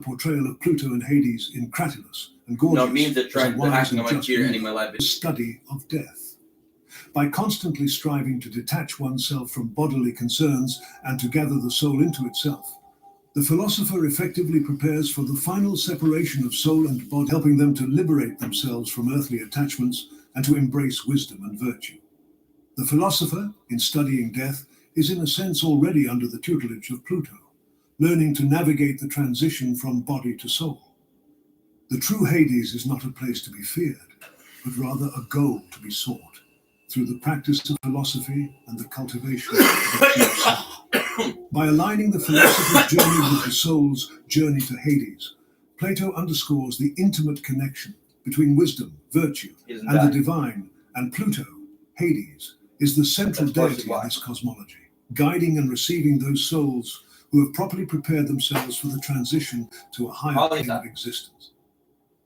portrayal of Pluto and Hades in Cratylus and Gorgias. No, means that trying to hack on my computer ending my live video. Study of death. By constantly striving to detach oneself from bodily concerns and to gather the soul into itself, the philosopher effectively prepares for the final separation of soul and body, helping them to liberate themselves from earthly attachments and to embrace wisdom and virtue. The philosopher, in studying death, is in a sense already under the tutelage of Pluto, learning to navigate the transition from body to soul. The true Hades is not a place to be feared, but rather a goal to be sought through the practice of philosophy and the cultivation of the pure soul. By aligning the philosopher's journey with the soul's journey to Hades, Plato underscores the intimate connection between wisdom, virtue, and the divine, and Pluto, Hades, is the central deity in this cosmology, guiding and receiving those souls who have properly prepared themselves for the transition to a higher plane of existence.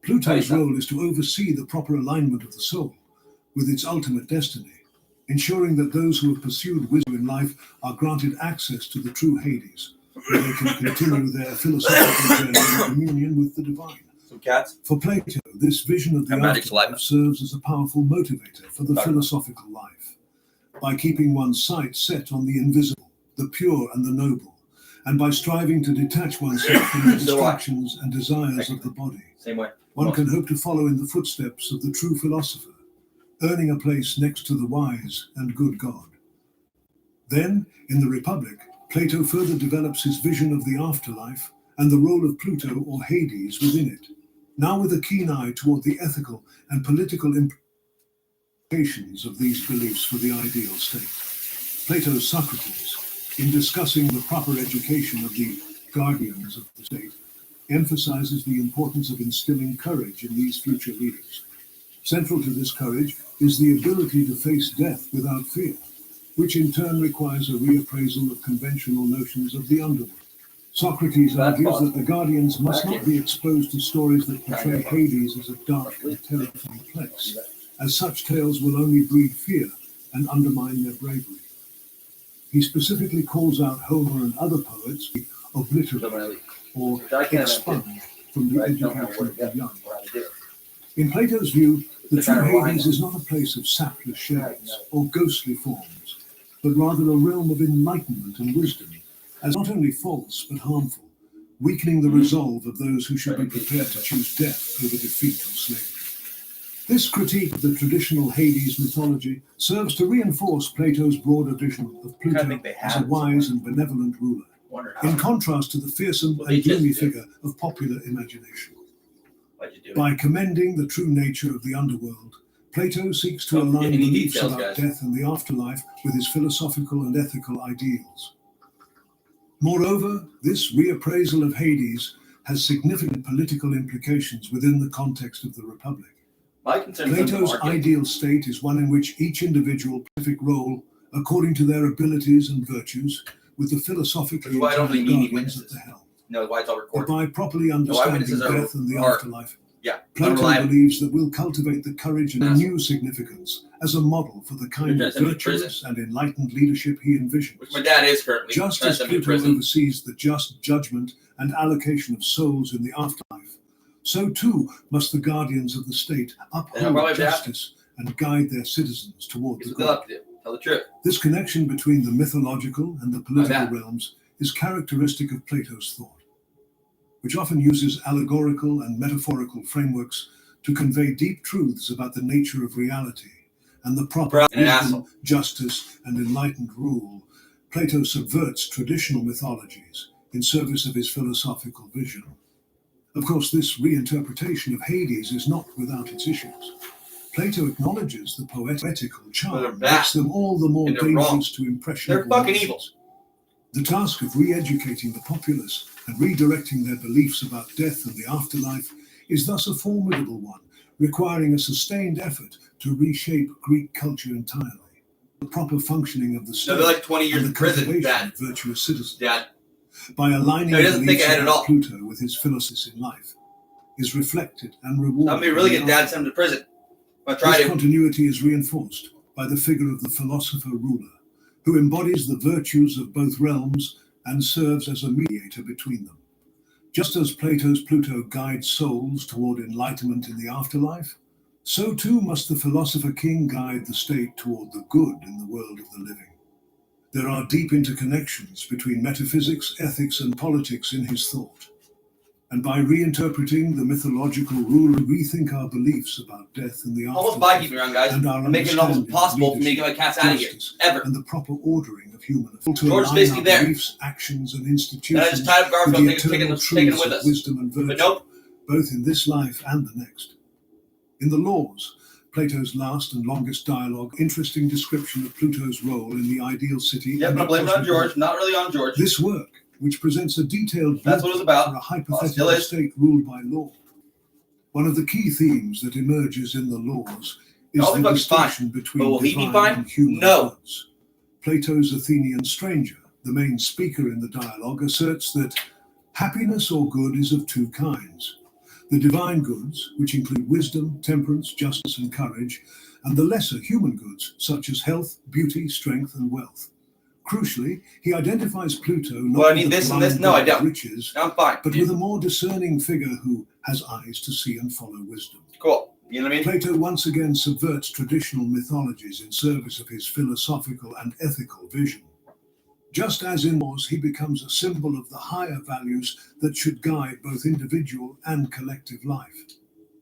Pluto's role is to oversee the proper alignment of the soul with its ultimate destiny, ensuring that those who have pursued wisdom in life are granted access to the true Hades, where they can continue their philosophical journey in communion with the divine. For Plato, this vision of the afterlife serves as a powerful motivator for the philosophical life. By keeping one's sight set on the invisible, the pure and the noble, and by striving to detach oneself from the distractions and desires of the body, one can hope to follow in the footsteps of the true philosopher, earning a place next to the wise and good God. Then, in the Republic, Plato further develops his vision of the afterlife and the role of Pluto or Hades within it, now with a keen eye toward the ethical and political implications of these beliefs for the ideal state. Plato's Socrates, in discussing the proper education of the guardians of the state, emphasizes the importance of instilling courage in these future leaders. Central to this courage is the ability to face death without fear, which in turn requires a reappraisal of conventional notions of the underworld. Socrates argues that the guardians must not be exposed to stories that portray Hades as a dark and terrifying place, as such tales will only breed fear and undermine their bravery. He specifically calls out Homer and other poets to obliterate or expunge from the education of the young. In Plato's view, the true Hades is not a place of sapless shades or ghostly forms, but rather a realm of enlightenment and wisdom, as not only false but harmful, weakening the resolve of those who should be prepared to choose death over defeat or slavery. This critique of the traditional Hades mythology serves to reinforce Plato's broader vision of Pluto as a wise and benevolent ruler, in contrast to the fearsome and gloomy figure of popular imagination. By commending the true nature of the underworld, Plato seeks to align beliefs about death and the afterlife with his philosophical and ethical ideals. Moreover, this reappraisal of Hades has significant political implications within the context of the Republic. Plato's ideal state is one in which each individual plays a specific role according to their abilities and virtues, with the philosophically guardians at the helm. But by properly understanding death and the afterlife, Plato believes that we'll cultivate the courage and a new significance as a model for the kind of virtuous and enlightened leadership he envisions. Which my dad is currently. Just as Pluto oversees the just judgment and allocation of souls in the afterlife, so too must the guardians of the state uphold justice and guide their citizens toward the good. Tell the truth. This connection between the mythological and the political realms is characteristic of Plato's thought, which often uses allegorical and metaphorical frameworks to convey deep truths about the nature of reality and the proper wisdom, justice, and enlightened rule. Plato subverts traditional mythologies in service of his philosophical vision. Of course, this reinterpretation of Hades is not without its issues. Plato acknowledges the poetical charm makes them all the more dangerous to impressionable They're fucking evil. The task of re-educating the populace and redirecting their beliefs about death and the afterlife is thus a formidable one, requiring a sustained effort to reshape Greek culture entirely. The proper functioning of the state like 20 years and the in prison, cultivation Dad. of virtuous citizens. Dad. By aligning No, he doesn't the think beliefs ahead at of all. Pluto with his philosophy in life is reflected and rewarded. I'm gonna really get Dad sent him to prison. I try This to. continuity is reinforced by the figure of the philosopher-ruler, who embodies the virtues of both realms and serves as a mediator between them. Just as Plato's Pluto guides souls toward enlightenment in the afterlife, so too must the philosopher king guide the state toward the good in the world of the living. There are deep interconnections between metaphysics, ethics, and politics in his thought. And by reinterpreting the mythological rule, we rethink our beliefs about death and the Almost afterlife, by keeping around, guys. and our I'm making it almost understanding of impossible for me to leadership, get my cats out of here. justice, Ever. and the proper ordering of human affairs. To George's align basically our there. beliefs, actions, and And I institutions just tied up with Garfield, the taking eternal him truths with of us. wisdom and virtue, But nope. both in this life and the next. In the Laws, Plato's last and longest dialogue, interesting description of Pluto's role in the ideal city. Yep, and but I blame it on cosmic George. order. Not really on George. This work, which presents a detailed That's what it was about. for a Still hypothetical is. state ruled by law. One of the key themes that emerges in the Laws is I'll be the fucking distinction But between will he be divine fine? and human No. goods. Plato's Athenian stranger, the main speaker in the dialogue, asserts that happiness or good is of two kinds: the divine goods, which include wisdom, temperance, justice, and courage, and the lesser human goods, such as health, beauty, strength, and wealth. Crucially, he identifies Pluto not Well, I with need the this and this. blind No, I god of don't. riches, I'm fine. but with a more discerning figure who has eyes to see and follow wisdom. Cool. You know what I mean? Plato once again subverts traditional mythologies in service of his philosophical and ethical vision. Just as in Laws, he becomes a symbol of the higher values that should guide both individual and collective life.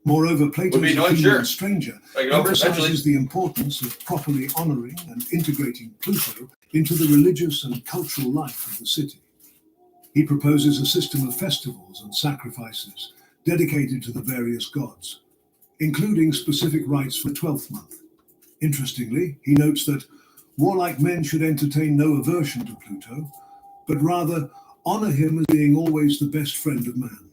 Moreover, Plato's Would be annoying, Athenian sure. stranger I get over it eventually. emphasizes the importance of properly honoring and integrating Pluto into the religious and cultural life of the city. He proposes a system of festivals and sacrifices dedicated to the various gods, including specific rites for the 12th month. Interestingly, he notes that warlike men should entertain no aversion to Pluto, but rather honor him as being always the best friend of man.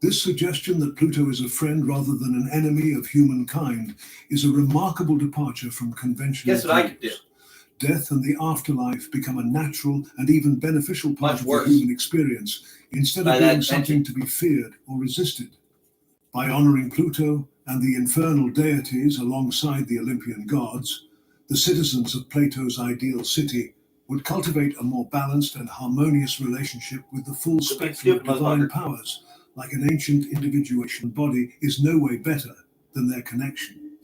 This suggestion that Pluto is a friend rather than an enemy of humankind is a remarkable departure from conventional Guess what I could do? views. Death and the afterlife become a natural and even beneficial part Much of worse. the human experience, instead By of that being something to be feared or resisted. By honoring Pluto and the infernal deities alongside the Olympian gods, the citizens of Plato's ideal city would cultivate a more balanced and harmonious relationship with the full spectrum of divine powers. Like an ancient individuation body is no way better than their connection.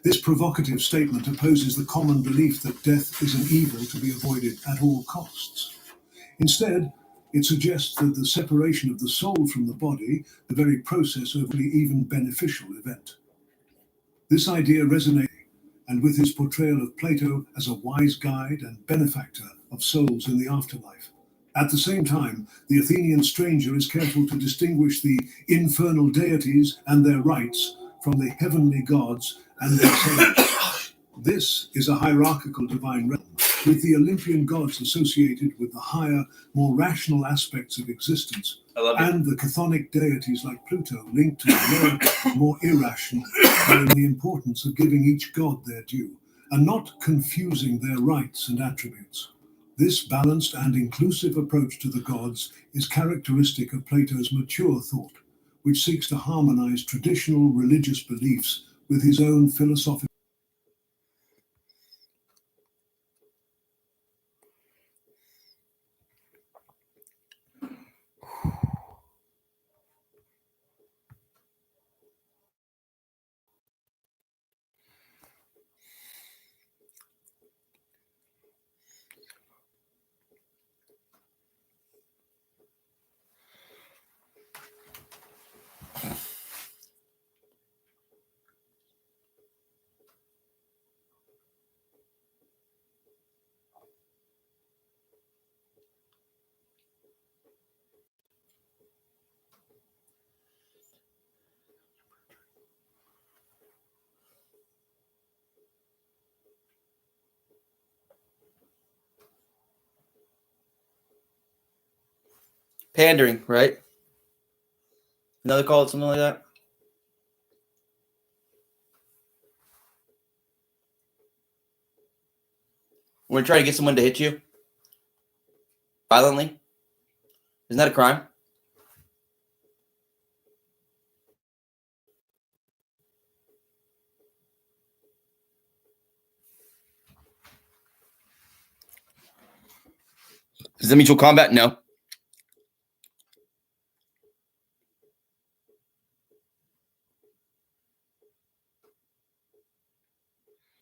This provocative statement opposes the common belief that death is an evil to be avoided at all costs. Instead, it suggests that the separation of the soul from the body, the very process of the even beneficial event. This idea resonates, and with his portrayal of Plato as a wise guide and benefactor of souls in the afterlife. At the same time, the Athenian stranger is careful to distinguish the infernal deities and their rites from the heavenly gods and their souls. This is a hierarchical divine realm, with the Olympian gods associated with the higher, more rational aspects of existence, and the chthonic deities like Pluto linked to the lower, more irrational, wherein the importance of giving each god their due, and not confusing their rights and attributes. This balanced and inclusive approach to the gods is characteristic of Plato's mature thought, which seeks to harmonize traditional religious beliefs with his own philosophical. Pandering, right? Another call it something like that? When you're trying to get someone to hit you violently, isn't that a crime? Is that mutual combat? No.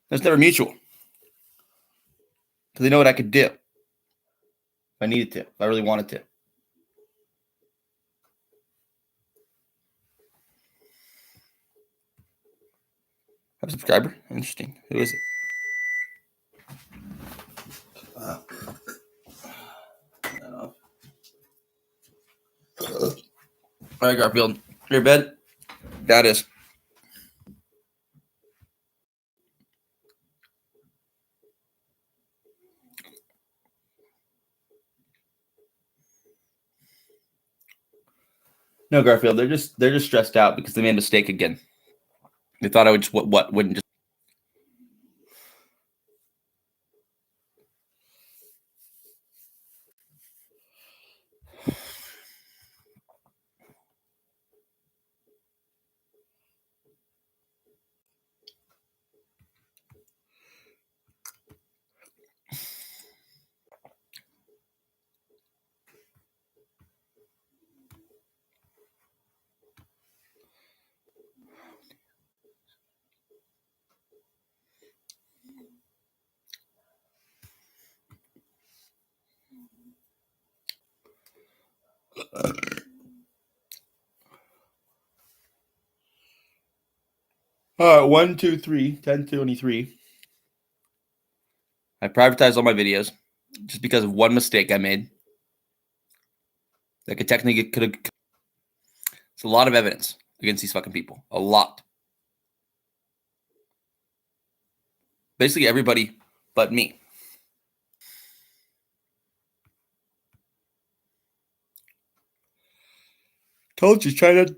It's never mutual. Because they know what I could do. If I needed to. If I really wanted to. Have a subscriber? Interesting. Who is it? All right, Garfield. Your bed? That is. No, Garfield. They're just stressed out because they made a mistake again. They thought I would just wouldn't just. All right, 1, 2, 3, 10:23. I privatized all my videos just because of one mistake I made. That could technically could have. It's a lot of evidence against these fucking people. A lot. Basically everybody but me. Told you, try to.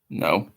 No.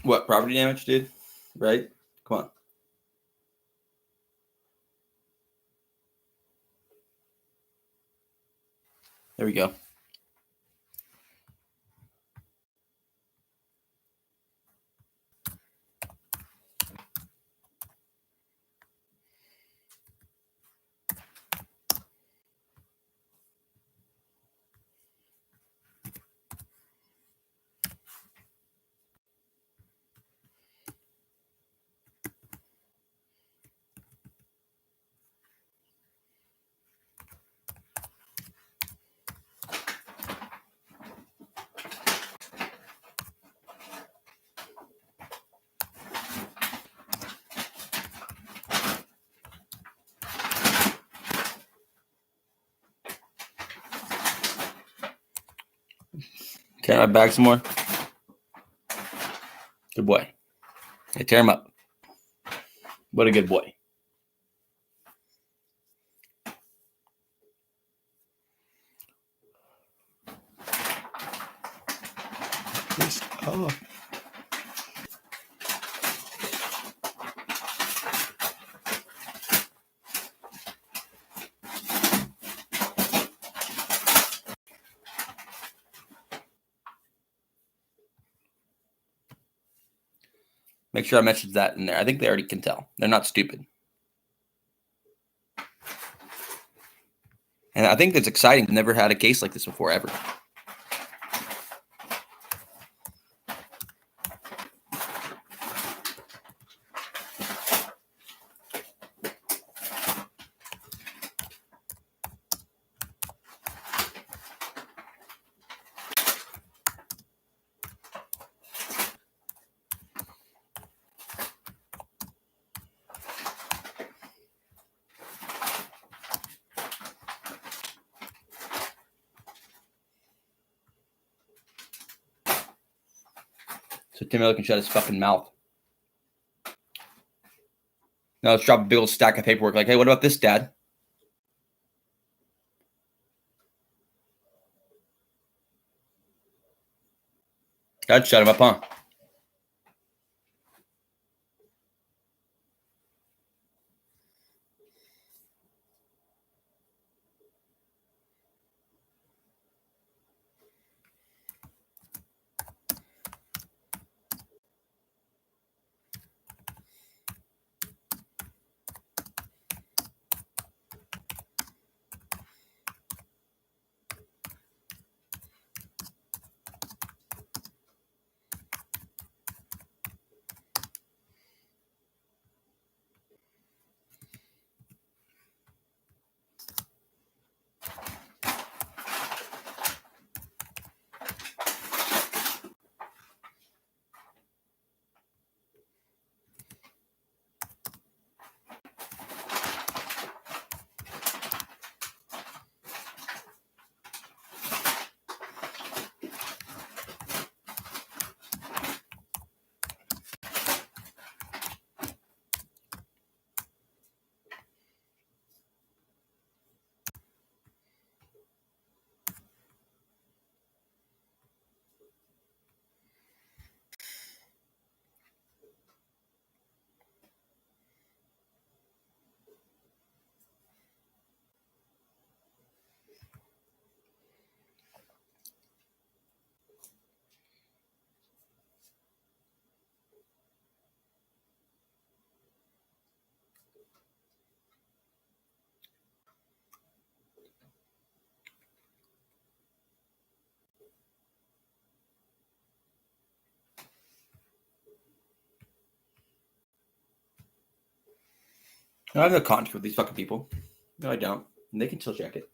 What, property damage, dude? Right? Come on. There we go. Tear my bag some more. Good boy. Hey, tear him up. What a good boy. Oh. Make sure I mentioned that in there. I think they already can tell. They're not stupid. And I think it's exciting. I've never had a case like this before, ever. So Tim Miller can shut his fucking mouth. Now let's drop a big old stack of paperwork. Like, hey, what about this, Dad? Dad, shut him up, huh? I have no contract with these fucking people. No, I don't. And they can still check it.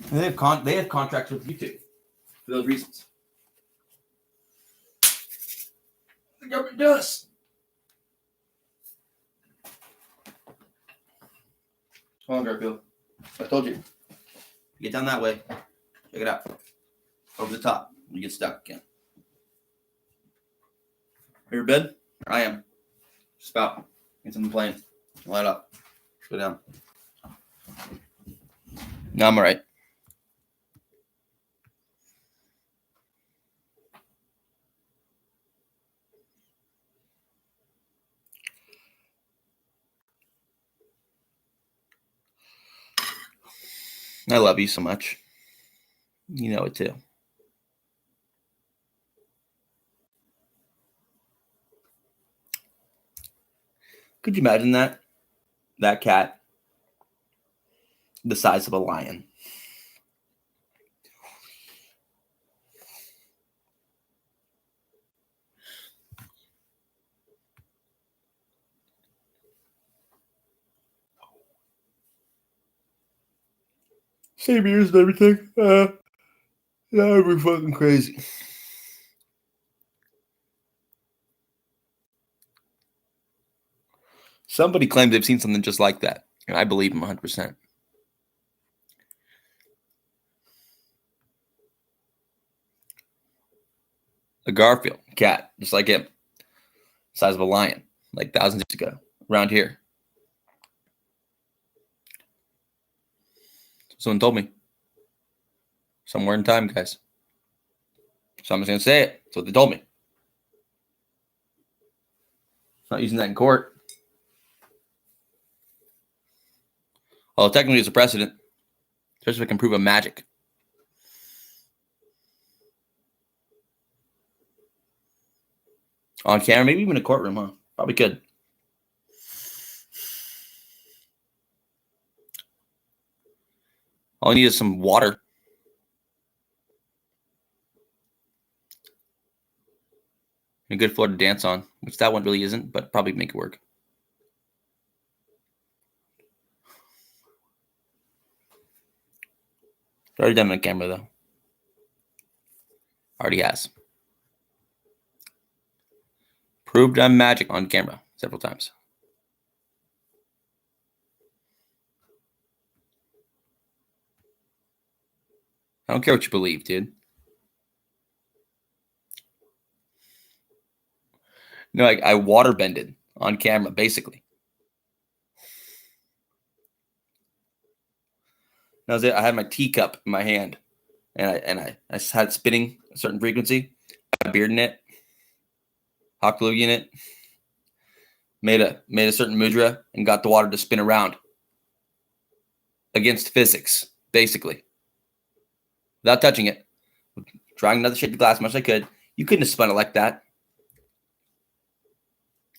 And they have contracts with YouTube for those reasons. The government does. Hold on, Garfield. I told you. Get down that way. Check it out. Over the top. You get stuck again. Are you in bed? I am. Spout. Get something playing. Light up. Go down. No, I'm all right. I love you so much. You know it too. Could you imagine that? That cat, the size of a lion. Same ears and everything. That would be fucking crazy. Somebody claimed they've seen something just like that, and I believe him 100%. A Garfield cat, just like him, size of a lion, like thousands of years ago, around here. Someone told me. Somewhere in time, guys. So I'm just going to say it. That's what they told me. Not using that in court. Well, technically it's a precedent. Especially if I can prove a magic. On camera, maybe even a courtroom, huh? Probably could. All I need is some water. And a good floor to dance on, which that one really isn't, but probably make it work. Already done on camera, though. Already has. Proved I'm magic on camera several times. I don't care what you believe, dude. No, I water bended on camera, basically. That was it. I had my teacup in my hand, and I had it spinning a certain frequency. I had a beard in it, hot glue in it. Made a certain mudra and got the water to spin around against physics, basically, without touching it. Trying not to shake the glass as much as I could. You couldn't have spun it like that.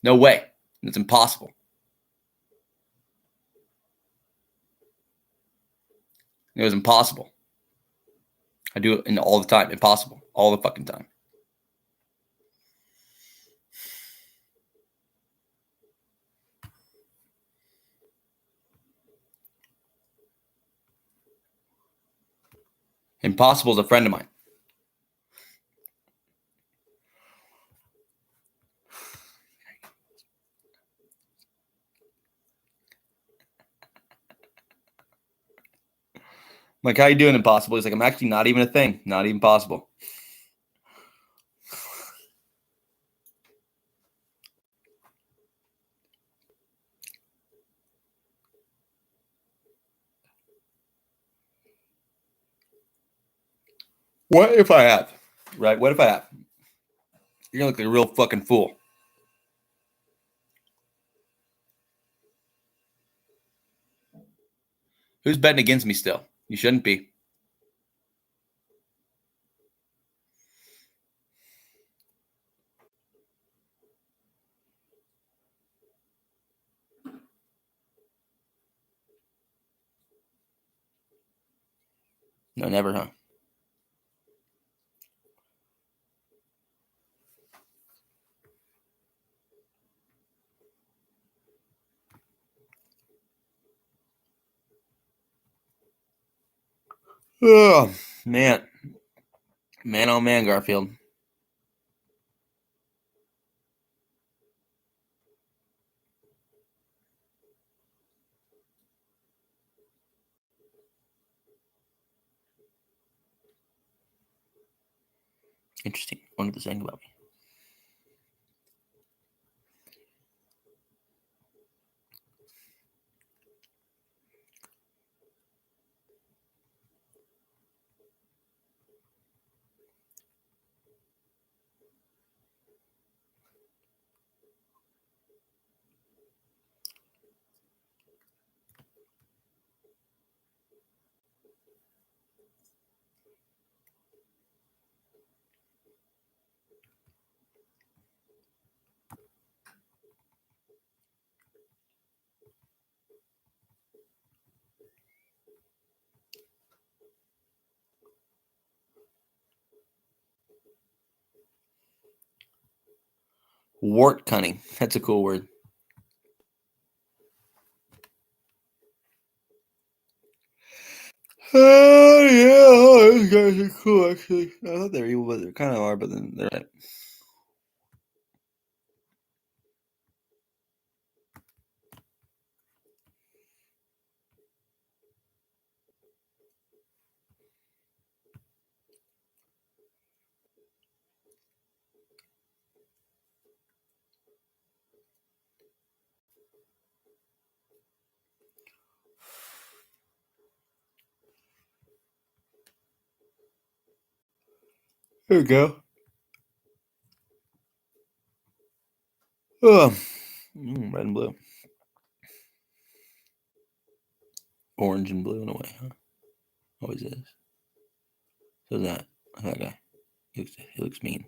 No way. It's impossible. It was impossible. I do it all the time. Impossible. All the fucking time. Impossible is a friend of mine. I'm like, how you doing, Impossible? He's like, I'm actually not even a thing. Not even possible. What if I have? Right? What if I have? You're going to look like a real fucking fool. Who's betting against me still? You shouldn't be. No, never, huh? Oh, man. Man, oh, man, Garfield. Interesting. What are they saying about me? Wart cunning. That's a cool word. Oh, yeah. These guys are cool, actually. I thought they were evil, but they kind of are, but then they're right. There we go. Oh, red and blue. Orange and blue in a way, huh? Always is. So that guy. He looks mean.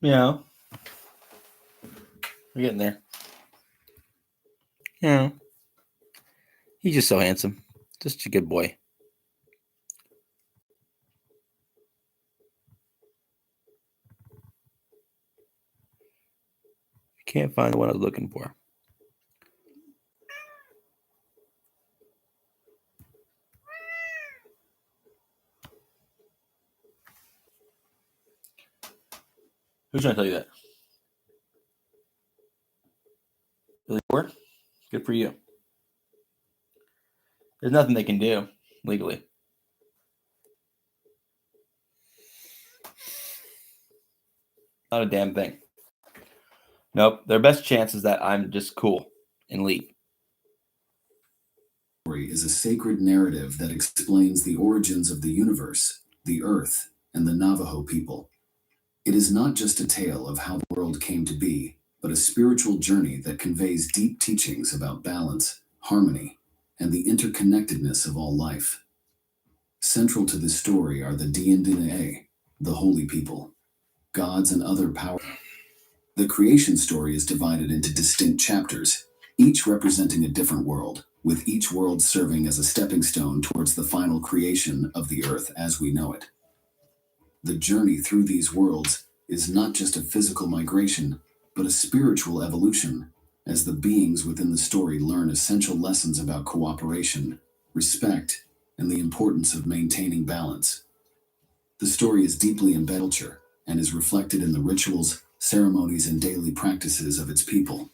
Yeah. We're getting there. Yeah. He's just so handsome. Just a good boy. I can't find the one I was looking for. Who's trying to tell you that? Really poor? Good for you. There's nothing they can do legally. Not a damn thing. Nope. Their best chance is that I'm just cool and leave. Is a sacred narrative that explains the origins of the universe, the earth, and the Navajo people. It is not just a tale of how the world came to be, but a spiritual journey that conveys deep teachings about balance, harmony, and the interconnectedness of all life. Central to this story are the Diendine, the holy people, gods and other powers. The creation story is divided into distinct chapters, each representing a different world, with each world serving as a stepping stone towards the final creation of the earth as we know it. The journey through these worlds is not just a physical migration, but a spiritual evolution, as the beings within the story learn essential lessons about cooperation, respect, and the importance of maintaining balance. The story is deeply embedded in culture and is reflected in the rituals, ceremonies, and daily practices of its people.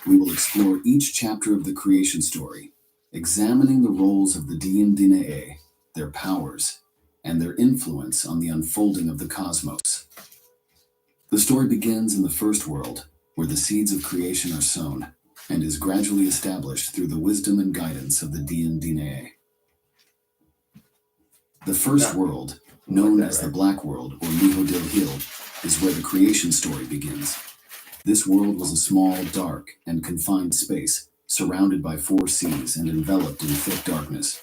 We will explore each chapter of the creation story, examining the roles of the Diendine, their powers, and their influence on the unfolding of the cosmos. The story begins in the first world, where the seeds of creation are sown, and is gradually established through the wisdom and guidance of the Diendine. The first world, known as the Black World or Liho del Hill, is where the creation story begins. This world was a small, dark, and confined space, surrounded by 4 seas and enveloped in thick darkness.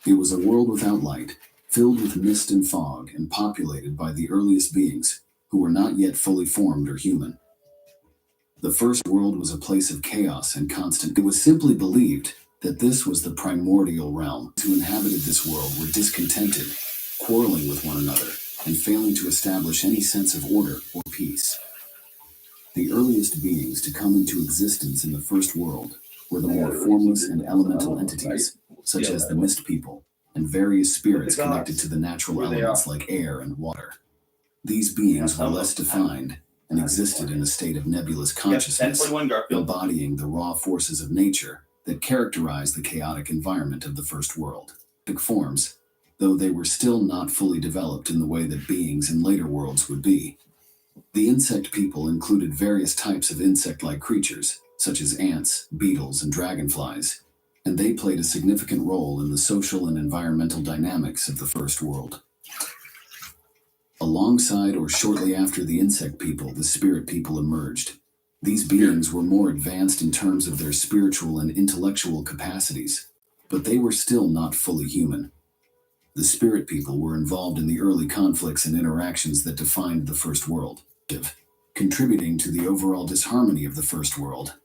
It was a world without light, filled with mist and fog, and populated by the earliest beings, who were not yet fully formed or human. The first world was a place of chaos and constant. It was simply believed that this was the primordial realm. Those who inhabited this world were discontented, quarreling with one another, and failing to establish any sense of order or peace. The earliest beings to come into existence in the first world were the more formless and elemental entities, such as the mist people, and various spirits connected to the natural elements like air and water. These beings were less defined, and existed in a state of nebulous consciousness, 1021 Garfield. embodying the raw forces of nature that characterized the chaotic environment of the first world. Forms, though they were still not fully developed in the way that beings in later worlds would be. The insect people included various types of insect-like creatures, such as ants, beetles, and dragonflies, and they played a significant role in the social and environmental dynamics of the first world. Alongside or shortly after the insect people, the spirit people emerged. These beings were more advanced in terms of their spiritual and intellectual capacities, but they were still not fully human. The spirit people were involved in the early conflicts and interactions that defined the first world, contributing to the overall disharmony of the first world.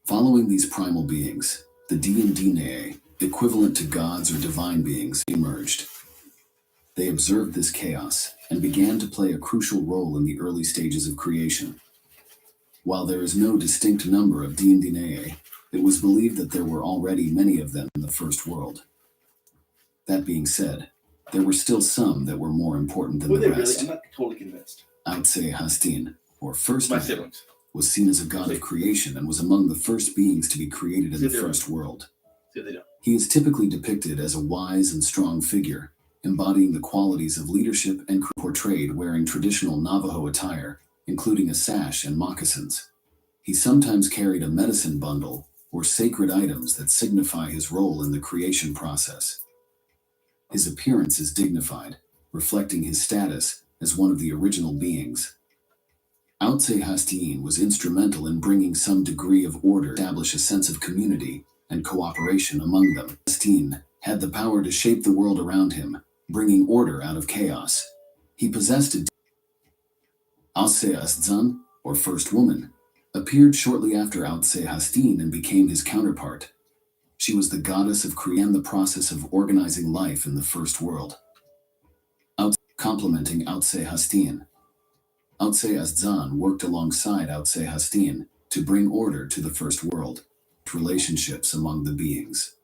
Following these primal beings, the D&D, equivalent to gods or divine beings, emerged. They observed this chaos and began to play a crucial role in the early stages of creation. While there is no distinct number of D&D, it was believed that there were already many of them in the first world. That being said, there were still some that were more important than the rest. I'm not totally convinced. Outse Hastin, or First My Man, siblings. was seen as a god of creation and was among the first beings to be created in the first world. See if they don't. He is typically depicted as a wise and strong figure, embodying the qualities of leadership and portrayed wearing traditional Navajo attire, including a sash and moccasins. He sometimes carried a medicine bundle or sacred items that signify his role in the creation process. His appearance is dignified, reflecting his status as one of the original beings. Outse Hastin was instrumental in bringing some degree of order, establish a sense of community and cooperation among them. Hastin had the power to shape the world around him, bringing order out of chaos. He possessed a Outse Astzan, or First Woman, appeared shortly after Outse Hastin and became his counterpart. She was the goddess of creation and the process of organizing life in the first world. Complementing Outse Hastin, Outse Astzan worked alongside Outse Hastin to bring order to the first world, relationships among the beings.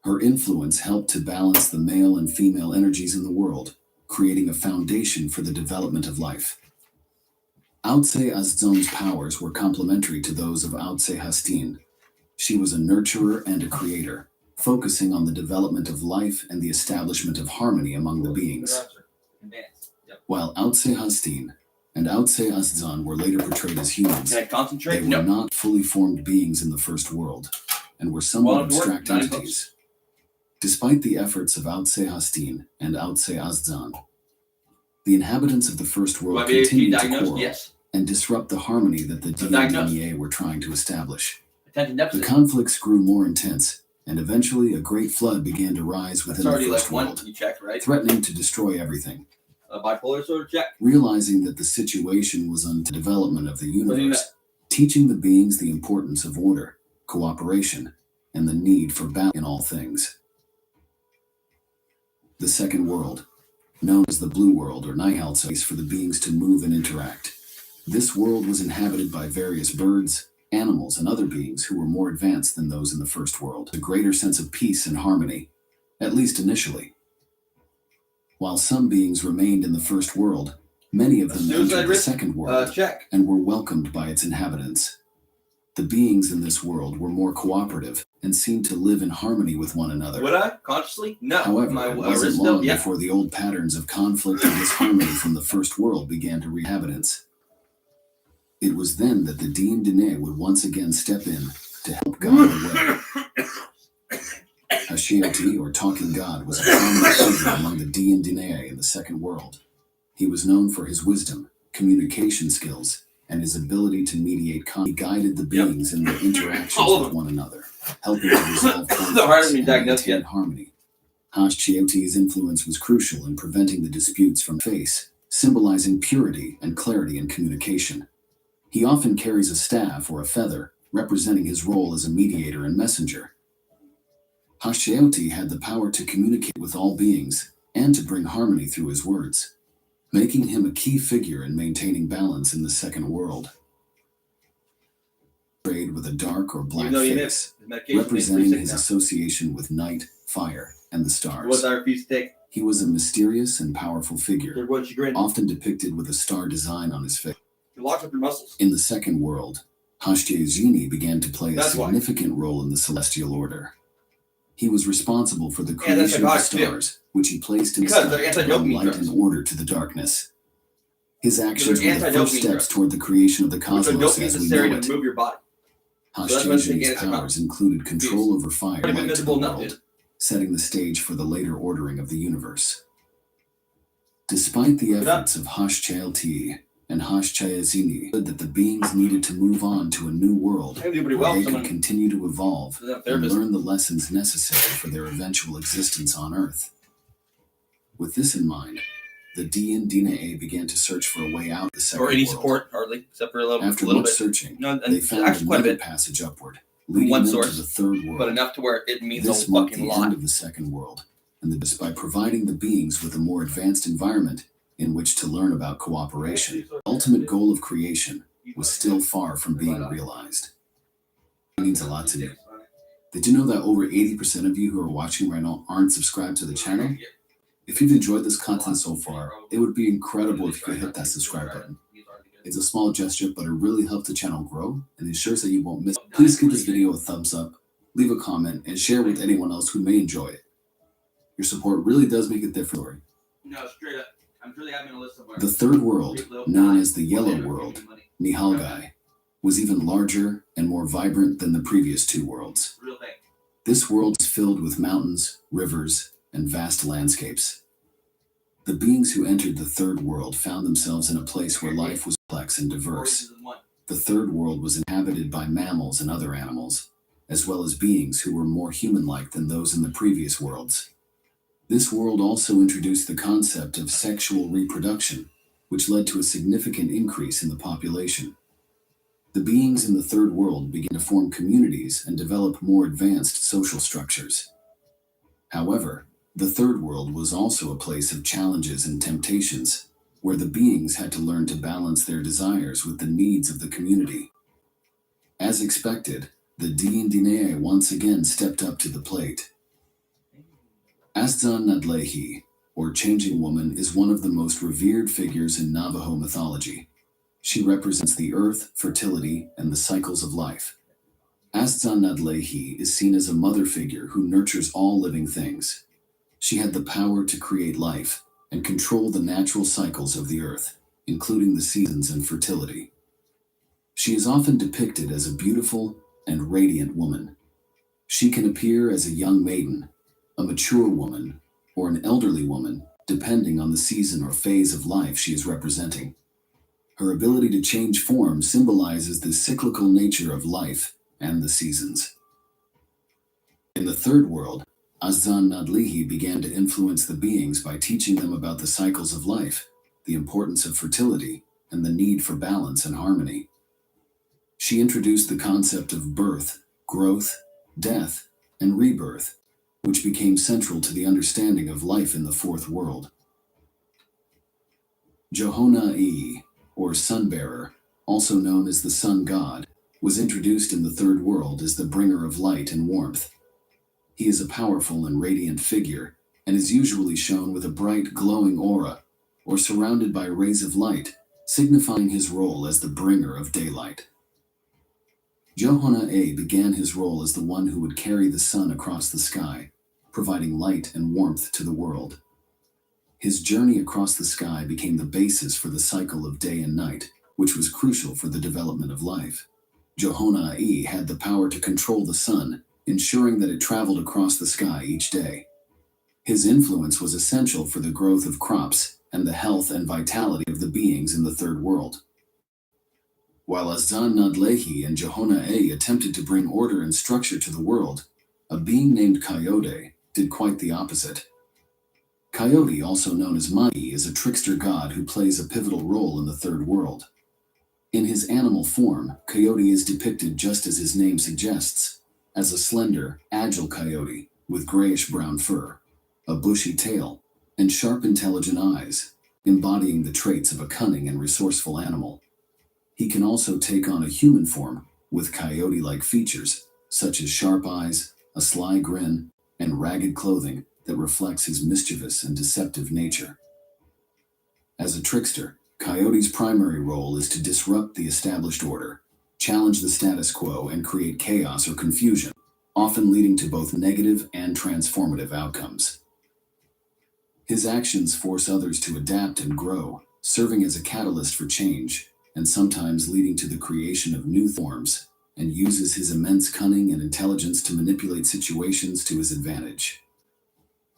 Her influence helped to balance the male and female energies in the world, creating a foundation for the development of life. Outse Astzan's powers were complementary to those of Outse Hastin. She was a nurturer and a creator, focusing on the development of life and the establishment of harmony among the beings. While Outse Hastin and Outse Astzan were later portrayed as humans, they were not fully formed beings in the first world, and were somewhat abstract entities. Despite the efforts of Outse Hastin and Outse Astzan, the inhabitants of the first world continued to quarrel and disrupt the harmony that the D&D were trying to establish. The conflicts grew more intense, and eventually a great flood began to rise within the first world, threatening to destroy everything. Bipolar disorder check. Realizing that the situation was on the development of the universe, teaching the beings the importance of order, cooperation, and the need for balance in all things. The second world, known as the Blue World or Nihal, space for the beings to move and interact. This world was inhabited by various birds, animals, and other beings who were more advanced than those in the first world. A greater sense of peace and harmony, at least initially. While some beings remained in the first world, many of them entered the second world and were welcomed by its inhabitants. The beings in this world were more cooperative and seemed to live in harmony with one another. Would I? Consciously? No. However, it wasn't long before the old patterns of conflict and disharmony from the first world began to inhabitants. It was then that the D&D would once again step in to help guide the way. Hashioti, or Talking God, was a prominent figure among the D&D in the second world. He was known for his wisdom, communication skills, and his ability to mediate He guided the beings in their interactions with one another, helping to resolve conflicts and maintain harmony. Hashioti's influence was crucial in preventing the disputes from face, symbolizing purity and clarity in communication. He often carries a staff or a feather, representing his role as a mediator and messenger. Hashioti had the power to communicate with all beings and to bring harmony through his words, making him a key figure in maintaining balance in the second world. Portrayed with a dark or black face, representing his association with night, fire, and the stars. What I refuse to take? He was a mysterious and powerful figure, Good one, you grin. often depicted with a star design on his face. You lock up your muscles. In the second world, Hashtiazini began to play a That's why. significant role in the celestial order. He was responsible for the Yeah, that's creation of the like God, stars, which he placed in the Because sky they're to bring anti-dopamine light drugs. and order to the darkness. His actions They're were the first anti-dopamine steps drugs. toward the creation of the Which are cosmos dopamine as we necessary know it. to move your body. that's why they Hashtiazini's get it powers included control over fire Pretty light to the invisible enough, world, dude. setting the stage for the later ordering of the universe. Despite the Look it up. efforts of Hashtiazini and Hashtiazini, that the beings needed to move on to a new world I think they do pretty where well. they Someone could continue to evolve is a and therapist. learn the lessons necessary for their eventual existence on Earth. With this in mind, the D&DNA began to search for a way out of the second Or any world. support, hardly, except for a little After bit. much searching, No, and they found actually quite a another bit. passage upward, From leading one them source, to the third world. but enough to where it means This a marked fucking the lot. end of the second world, and this by providing the beings with a more advanced environment in which to learn about cooperation. The ultimate goal of creation was still far from being realized. It means a lot to me. Did you know that over 80% of you who are watching right now aren't subscribed to the channel? If you've enjoyed this content so far, it would be incredible if you could hit that subscribe button. It's a small gesture, but it really helps the channel grow and ensures that you won't miss. Please give this video a thumbs up, leave a comment, and share with anyone else who may enjoy it. Your support really does make a difference. No, straight up. I'm sure they have me on a list somewhere. The third world, known as the Yellow World, Nihalgai, was even larger and more vibrant than the previous two worlds. Real thing. This world is filled with mountains, rivers, and vast landscapes. The beings who entered the third world found themselves in a place where life was complex and diverse. The third world was inhabited by mammals and other animals, as well as beings who were more human-like than those in the previous worlds. This world also introduced the concept of sexual reproduction, which led to a significant increase in the population. The beings in the third world began to form communities and develop more advanced social structures. However, the third world was also a place of challenges and temptations, where the beings had to learn to balance their desires with the needs of the community. As expected, the D&DNA once again stepped up to the plate. Aztlan Nadlehi, or Changing Woman, is one of the most revered figures in Navajo mythology. She represents the earth, fertility, and the cycles of life. Aztlan Nadlehi is seen as a mother figure who nurtures all living things. She had the power to create life and control the natural cycles of the earth, including the seasons and fertility. She is often depicted as a beautiful and radiant woman. She can appear as a young maiden, a mature woman, or an elderly woman, depending on the season or phase of life she is representing. Her ability to change form symbolizes the cyclical nature of life and the seasons. In the third world, Aztlan Nadlehi began to influence the beings by teaching them about the cycles of life, the importance of fertility, and the need for balance and harmony. She introduced the concept of birth, growth, death, and rebirth, which became central to the understanding of life in the fourth world. Johona-E, or Sunbearer, also known as the Sun God, was introduced in the third world as the bringer of light and warmth. He is a powerful and radiant figure, and is usually shown with a bright, glowing aura, or surrounded by rays of light, signifying his role as the bringer of daylight. Johona-A began his role as the one who would carry the sun across the sky, providing light and warmth to the world. His journey across the sky became the basis for the cycle of day and night, which was crucial for the development of life. Johona-A had the power to control the sun, ensuring that it traveled across the sky each day. His influence was essential for the growth of crops and the health and vitality of the beings in the third world. While Aztlan Nadlehi and Johona-A attempted to bring order and structure to the world, a being named Coyote did quite the opposite. Coyote, also known as Mai, is a trickster god who plays a pivotal role in the third world. In his animal form, Coyote is depicted just as his name suggests, as a slender, agile coyote with grayish-brown fur, a bushy tail, and sharp, intelligent eyes, embodying the traits of a cunning and resourceful animal. He can also take on a human form with coyote-like features, such as sharp eyes, a sly grin, and ragged clothing that reflects his mischievous and deceptive nature. As a trickster, Coyote's primary role is to disrupt the established order, challenge the status quo, and create chaos or confusion, often leading to both negative and transformative outcomes. His actions force others to adapt and grow, serving as a catalyst for change, and sometimes leading to the creation of new forms, and uses his immense cunning and intelligence to manipulate situations to his advantage.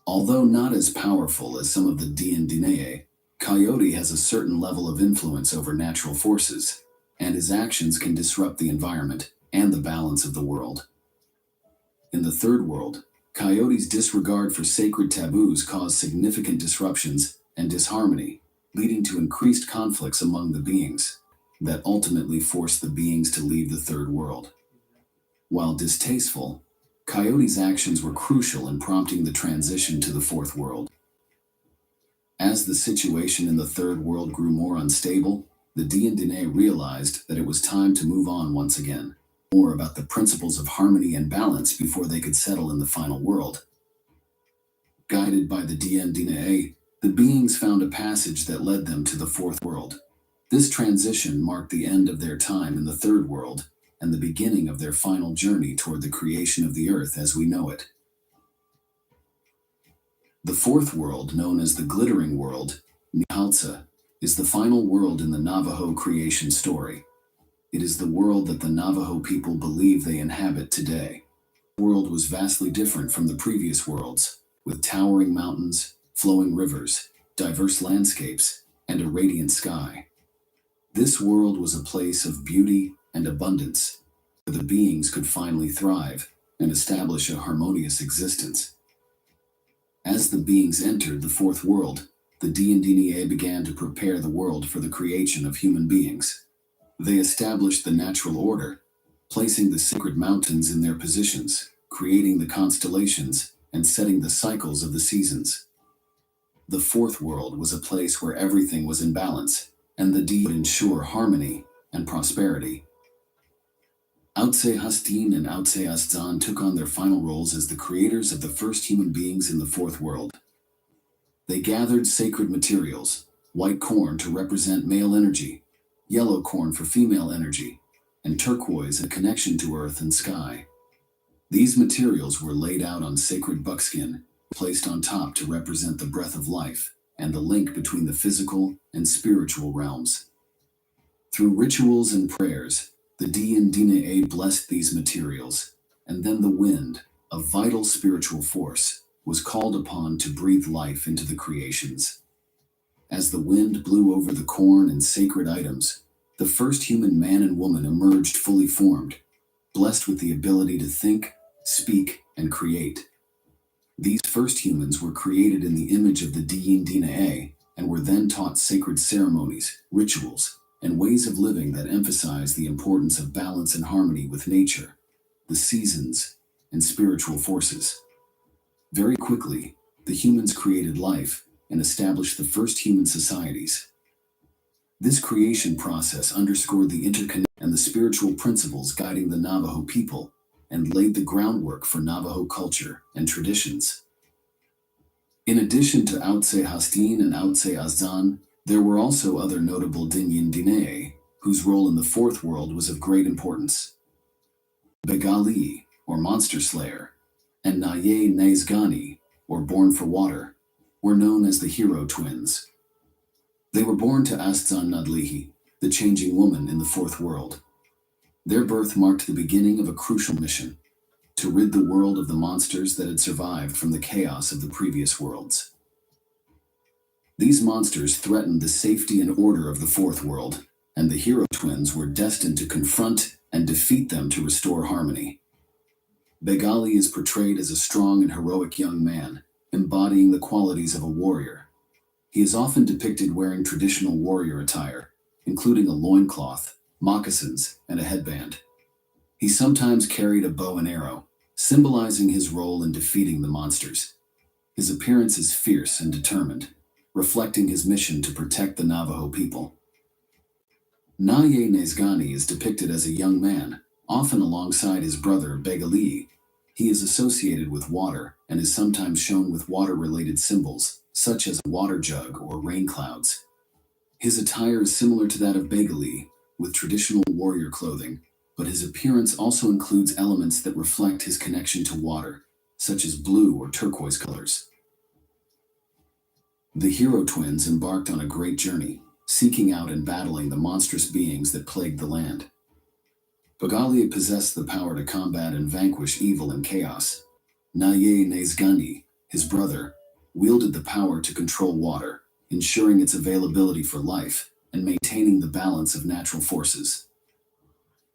Although not as powerful as some of the Dindinae, Coyote has a certain level of influence over natural forces, and his actions can disrupt the environment and the balance of the world. In the third world, Coyote's disregard for sacred taboos caused significant disruptions and disharmony, leading to increased conflicts among the beings that ultimately forced the beings to leave the third world. While distasteful, Coyote's actions were crucial in prompting the transition to the fourth world. As the situation in the third world grew more unstable, the Dindinae realized that it was time to move on once again, more about the principles of harmony and balance before they could settle in the final world. Guided by the Dindinae, the beings found a passage that led them to the fourth world. This transition marked the end of their time in the third world and the beginning of their final journey toward the creation of the earth as we know it. The fourth world, known as the Glittering World, Nihaltsa, is the final world in the Navajo creation story. It is the world that the Navajo people believe they inhabit today. The world was vastly different from the previous worlds, with towering mountains, flowing rivers, diverse landscapes, and a radiant sky. This world was a place of beauty and abundance, where the beings could finally thrive and establish a harmonious existence. As the beings entered the fourth world, the Dindinae began to prepare the world for the creation of human beings. They established the natural order, placing the sacred mountains in their positions, creating the constellations, and setting the cycles of the seasons. The fourth world was a place where everything was in balance, and the D would ensure harmony and prosperity. Outse Hastin and Outse Astzan took on their final roles as the creators of the first human beings in the fourth world. They gathered sacred materials, white corn to represent male energy, yellow corn for female energy, and turquoise a connection to earth and sky. These materials were laid out on sacred buckskin, placed on top to represent the breath of life and the link between the physical and spiritual realms. Through rituals and prayers, the Dindinae blessed these materials, and then the wind, a vital spiritual force, was called upon to breathe life into the creations. As the wind blew over the corn and sacred items, the first human man and woman emerged fully formed, blessed with the ability to think, speak, and create. These first humans were created in the image of the Dindinae and were then taught sacred ceremonies, rituals, and ways of living that emphasize the importance of balance and harmony with nature, the seasons, and spiritual forces. Very quickly, the humans created life and established the first human societies. This creation process underscored the interconnection and the spiritual principles guiding the Navajo people and laid the groundwork for Navajo culture and traditions. In addition to Outse Hastin and Outse Astzan, there were also other notable Dindinae, whose role in the fourth world was of great importance. Begali, or Monster Slayer, and Naye Nezgani, or Born for Water, were known as the Hero Twins. They were born to Astzan Nadlihi, the changing woman in the fourth world. Their birth marked the beginning of a crucial mission, to rid the world of the monsters that had survived from the chaos of the previous worlds. These monsters threatened the safety and order of the fourth world, and the Hero Twins were destined to confront and defeat them to restore harmony. Begali is portrayed as a strong and heroic young man, embodying the qualities of a warrior. He is often depicted wearing traditional warrior attire, including a loincloth, moccasins, and a headband. He sometimes carried a bow and arrow, symbolizing his role in defeating the monsters. His appearance is fierce and determined, reflecting his mission to protect the Navajo people. Naye Nezgani is depicted as a young man, often alongside his brother Begali. He is associated with water and is sometimes shown with water-related symbols, such as a water jug or rain clouds. His attire is similar to that of Begali, with traditional warrior clothing, but his appearance also includes elements that reflect his connection to water, such as blue or turquoise colors. The hero twins embarked on a great journey, seeking out and battling the monstrous beings that plagued the land. Begali possessed the power to combat and vanquish evil and chaos. Naye Nezgani, his brother, wielded the power to control water, ensuring its availability for life and maintaining the balance of natural forces.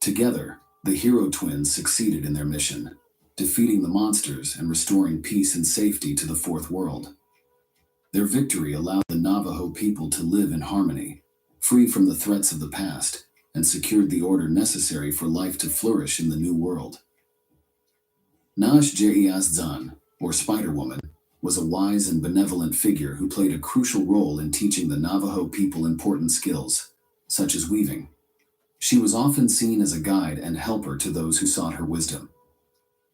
Together, the hero twins succeeded in their mission, defeating the monsters and restoring peace and safety to the Fourth World. Their victory allowed the Navajo people to live in harmony, free from the threats of the past, and secured the order necessary for life to flourish in the New World. Nash Zan, or Spider-Woman, was a wise and benevolent figure who played a crucial role in teaching the Navajo people important skills, such as weaving. She was often seen as a guide and helper to those who sought her wisdom.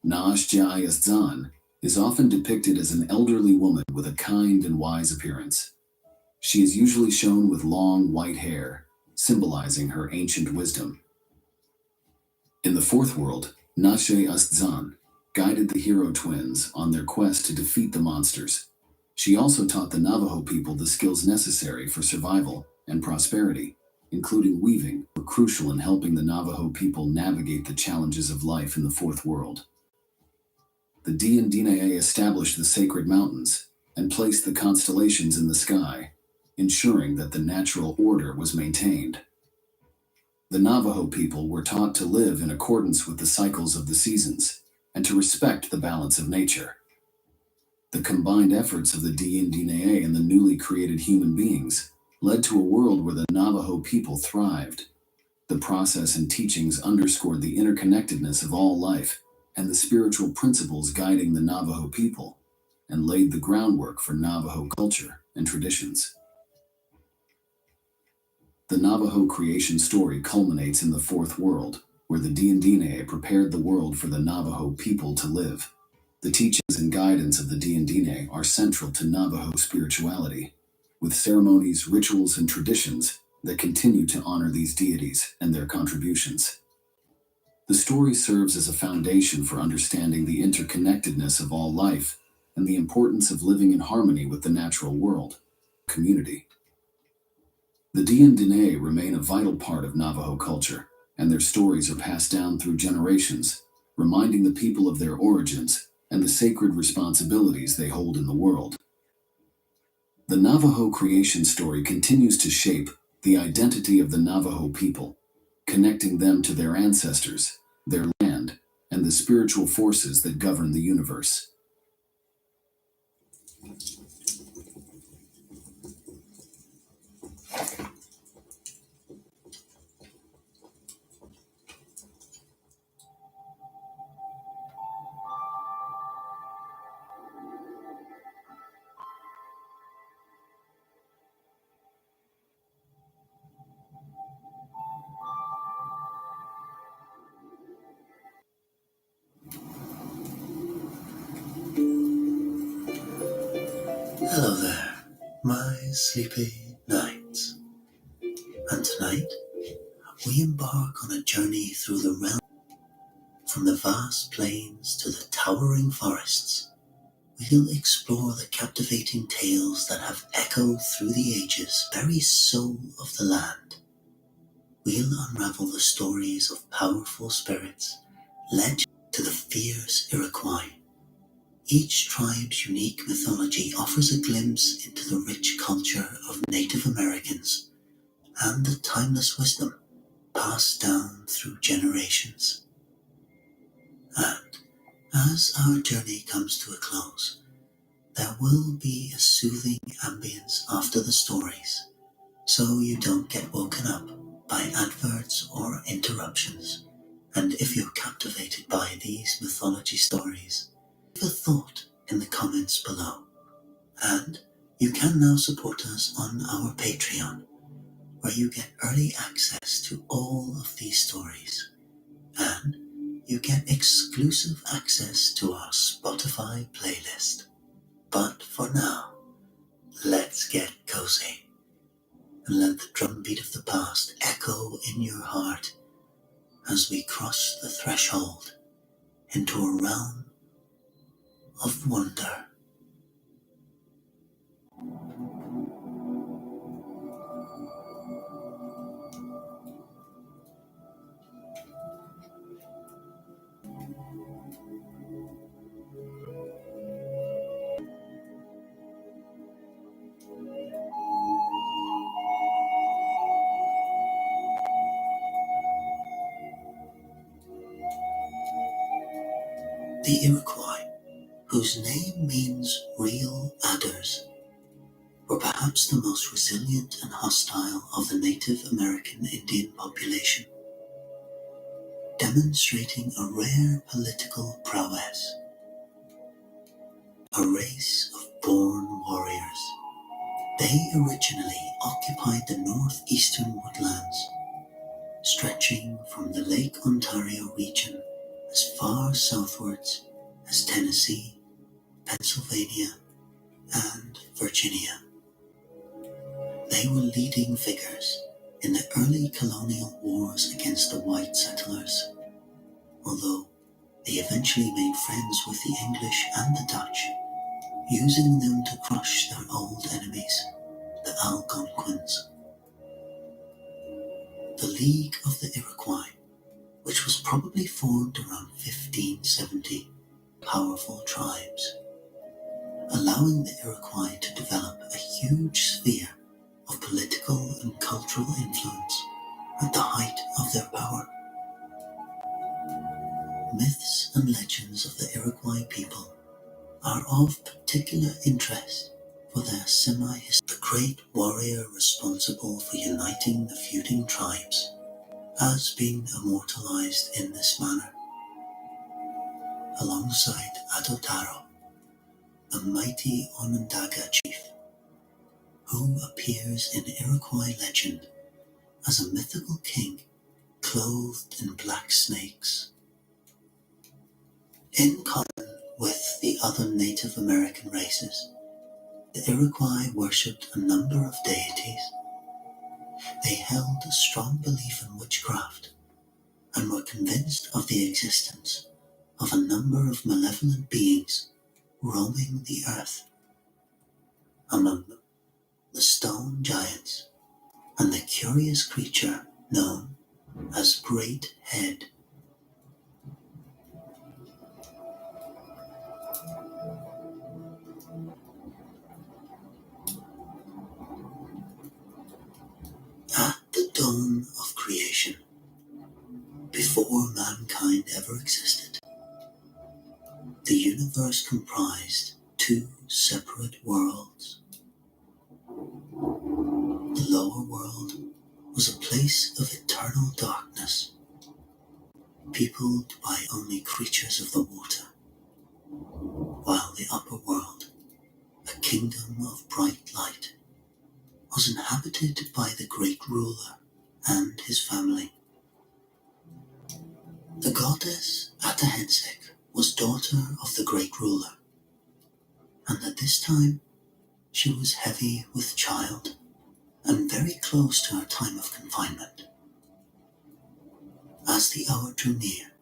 Nash Zan is often depicted as an elderly woman with a kind and wise appearance. She is usually shown with long white hair, symbolizing her ancient wisdom. In the Fourth World, Nashe Astzan guided the hero twins on their quest to defeat the monsters. She also taught the Navajo people the skills necessary for survival and prosperity, including weaving, were crucial in helping the Navajo people navigate the challenges of life in the Fourth World. The Dna established the sacred mountains and placed the constellations in the sky, ensuring that the natural order was maintained. The Navajo people were taught to live in accordance with the cycles of the seasons and to respect the balance of nature. The combined efforts of the Dna and the newly created human beings led to a world where the Navajo people thrived. The process and teachings underscored the interconnectedness of all life and the spiritual principles guiding the Navajo people, and laid the groundwork for Navajo culture and traditions. The Navajo creation story culminates in the Fourth World, where the Dna prepared the world for the Navajo people to live. The teachings and guidance of the Dna are central to Navajo spirituality, with ceremonies, rituals, and traditions that continue to honor these deities and their contributions. The story serves as a foundation for understanding the interconnectedness of all life and the importance of living in harmony with the natural world, community. The Dna remain a vital part of Navajo culture, and their stories are passed down through generations, reminding the people of their origins and the sacred responsibilities they hold in the world. The Navajo creation story continues to shape the identity of the Navajo people, connecting them to their ancestors, their land, and the spiritual forces that govern the universe. Hello there, my sleepy nights. And tonight, we embark on a journey through the realm. From the vast plains to the towering forests, we'll explore the captivating tales that have echoed through the ages, very soul of the land. We'll unravel the stories of powerful spirits, legends to the fierce Iroquois. Each tribe's unique mythology offers a glimpse into the rich culture of Native Americans and the timeless wisdom passed down through generations. And as our journey comes to a close, there will be a soothing ambience after the stories, so you don't get woken up by adverts or interruptions. And if you're captivated by these mythology stories, leave a thought in the comments below. And you can now support us on our Patreon, where you get early access to all of these stories. And you get exclusive access to our Spotify playlist. But for now, let's get cozy and let the drumbeat of the past echo in your heart as we cross the threshold into a realm of wonder. The Iroquois, whose name means real adders, were perhaps the most resilient and hostile of the Native American Indian population, demonstrating a rare political prowess. A race of born warriors, they originally occupied the northeastern woodlands, stretching from the Lake Ontario region as far southwards as Tennessee, Pennsylvania, and Virginia. They were leading figures in the early colonial wars against the white settlers, although they eventually made friends with the English and the Dutch, using them to crush their old enemies, the Algonquins. The League of the Iroquois, which was probably formed around 1570, powerful tribes, allowing the Iroquois to develop a huge sphere of political and cultural influence at the height of their power. Myths and legends of the Iroquois people are of particular interest for their the great warrior responsible for uniting the feuding tribes has been immortalized in this manner, alongside Adotaro, the mighty Onondaga chief, who appears in Iroquois legend as a mythical king clothed in black snakes. In common with the other Native American races, the Iroquois worshipped a number of deities. They held a strong belief in witchcraft and were convinced of the existence of a number of malevolent beings roaming the earth. Among them, the stone giants and the curious creature known as Great Head. At the dawn of creation, before mankind ever existed, the universe comprised two separate worlds. The lower world was a place of eternal darkness, peopled by only creatures of the water, while the upper world, a kingdom of bright light, was inhabited by the great ruler and his family. The goddess Atahensek was daughter of the great ruler, and at this time she was heavy with child and very close to her time of confinement. As the hour drew near,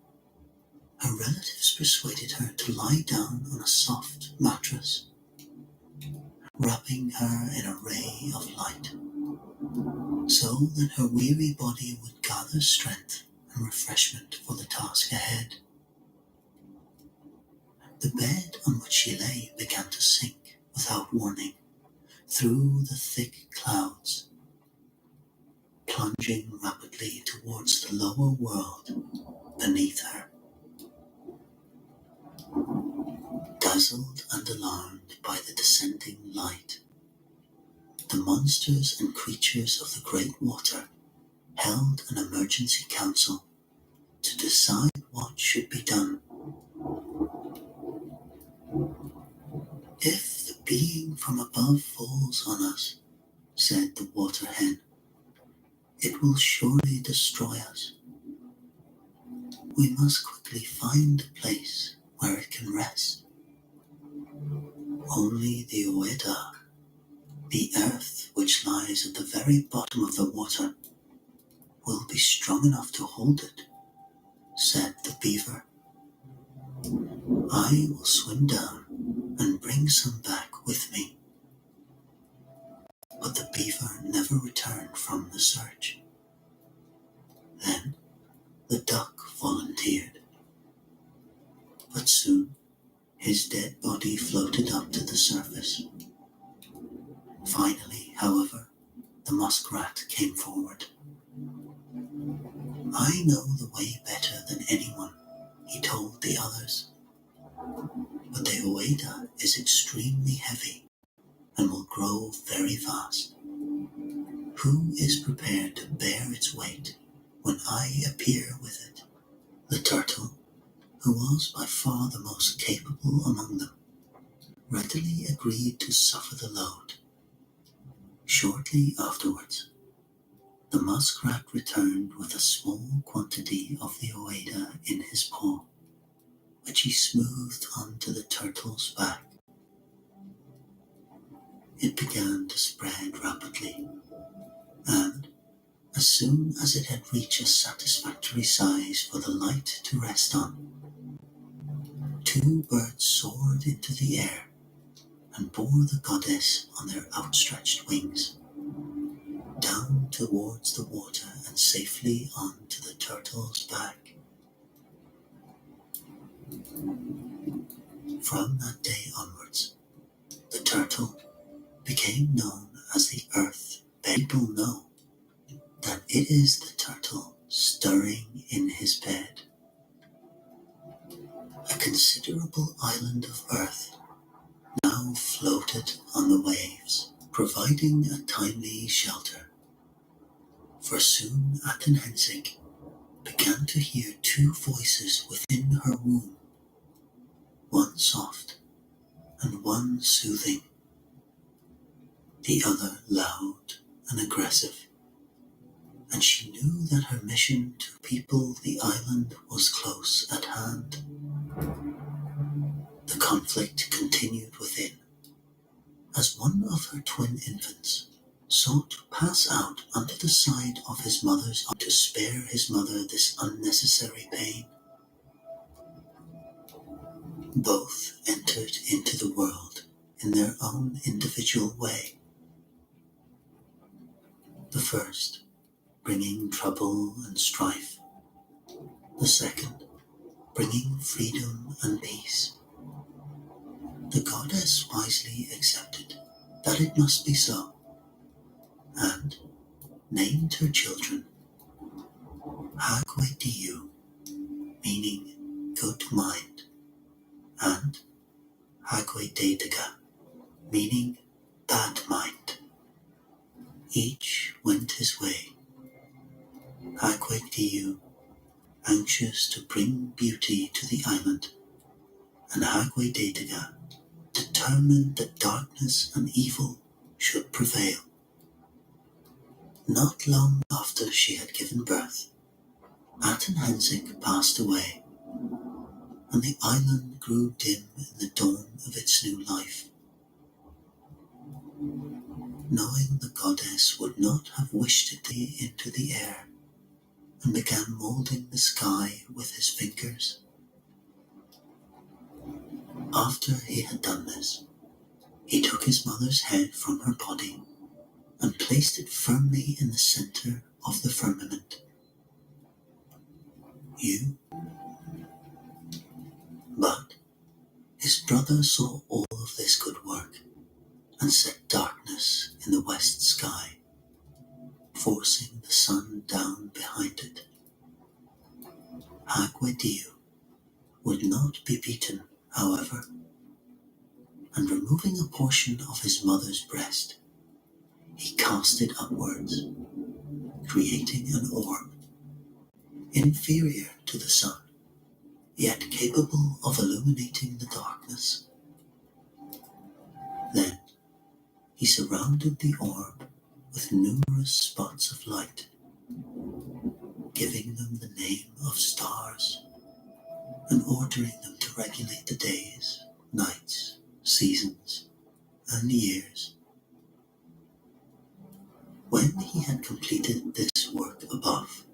her relatives persuaded her to lie down on a soft mattress, wrapping her in a ray of light, so that her weary body would gather strength and refreshment for the task ahead. The bed on which she lay began to sink without warning through the thick clouds, plunging rapidly towards the lower world beneath her. Dazzled and alarmed by the descending light, the monsters and creatures of the great water held an emergency council to decide what should be done. If the being from above falls on us, said the water hen, it will surely destroy us. We must quickly find a place where it can rest. Only the Oeda, the earth which lies at the very bottom of the water, will be strong enough to hold it, said the beaver. I will swim down and bring some back with me. But the beaver never returned from the search. Then the duck volunteered. But soon his dead body floated up to the surface. Finally, however, the muskrat came forward. I know the way better than anyone, he told the others. But the Oeda is extremely heavy and will grow very fast. Who is prepared to bear its weight when I appear with it? The turtle, who was by far the most capable among them, readily agreed to suffer the load. Shortly afterwards, the muskrat returned with a small quantity of the Oeda in his paw, which he smoothed onto the turtle's back. It began to spread rapidly, and as soon as it had reached a satisfactory size for the light to rest on, two birds soared into the air and bore the goddess on their outstretched wings, down towards the water and safely onto the turtle's back. From that day onwards, the turtle became known as the Earth. People know that it is the turtle stirring in his bed. A considerable island of earth now floated on the waves, providing a timely shelter. For soon Aten Hensig began to hear two voices within her womb, one soft and one soothing, the other loud and aggressive, and she knew that her mission to people the island was close at hand. The conflict continued within, as one of her twin infants sought to pass out onto the side of his mother's arm to spare his mother this unnecessary pain. Both entered into the world in their own individual way. The first bringing trouble and strife, the second bringing freedom and peace. The goddess wisely accepted that it must be so, and named her children Hagwediyu, meaning good mind, and Hagwedediga, meaning bad mind. Each went his way. Hagwediyu, anxious to bring beauty to the island, and Hagwedediga, determined that darkness and evil should prevail. Not long after she had given birth, Aten Hensig passed away, and the island grew dim in the dawn of its new life. Knowing the goddess would not have wished it into the air, and began moulding the sky with his fingers. After he had done this, he took his mother's head from her body and placed it firmly in the center of the firmament. But his brother saw all of this good work and set darkness in the west sky, forcing the sun down behind it. Hagwediyu would not be beaten, however, and removing a portion of his mother's breast, he cast it upwards, creating an orb, inferior to the sun, yet capable of illuminating the darkness. Then he surrounded the orb with numerous spots of light, giving them the name of stars. and ordering them to regulate the days, nights, seasons, and years. When he had completed this work above,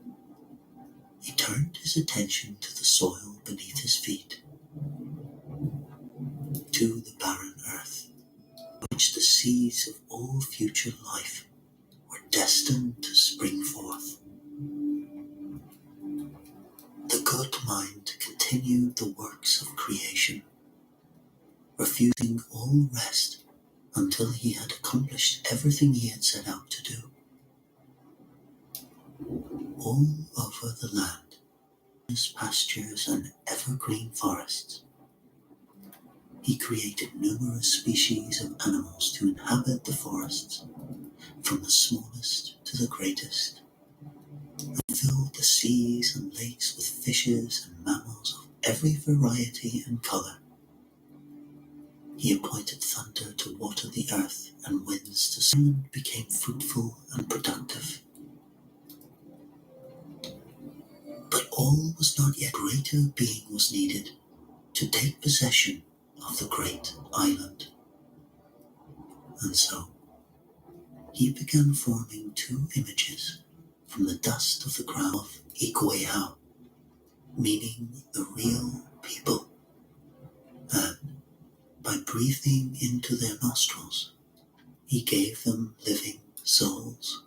he turned his attention to the soil beneath his feet, to the barren earth, which the seeds of all future life were destined to spring forth. The good mind continued the works of creation, refusing all rest until he had accomplished everything he had set out to do. All over the land, pastures and evergreen forests, he created numerous species of animals to inhabit the forests, from the smallest to the greatest, and filled the seas and lakes with fishes and mammals of every variety and color. He appointed thunder to water the earth and winds to sun, and became fruitful and productive. But all was not yet. Greater being was needed to take possession of the great island. And so, he began forming two images from the dust of the ground of Iguayao, meaning the real people, and by breathing into their nostrils, he gave them living souls.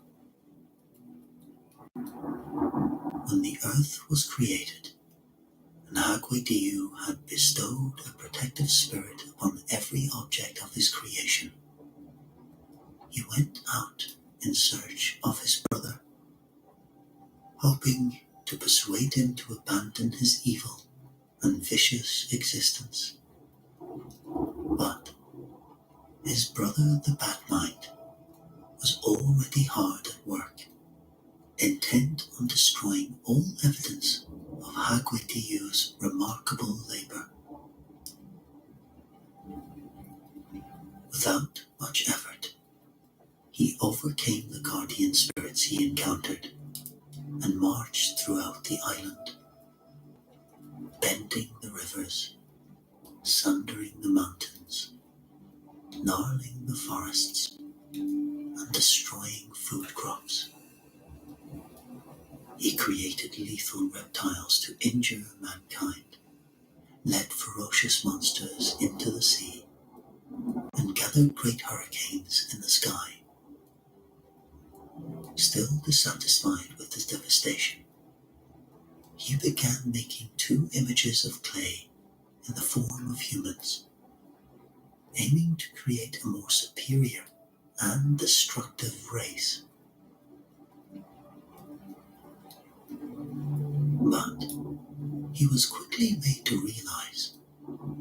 When the earth was created, and Hagwediyu had bestowed a protective spirit upon every object of his creation, he went out in search of his brother, hoping to persuade him to abandon his evil and vicious existence. But his brother, the bad mind, was already hard at work, intent on destroying all evidence of Hagwediyu's remarkable labor. Without much effort, he overcame the guardian spirits he encountered and marched throughout the island, bending the rivers, sundering the mountains, gnarling the forests, and destroying food crops. He created lethal reptiles to injure mankind, led ferocious monsters into the sea, and gathered great hurricanes in the sky. Still dissatisfied with his devastation, he began making two images of clay in the form of humans, aiming to create a more superior and destructive race. But he was quickly made to realize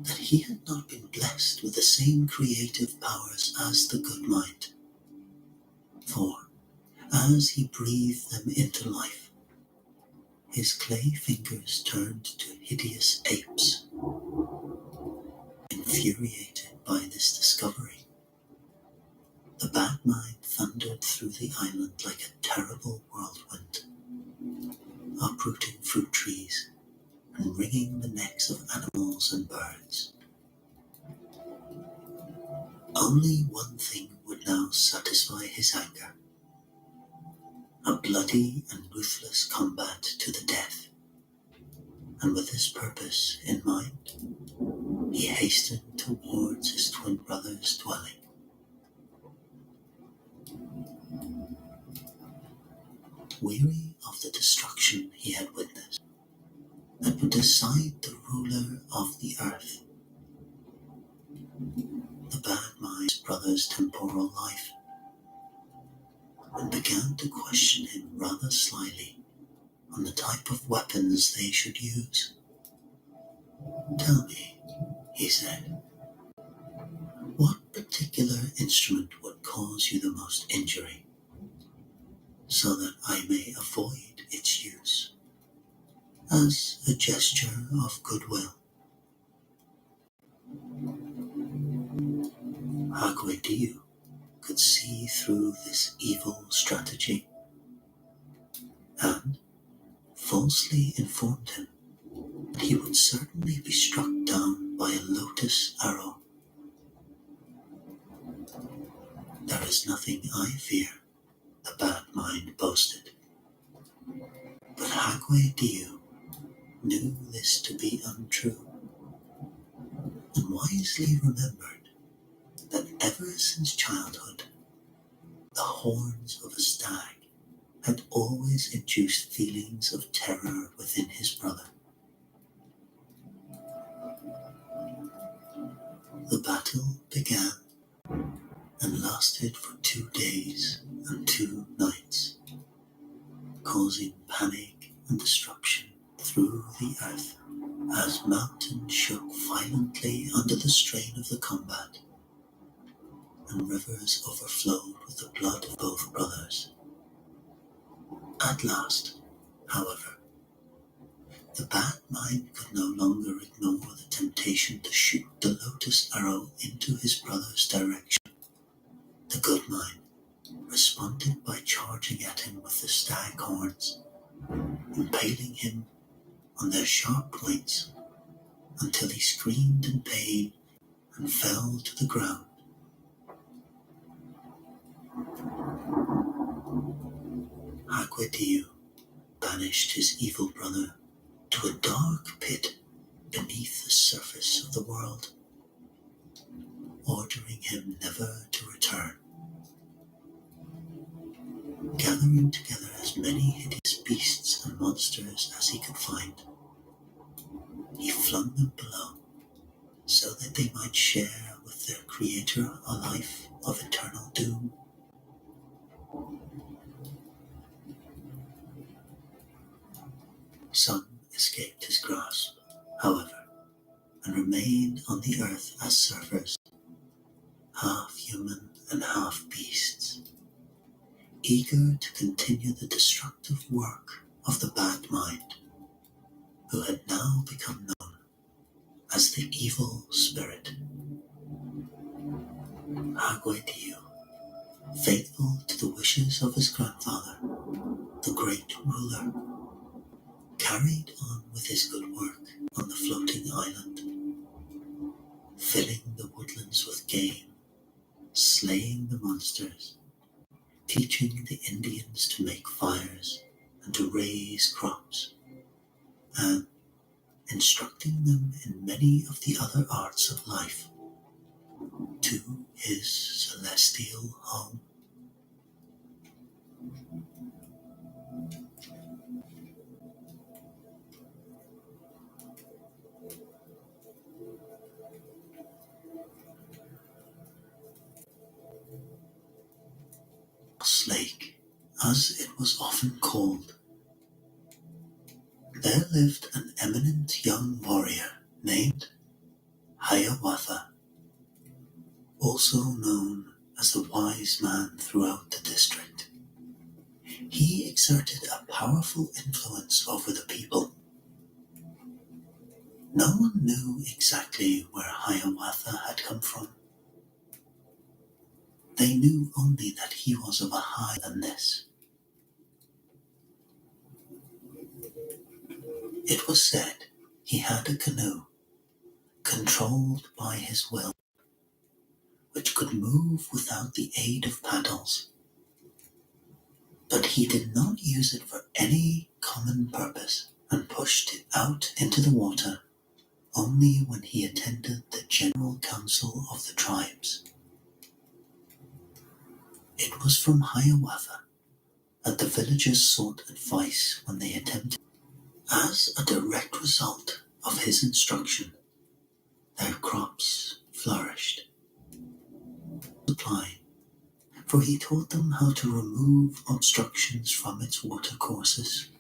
that he had not been blessed with the same creative powers as the good mind. For as he breathed them into life, his clay fingers turned to hideous apes. Infuriated by this discovery, the bad mind thundered through the island like a terrible whirlwind, uprooting fruit trees and wringing the necks of animals and birds. Only one thing would now satisfy his anger: a bloody and ruthless combat to the death. And with this purpose in mind, he hastened towards his twin brother's dwelling. Weary of the destruction he had witnessed, and put aside the ruler of the earth, the bad mind's brother's temporal life, and began to question him rather slyly on the type of weapons they should use. "Tell me," he said, "what particular instrument would cause you the most injury, so that I may avoid its use, as a gesture of goodwill?" Hagwediyu could see through this evil strategy, and falsely informed him he would certainly be struck down by a lotus arrow. There is nothing I fear, the bad mind boasted. But Hagwe Diu knew this to be untrue, and wisely remembered that ever since childhood, the horns of a stag had always induced feelings of terror within his brother. The battle began and lasted for 2 days and 2 nights, causing panic and disruption through the earth as mountains shook violently under the strain of the combat, and rivers overflowed with the blood of both brothers. At last, however, the bad mind could no longer ignore the temptation to shoot the lotus arrow into his brother's direction. The good mind responded by charging at him with the stag horns, impaling him on their sharp points until he screamed in pain and fell to the ground. Hagwe Diu banished his evil brother to a dark pit beneath the surface of the world, ordering him never to return. Gathering together as many hideous beasts and monsters as he could find, he flung them below so that they might share with their creator a life of eternal doom. Some escaped his grasp, however, and remained on the earth as surfers, half human and half beasts, eager to continue the destructive work of the bad mind, who had now become known as the evil spirit. Hagwe Diu, faithful to the wishes of his grandfather, the great ruler, carried on with his good work on the floating island, filling the woodlands with game, slaying the monsters, teaching the Indians to make fires and to raise crops, and instructing them in many of the other arts of life, to his celestial home. Lake, as it was often called, there lived an eminent young warrior named Hiawatha, also known as the wise man throughout the district. He exerted a powerful influence over the people. No one knew exactly where Hiawatha had come from. They knew only that he was of a higher than this. It was said he had a canoe, controlled by his will, which could move without the aid of paddles. But he did not use it for any common purpose and pushed it out into the water only when he attended the general council of the tribes. It was from Hiawatha that the villagers sought advice when they attempted. As a direct result of his instruction, their crops flourished. Supply, for he taught them how to remove obstructions from its watercourses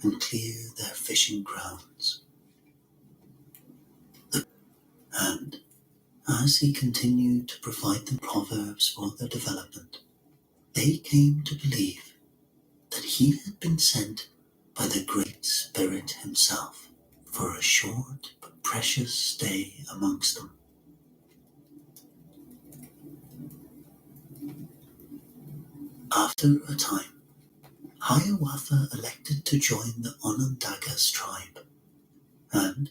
and clear their fishing grounds. And as he continued to provide them proverbs for their development, they came to believe that he had been sent by the Great Spirit himself for a short but precious stay amongst them. After a time, Hiawatha elected to join the Onondaga's tribe and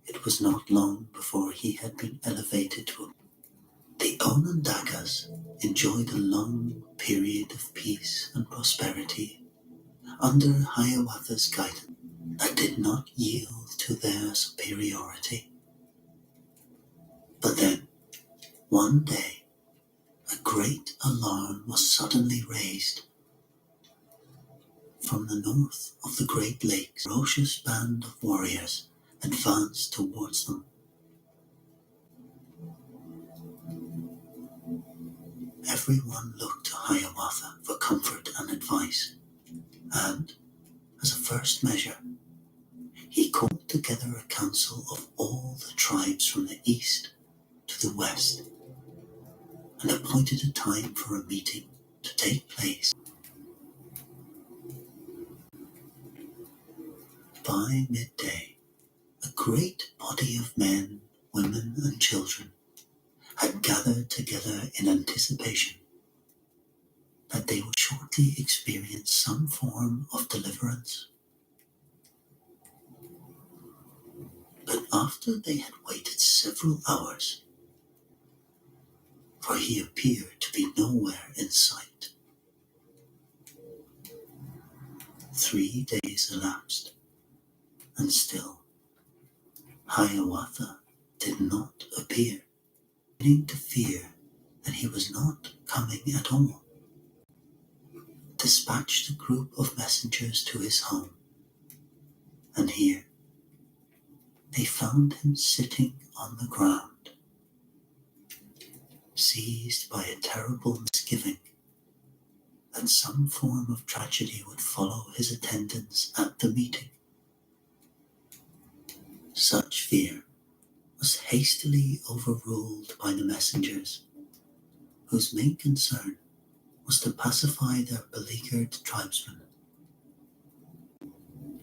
it was not long before he had been elevated to a... The Onondagas enjoyed a long period of peace and prosperity under Hiawatha's guidance, and did not yield to their superiority. But then, one day, a great alarm was suddenly raised. From the north of the Great Lakes, a ferocious band of warriors advanced towards them. Everyone looked to Hiawatha for comfort and advice, and, as a first measure, he called together a council of all the tribes from the east to the west, and appointed a time for a meeting to take place. By midday, a great body of men, women, and children had gathered together in anticipation that they would shortly experience some form of deliverance. But after they had waited several hours, for he appeared to be nowhere in sight, 3 days elapsed, and still Hiawatha did not appear, beginning to fear that he was not coming at all. Dispatched a group of messengers to his home, and here they found him sitting on the ground, seized by a terrible misgiving that some form of tragedy would follow his attendance at the meeting. Such fear was hastily overruled by the messengers, whose main concern was to pacify their beleaguered tribesmen.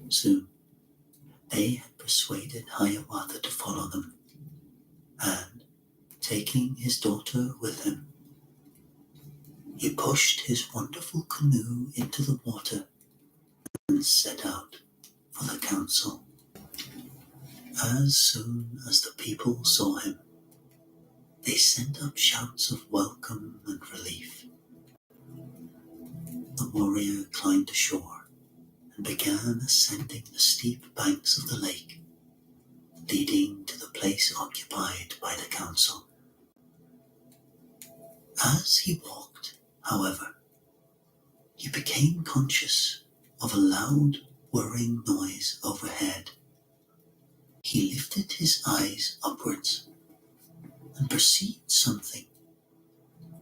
Soon, they had persuaded Hiawatha to follow them, and, taking his daughter with him, he pushed his wonderful canoe into the water and set out for the council. As soon as the people saw him, they sent up shouts of welcome and relief. The warrior climbed ashore and began ascending the steep banks of the lake, leading to the place occupied by the council. As he walked, however, he became conscious of a loud whirring noise overhead. He lifted his eyes upwards and perceived something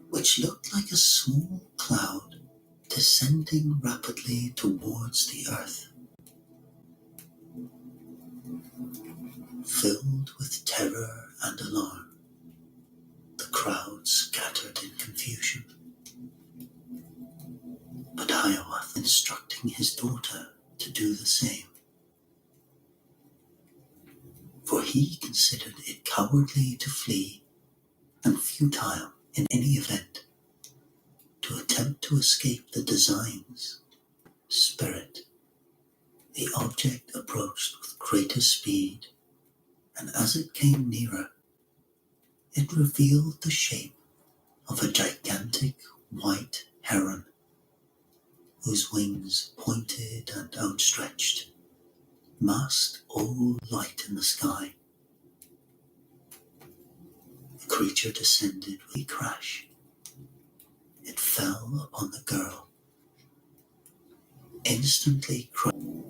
which looked like a small cloud descending rapidly towards the earth. Filled with terror and alarm, the crowd scattered in confusion. But Hiawatha, instructing his daughter to do the same, for he considered it cowardly to flee and futile in any event to attempt to escape the design's spirit. The object approached with greater speed, and as it came nearer, it revealed the shape of a gigantic white heron, whose wings, pointed and outstretched, masked all light in the sky. The creature descended with a crash. It fell upon the girl. Instantly crying,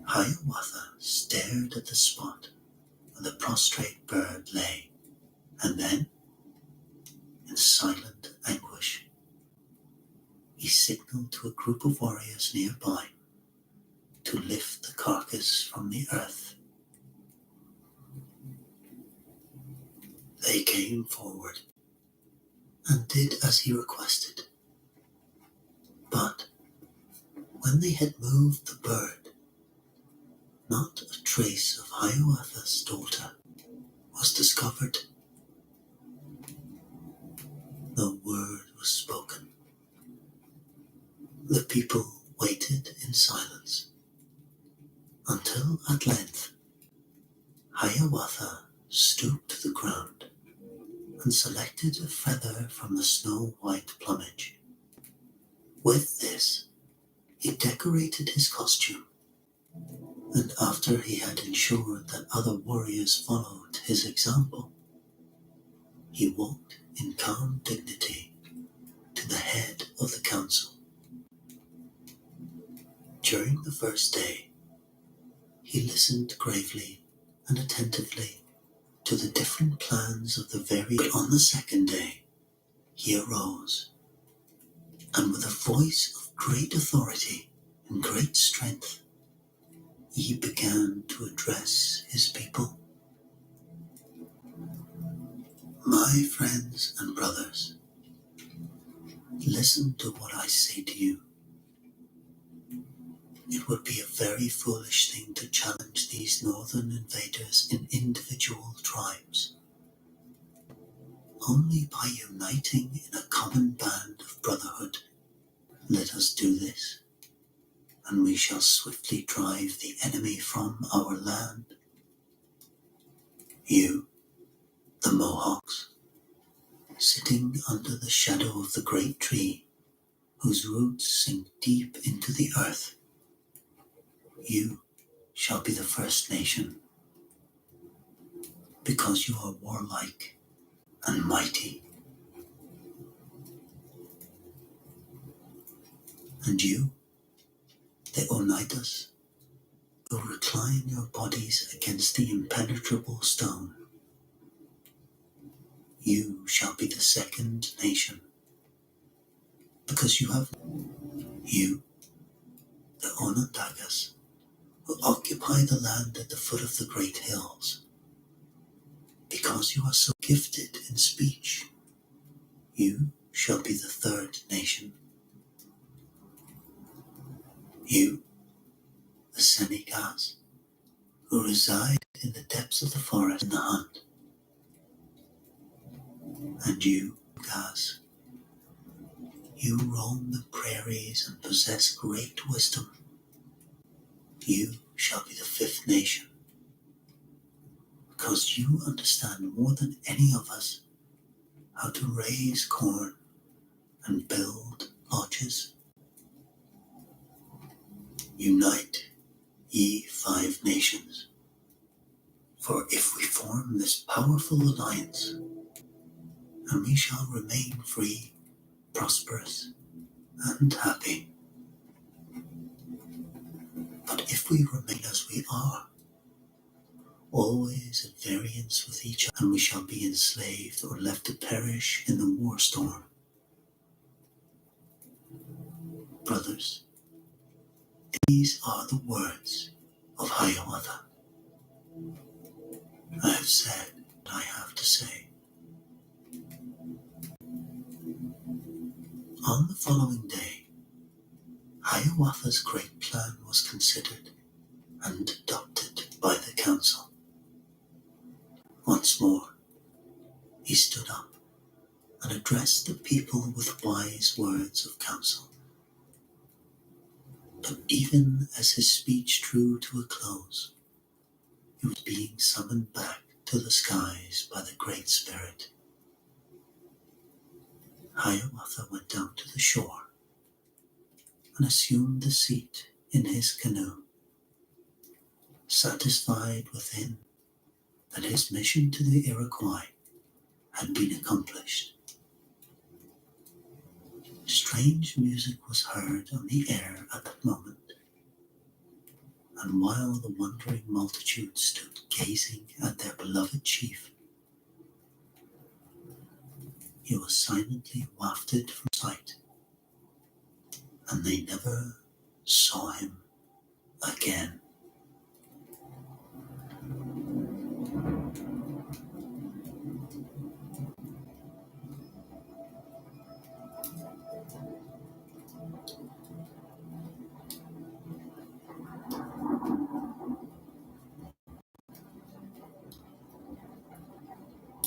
Hiawatha stared at the spot where the prostrate bird lay, and then, in silent anguish, he signaled to a group of warriors nearby to lift the carcass from the earth. They came forward and did as he requested. But when they had moved the bird, not a trace of Hiawatha's daughter was discovered. No word was spoken. The people waited in silence until at length Hiawatha stooped to the ground and selected a feather from the snow-white plumage. With this, he decorated his costume, and after he had ensured that other warriors followed his example, he walked in calm dignity to the head of the council. During the first day, he listened gravely and attentively to the different plans of the but on the second day, he arose, and with a voice of great authority and great strength, he began to address his people. My friends and brothers, listen to what I say to you. It would be a very foolish thing to challenge these northern invaders in individual tribes. Only by uniting in a common band of brotherhood, let us do this, and we shall swiftly drive the enemy from our land. You, the Mohawks, sitting under the shadow of the great tree, whose roots sink deep into the earth, you shall be the first nation, because you are warlike and mighty. And you, the Oneidas, will recline your bodies against the impenetrable stone. You shall be the second nation, because you, the Onondagas, will occupy the land at the foot of the great hills. Because you are so gifted in speech, you shall be the third nation. You, the Senecas, who reside in the depths of the forest in the hunt. And you, Gas, you roam the prairies and possess great wisdom. You shall be the fifth nation, because you understand more than any of us how to raise corn and build lodges. Unite, ye five nations, for if we form this powerful alliance, and we shall remain free, prosperous, and happy. But if we remain as we are, always at variance with each other, and we shall be enslaved or left to perish in the war storm. Brothers, these are the words of Hiawatha. I have said what I have to say. On the following day, Hiawatha's great plan was considered and adopted by the council. Once more, he stood up and addressed the people with wise words of counsel. But even as his speech drew to a close, he was being summoned back to the skies by the Great Spirit. Hiawatha went down to the shore and assumed the seat in his canoe, satisfied within that his mission to the Iroquois had been accomplished. Strange music was heard on the air at that moment, and while the wondering multitude stood gazing at their beloved chief, he was silently wafted from sight, and they never saw him again.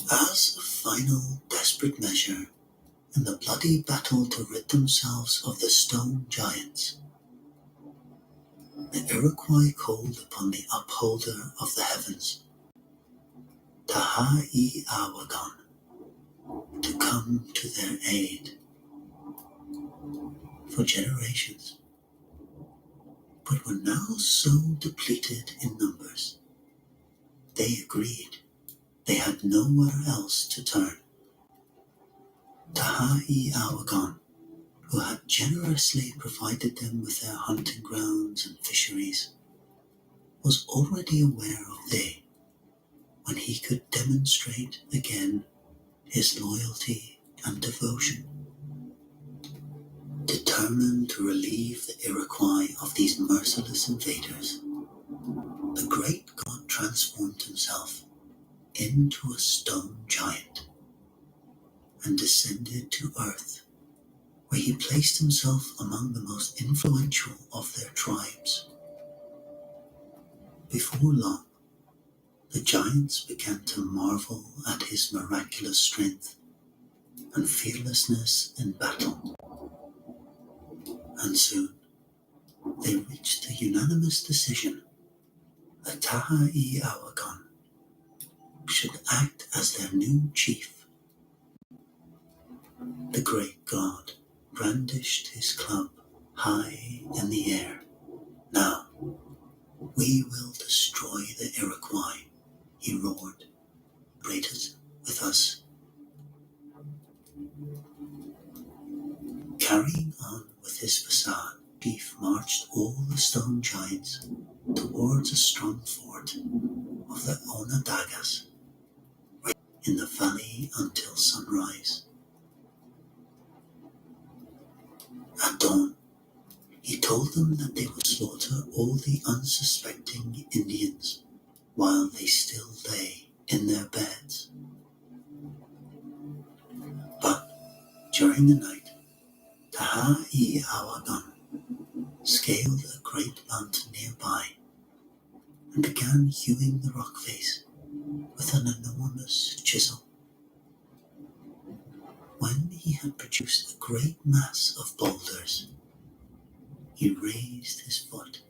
As a final desperate measure in the bloody battle to rid themselves of the stone giants, the Iroquois called upon the upholder of the heavens, Taha'i Awagon to come to their aid. For generations, but were now so depleted in numbers, they agreed they had nowhere else to turn. Taha'i Awagon, who had generously provided them with their hunting grounds and fisheries, was already aware of the day when he could demonstrate again his loyalty and devotion. Determined to relieve the Iroquois of these merciless invaders, the great god transformed himself into a stone giant and descended to earth, where he placed himself among the most influential of their tribes. Before long, the giants began to marvel at his miraculous strength and fearlessness in battle, and soon they reached a unanimous decision that Taha'i Awagon should act as their new chief. The great god brandished his club high in the air. Now, we will destroy the Iroquois, he roared. Raided with us. Carrying on with his facade, chief marched all the stone giants towards a strong fort of the Onondagas in the valley until sunrise. At dawn, he told them that they would slaughter all the unsuspecting Indians while they still lay in their beds. But during the night, Taha'i Awagon scaled a great mountain nearby and began hewing the rock face with an enormous chisel. When he had produced a great mass of boulders, he raised his foot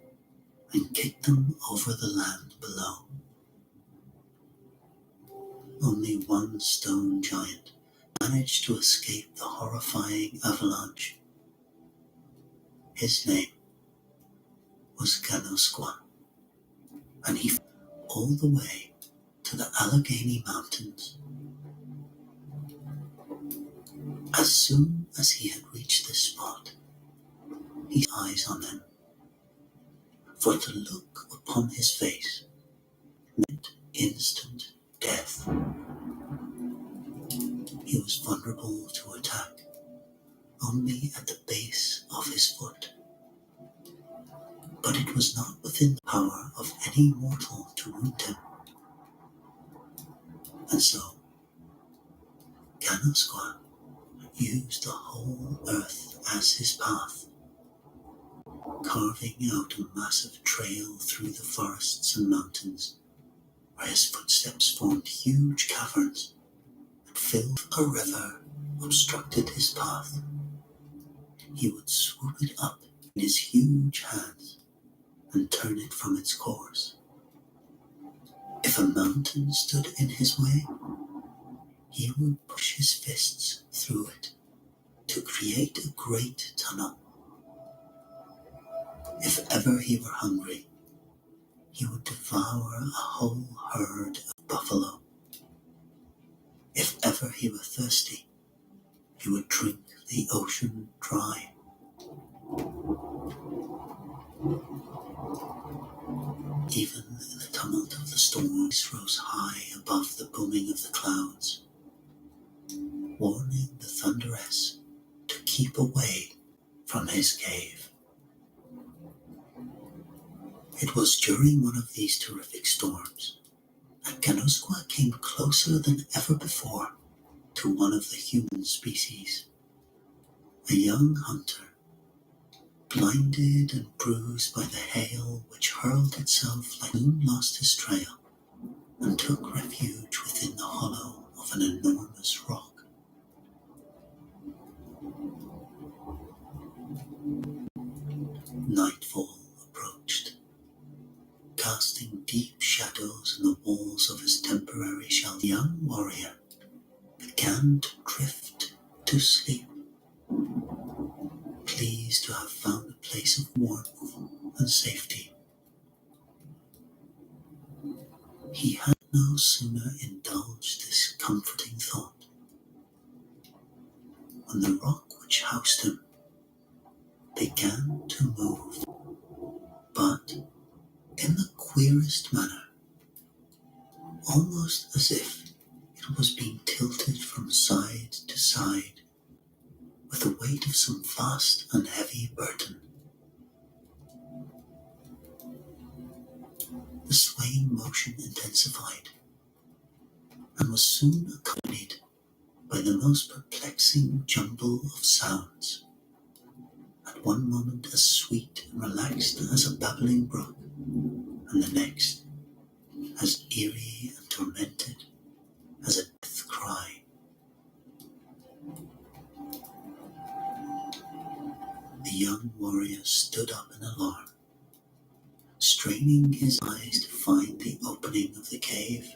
and kicked them over the land below. Only one stone giant managed to escape the horrifying avalanche. His name was Ganosqua, and he fell all the way to the Allegheny Mountains. As soon as he had reached this spot, he set eyes on him, for the look upon his face meant instant death. He was vulnerable to attack only at the base of his foot, but it was not within the power of any mortal to wound him. And so, Ganosqua used the whole earth as his path, carving out a massive trail through the forests and mountains, where his footsteps formed huge caverns and filled a river obstructed his path. He would swoop it up in his huge hands and turn it from its course. If a mountain stood in his way, he would push his fists through it to create a great tunnel. If ever he were hungry, he would devour a whole herd of buffalo. If ever he were thirsty, he would drink the ocean dry. Even in the tumult of the storms, rose high above the booming of the clouds, warning the thunderess to keep away from his cave. It was during one of these terrific storms that Ganosqua came closer than ever before to one of the human species, a young hunter, blinded and bruised by the hail which hurled itself like soon lost his trail and took refuge within the hollow of an enormous rock. Nightfall approached, casting deep shadows in the walls of his temple. temporary shelter. The young warrior began to drift to sleep, pleased to have found a place of warmth and safety. He had no sooner indulged this comforting thought when the rock which housed him began to move, but in the queerest manner, almost as if it was being tilted from side to side with the weight of some vast and heavy burden. The swaying motion intensified and was soon accompanied by the most perplexing jumble of sounds, at one moment as sweet and relaxed as a babbling brook, and the next as eerie and tormented as a death cry. The young warrior stood up in alarm, straining his eyes to find the opening of the cave,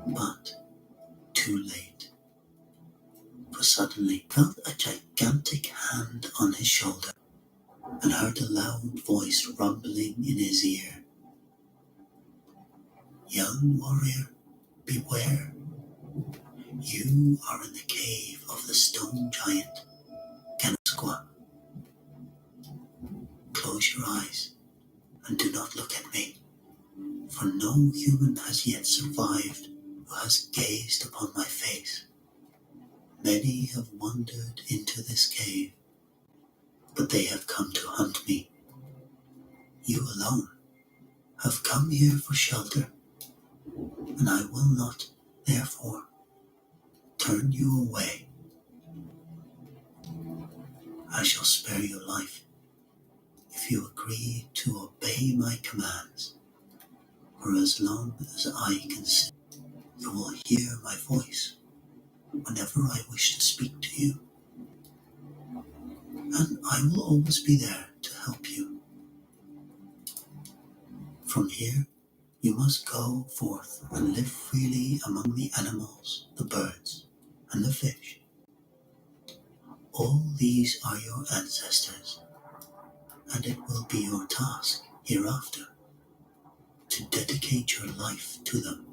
but too late, for suddenly he felt a gigantic hand on his shoulder and heard a loud voice rumbling in his ear. "Young warrior, beware. You are in the cave of the stone giant, Kenasqua. Close your eyes and do not look at me, for no human has yet survived who has gazed upon my face. Many have wandered into this cave, but they have come to hunt me. You alone have come here for shelter, and I will not, therefore, turn you away. I shall spare your life if you agree to obey my commands. For as long as I can see, you will hear my voice whenever I wish to speak to you, and I will always be there to help you. From here, you must go forth and live freely among the animals, the birds, and the fish. All these are your ancestors, and it will be your task hereafter to dedicate your life to them.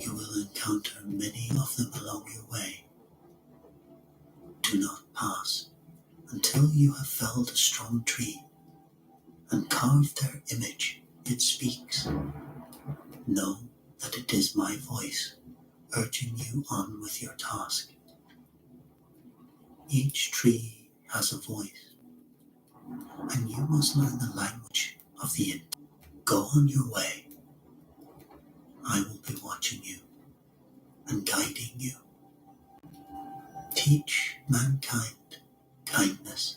You will encounter many of them along your way. Do not pass until you have felled a strong tree and carved their image. It speaks. Know that it is my voice urging you on with your task. Each tree has a voice, and you must learn the language of the end. Go on your way. I will be watching you and guiding you. Teach mankind kindness,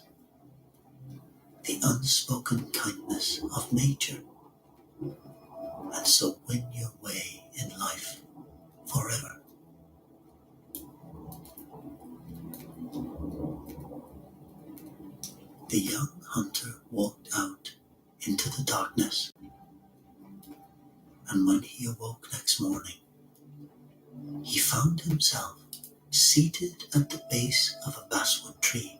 the unspoken kindness of nature, and so win your way in life forever. The young hunter walked out into the darkness, and when he awoke next morning, he found himself seated at the base of a basswood tree,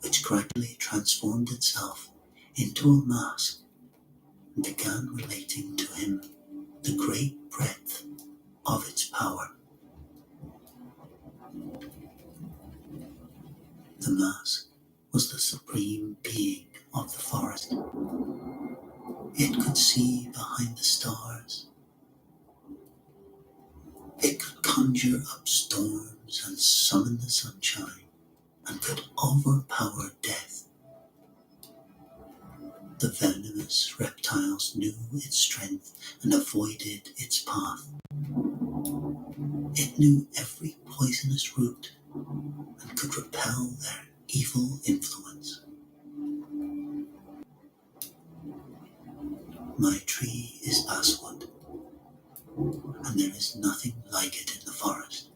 which gradually transformed itself into a mask and began relating to him the great breadth of its power. The mask was the supreme being of the forest. It could see behind the stars. It could conjure up storms and summon the sunshine, and could overpower death. The venomous reptiles knew its strength and avoided its path. It knew every poisonous root and could repel their evil influence. My tree is basswood, and there is nothing like it in the forest.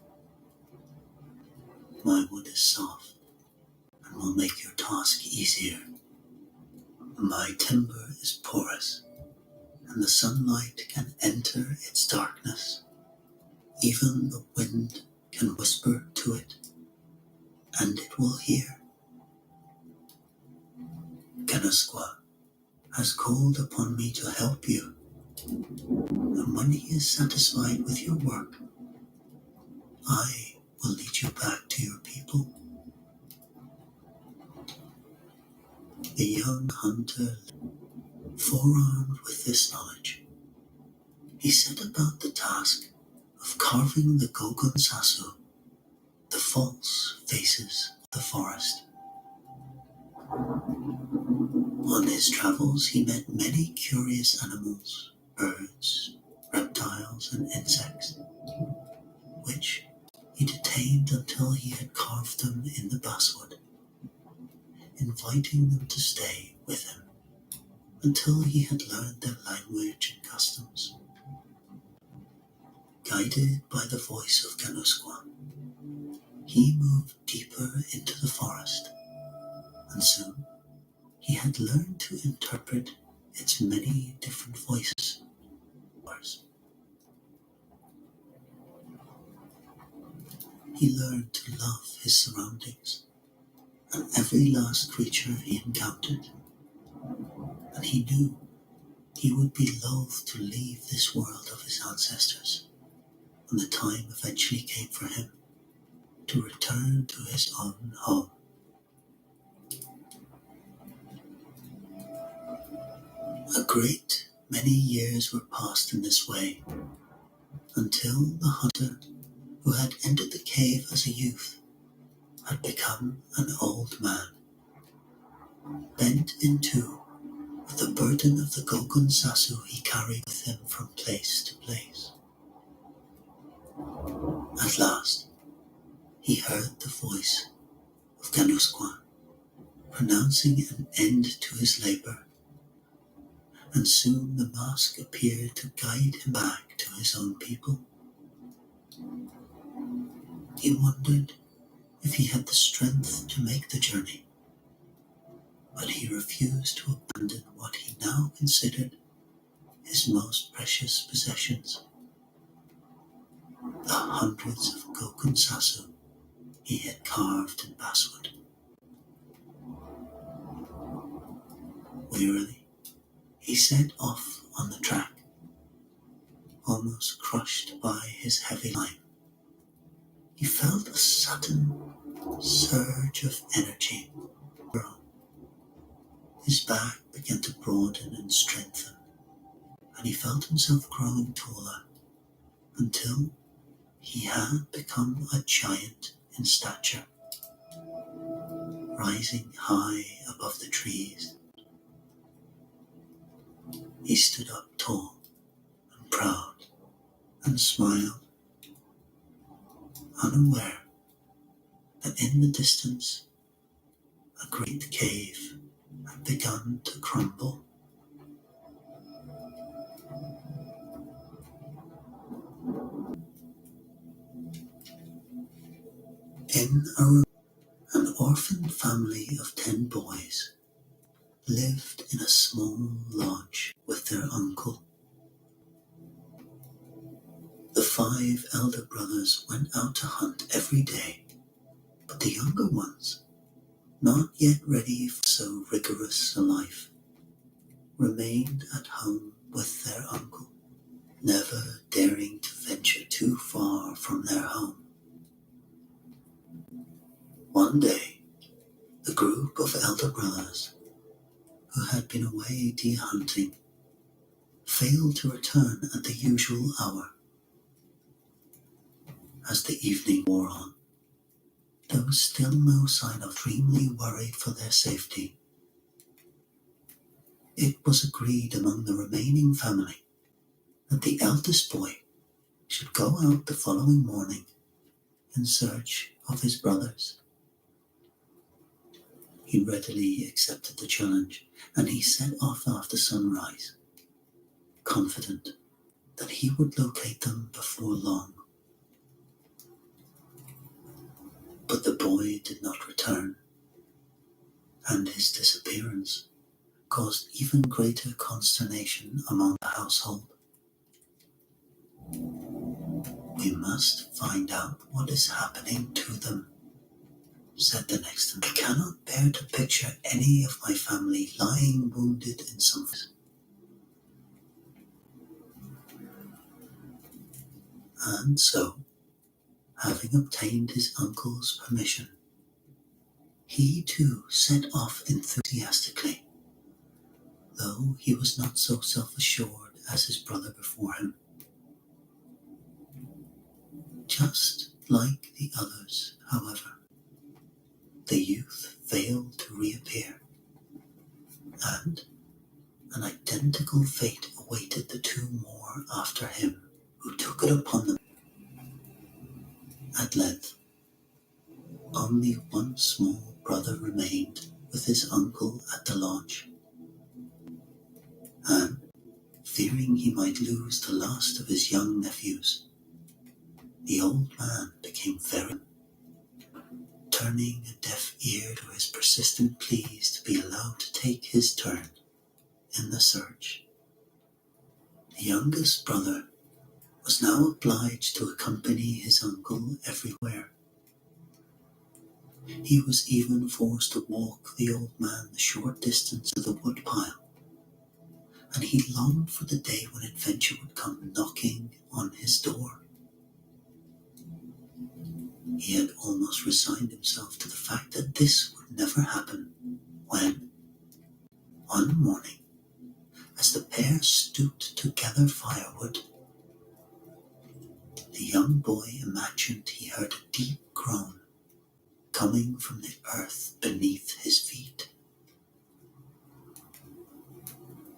My wood is soft and will make your task easier. My timber is porous, and the sunlight can enter its darkness. Even the wind can whisper to it, and it will hear. Kenasqua has called upon me to help you, and when he is satisfied with your work, I will lead you back to your people. The young hunter, forearmed with this knowledge, he set about the task of carving the Gogon Sasu, the false faces of the forest. On his travels, he met many curious animals, birds, reptiles, and insects, which he detained until he had carved them in the basswood, inviting them to stay with him until he had learned their language and customs. Guided by the voice of Kenasqua, he moved deeper into the forest, and soon he had learned to interpret its many different voices. He learned to love his surroundings and every last creature he encountered, and he knew he would be loath to leave this world of his ancestors when the time eventually came for him to return to his own home. A great many years were passed in this way, until the hunter who had entered the cave as a youth had become an old man, bent in two with the burden of the Gogon Sasu he carried with him from place to place. At last, he heard the voice of Kenasqua pronouncing an end to his labor, and soon the mask appeared to guide him back to his own people. He wondered if he had the strength to make the journey, but he refused to abandon what he now considered his most precious possessions, the hundreds of Gogon Sasu he had carved in basswood. Wearily, he set off on the track, almost crushed by his heavy line. He felt a sudden surge of energy. His back began to broaden and strengthen, and he felt himself growing taller until he had become a giant in stature, rising high above the trees. He stood up tall and proud and smiled, unaware that in the distance a great cave had begun to crumble. In an orphan family of 10 boys lived in a small lodge with their uncle. The 5 elder brothers went out to hunt every day, but the younger ones, not yet ready for so rigorous a life, remained at home with their uncle, never daring to venture too far from their home. One day, the group of elder brothers who had been away deer hunting failed to return at the usual hour. As the evening wore on, there was still no sign of extremely worried for their safety. It was agreed among the remaining family that the eldest boy should go out the following morning in search of his brothers. He readily accepted the challenge, and he set off after sunrise, confident that he would locate them before long. But the boy did not return, and his disappearance caused even greater consternation among the household. "We must find out what is happening to them," said the next. "I cannot bear to picture any of my family lying wounded in some place." And so, having obtained his uncle's permission, he too set off enthusiastically, though he was not so self-assured as his brother before him. Just like the others, however, the youth failed to reappear, and an identical fate awaited the two more after him who took it upon them. At length, only one small brother remained with his uncle at the lodge, and, fearing he might lose the last of his young nephews, the old man became very, turning a deaf ear to his persistent pleas to be allowed to take his turn in the search. The youngest brother was now obliged to accompany his uncle everywhere. He was even forced to walk the old man the short distance to the woodpile, and he longed for the day when adventure would come knocking on his door. He had almost resigned himself to the fact that this would never happen when, one morning, as the pair stooped to gather firewood, the young boy imagined he heard a deep groan coming from the earth beneath his feet.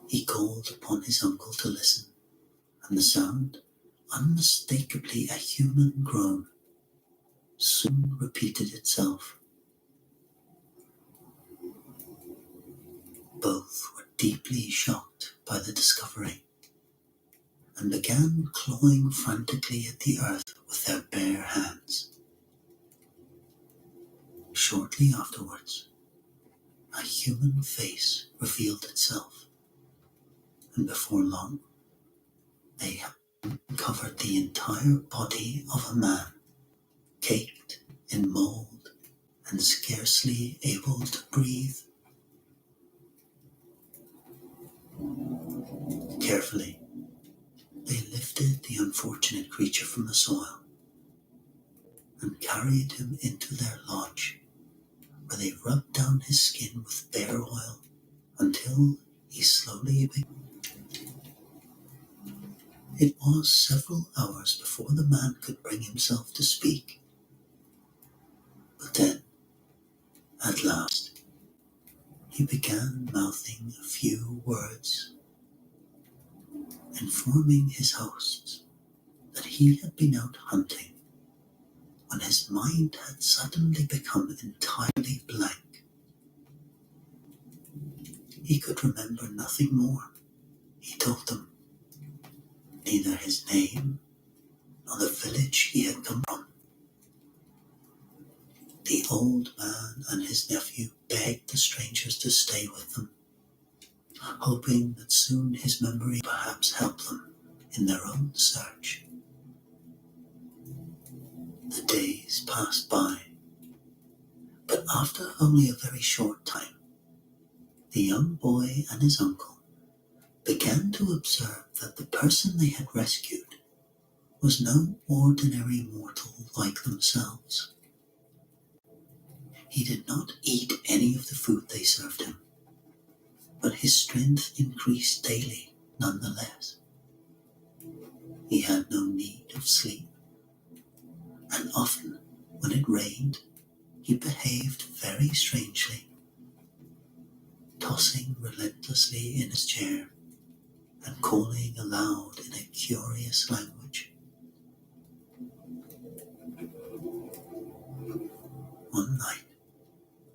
He called upon his uncle to listen, and the sound, unmistakably a human groan, soon repeated itself. Both were deeply shocked by the discovery, and began clawing frantically at the earth with their bare hands. Shortly afterwards, a human face revealed itself, and before long, they had covered the entire body of a man, caked in mold and scarcely able to breathe. Carefully, they lifted the unfortunate creature from the soil and carried him into their lodge, where they rubbed down his skin with bear oil until he slowly began. It was several hours before the man could bring himself to speak. But then, at last, he began mouthing a few words, informing his hosts that he had been out hunting when his mind had suddenly become entirely blank. He could remember nothing more, he told them, neither his name nor the village he had come from. The old man and his nephew begged the strangers to stay with them, hoping that soon his memory would perhaps help them in their own search. The days passed by, but after only a very short time, the young boy and his uncle began to observe that the person they had rescued was no ordinary mortal like themselves. He did not eat any of the food they served him, but his strength increased daily nonetheless. He had no need of sleep, and often, when it rained, he behaved very strangely, tossing relentlessly in his chair and calling aloud in a curious language. One night,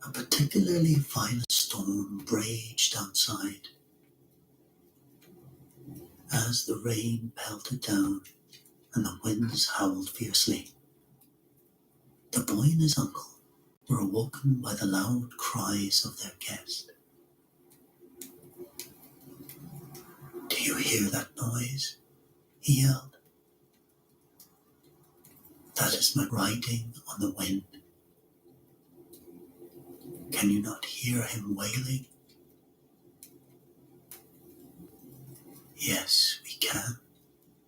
a particularly violent storm raged outside. As the rain pelted down and the winds howled fiercely, the boy and his uncle were awoken by the loud cries of their guest. You hear that noise? He yelled. That is my riding on the wind. Can you not hear him wailing? Yes, we can,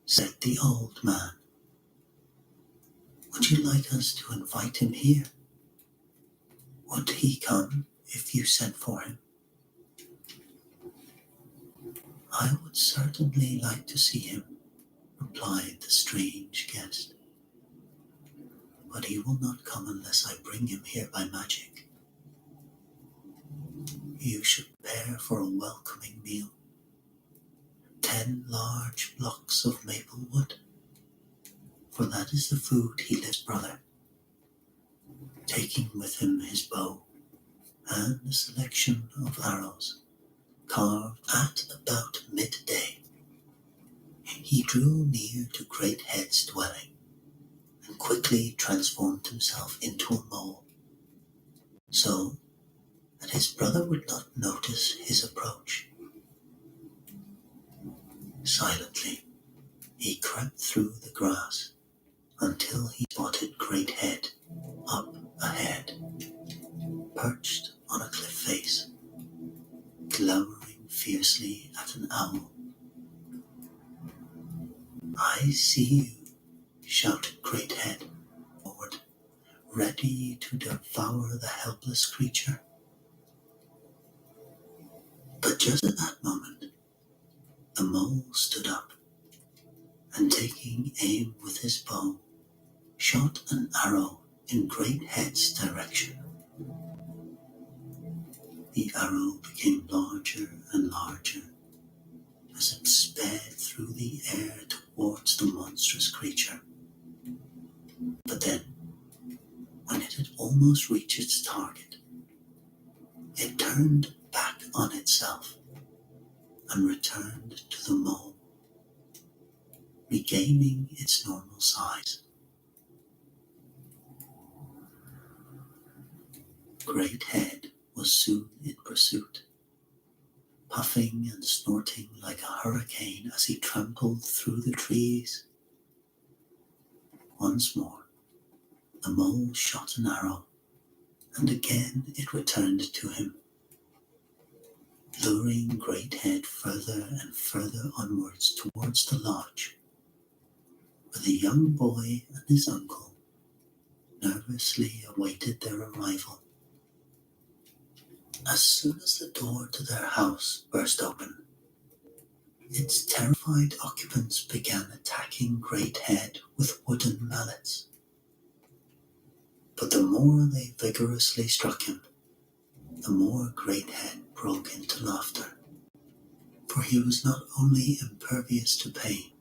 said the old man. Would you like us to invite him here? Would he come if you sent for him? I would certainly like to see him, replied the strange guest. But he will not come unless I bring him here by magic. You should prepare for a welcoming meal. 10 large blocks of maple wood, for that is the food he lives, brother, taking with him his bow and a selection of arrows carved at about midday. He drew near to Great Head's dwelling and quickly transformed himself into a mole, so that his brother would not notice his approach. Silently, he crept through the grass until he spotted Great Head up ahead, perched on a cliff face, glowering fiercely at an owl. I see you, shouted Great Head forward, ready to devour the helpless creature. But just at that moment, the mole stood up and, taking aim with his bow, shot an arrow in Great Head's direction. The arrow became larger and larger as it sped through the air towards the monstrous creature. But then, when it had almost reached its target, it turned back on itself and returned to the mole, regaining its normal size. Great Head was soon in pursuit, puffing and snorting like a hurricane as he trampled through the trees. Once more, the mole shot an arrow, and again it returned to him, luring Great Head further and further onwards towards the lodge, where the young boy and his uncle nervously awaited their arrival. As soon as the door to their house burst open, its terrified occupants began attacking Great Head with wooden mallets. But the more they vigorously struck him, the more Great Head broke into laughter. For he was not only impervious to pain,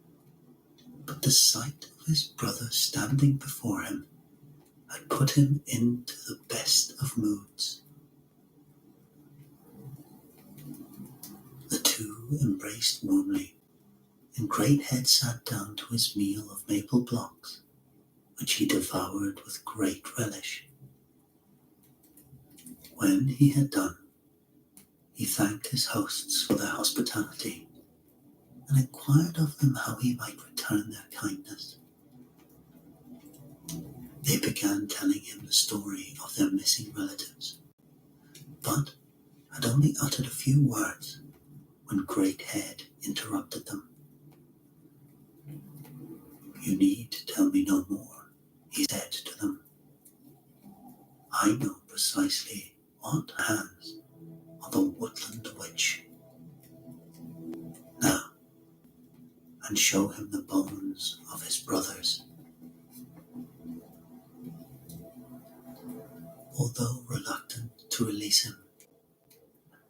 but the sight of his brother standing before him had put him into the best of moods. The two embraced warmly, and Great Head sat down to his meal of maple blocks, which he devoured with great relish. When he had done, he thanked his hosts for their hospitality and inquired of them how he might return their kindness. They began telling him the story of their missing relatives, but had only uttered a few words when Great Head interrupted them. You need tell me no more, he said to them. I know precisely what hands of a woodland witch. Now, and show him the bones of his brothers. Although reluctant to release him,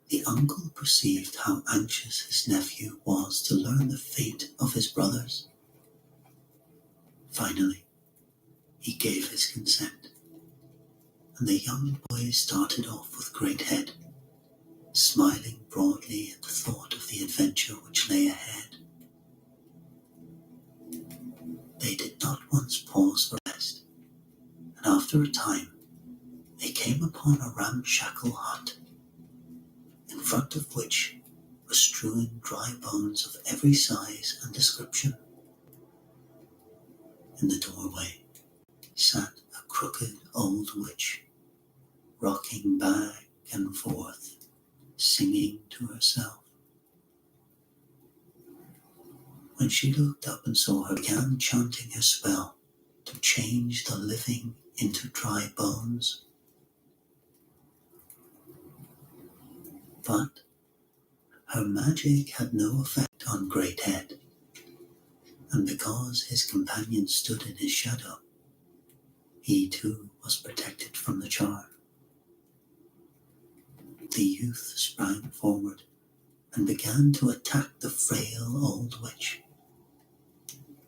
the uncle perceived how anxious his nephew was to learn the fate of his brothers. Finally, he gave his consent, and the young boy started off with Great Head, smiling broadly at the thought of the adventure which lay ahead. They did not once pause for rest, and after a time they came upon a ramshackle hut, in front of which were strewing dry bones of every size and description. In the doorway sat a crooked old witch, rocking back and forth, singing to herself. When she looked up and saw her, began chanting her spell to change the living into dry bones. But her magic had no effect on Great Head, and because his companion stood in his shadow, he too was protected from the charm. The youth sprang forward and began to attack the frail old witch,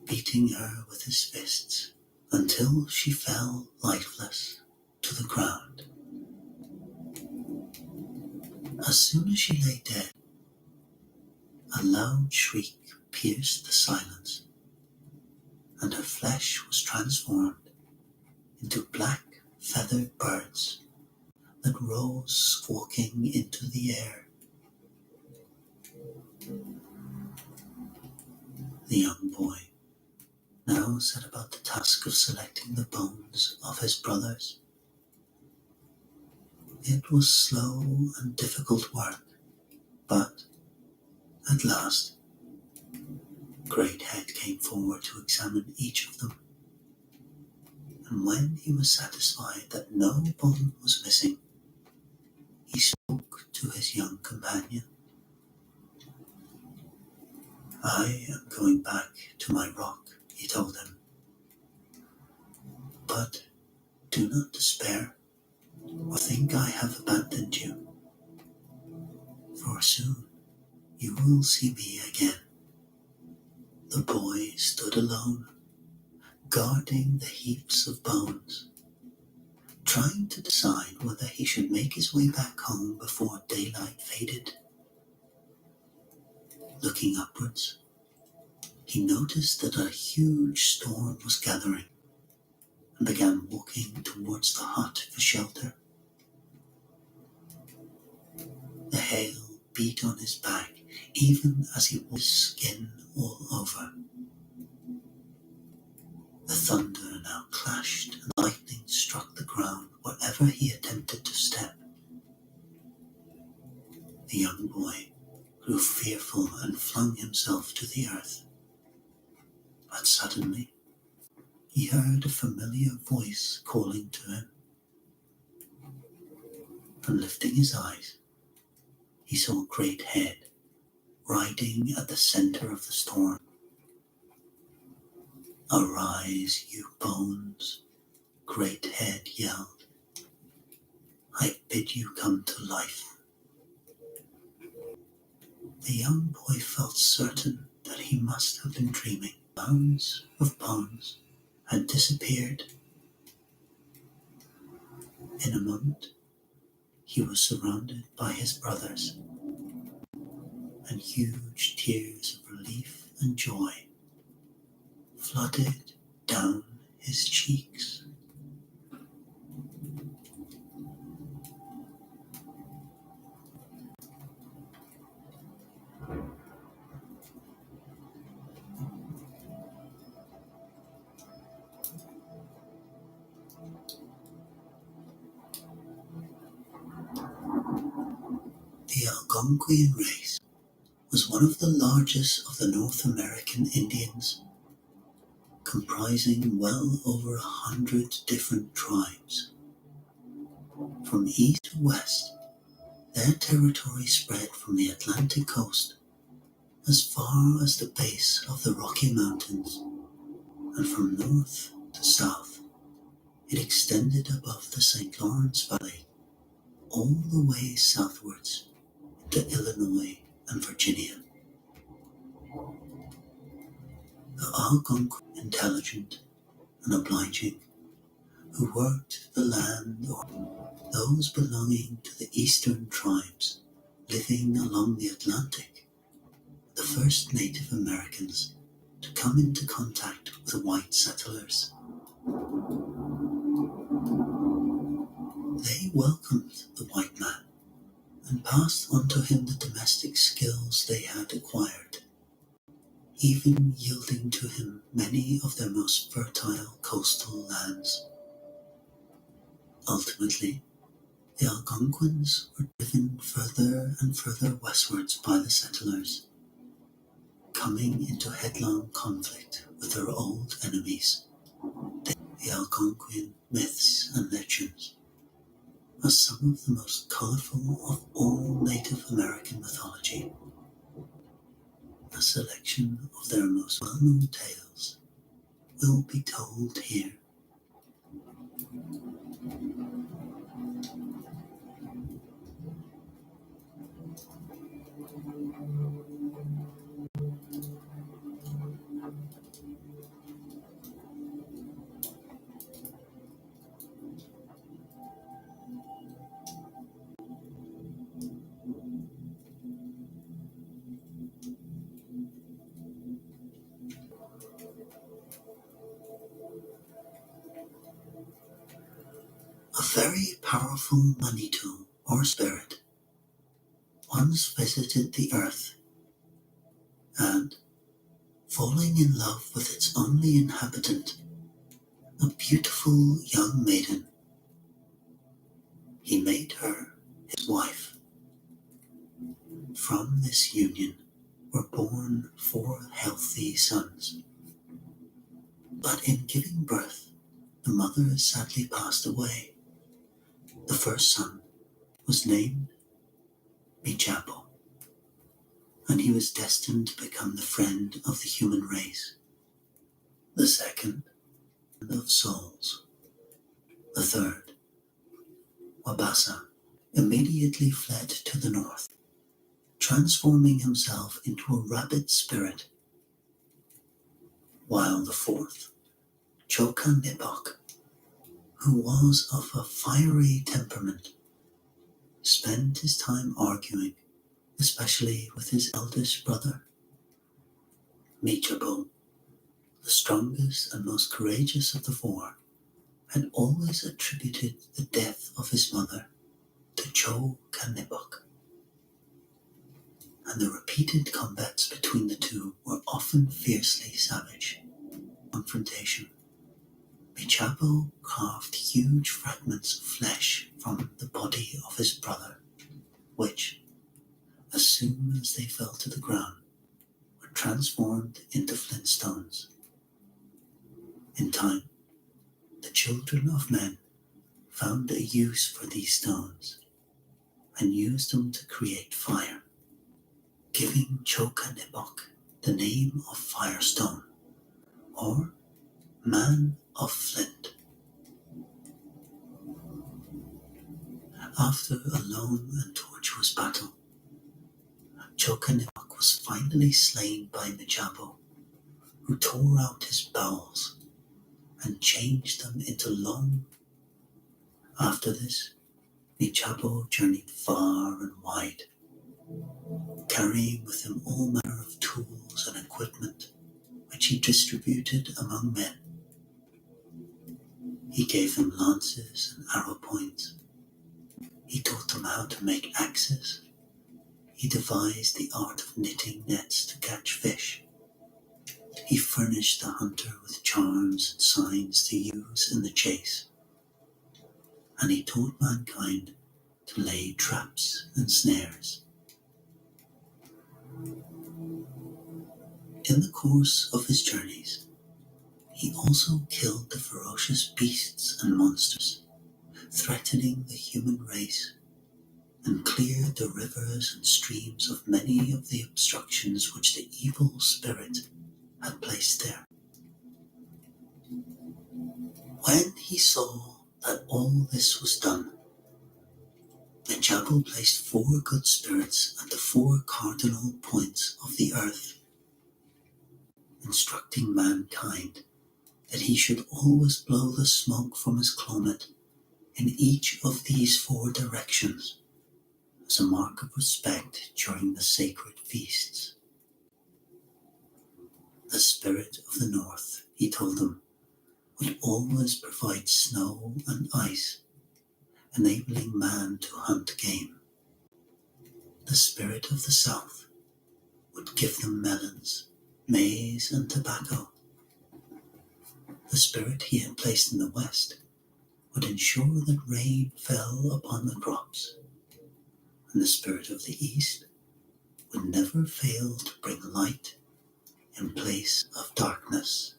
beating her with his fists until she fell lifeless to the ground. As soon as she lay dead, a loud shriek pierced the silence, and her flesh was transformed into black feathered birds that rose squawking into the air. The young boy now set about the task of selecting the bones of his brothers. It was slow and difficult work, but at last, Great Head came forward to examine each of them, and when he was satisfied that no bone was missing, he spoke to his young companion. "I am going back to my rock," he told him. "But do not despair or think I have abandoned you, for soon you will see me again." The boy stood alone, guarding the heaps of bones, trying to decide whether he should make his way back home before daylight faded. Looking upwards, he noticed that a huge storm was gathering and began walking towards the hut for shelter. The hail beat on his back even as he wore his skin all over. The thunder now clashed and lightning struck the ground wherever he attempted to step. The young boy grew fearful and flung himself to the earth. But suddenly, he heard a familiar voice calling to him. And lifting his eyes, he saw Great Head riding at the center of the storm. "Arise, you bones," Great Head yelled. "I bid you come to life." The young boy felt certain that he must have been dreaming. Mounds of bones had disappeared. In a moment, he was surrounded by his brothers, and huge tears of relief and joy flooded down his cheeks. The Algonquian race was one of the largest of the North American Indians, comprising well over 100 different tribes. From east to west, their territory spread from the Atlantic coast as far as the base of the Rocky Mountains, and from north to south, it extended above the St. Lawrence Valley, all the way southwards to Illinois and Virginia. The Algonquin, intelligent and obliging, who worked the land, or those belonging to the eastern tribes living along the Atlantic, the first Native Americans to come into contact with the white settlers. They welcomed the white man and passed on to him the domestic skills they had acquired, even yielding to him many of their most fertile coastal lands. Ultimately, the Algonquins were driven further and further westwards by the settlers, coming into headlong conflict with their old enemies, the Algonquin myths and legends, are some of the most colorful of all Native American mythology. A selection of their most well-known tales will be told here. A very powerful Manitou, or spirit, once visited the earth, and, falling in love with its only inhabitant, a beautiful young maiden, he made her his wife. From this union were born 4 healthy sons. But in giving birth, the mother sadly passed away. The first son was named Michapo, and he was destined to become the friend of the human race. The second, of souls. The third, Wabasa, immediately fled to the north, transforming himself into a rabbit spirit, while the fourth, Chokanibok, who was of a fiery temperament, spent his time arguing, especially with his eldest brother. Michabo, the strongest and most courageous of the 4, had always attributed the death of his mother to Chokanibok, and the repeated combats between the two were often fiercely savage. Confrontation. Michabo carved huge fragments of flesh from the body of his brother, which, as soon as they fell to the ground, were transformed into flintstones. In time, the children of men found a use for these stones and used them to create fire, giving Chokanibok the name of Firestone, or Man of Flint. After a long and tortuous battle, Chokanibok was finally slain by Michabo, who tore out his bowels and changed them into long. After this, Michabo journeyed far and wide, carrying with him all manner of tools and equipment, which he distributed among men. He gave them lances and arrow points. He taught them how to make axes. He devised the art of knitting nets to catch fish. He furnished the hunter with charms and signs to use in the chase. And he taught mankind to lay traps and snares. In the course of his journeys, he also killed the ferocious beasts and monsters threatening the human race, and cleared the rivers and streams of many of the obstructions which the evil spirit had placed there. When he saw that all this was done, Michabo placed 4 good spirits at the 4 cardinal points of the earth, instructing mankind that he should always blow the smoke from his clomet in each of these 4 directions as a mark of respect during the sacred feasts. The spirit of the north, he told them, would always provide snow and ice, enabling man to hunt game. the spirit of the south would give them melons, maize, and tobacco. The spirit he had placed in the west would ensure that rain fell upon the crops, and the spirit of the east would never fail to bring light in place of darkness.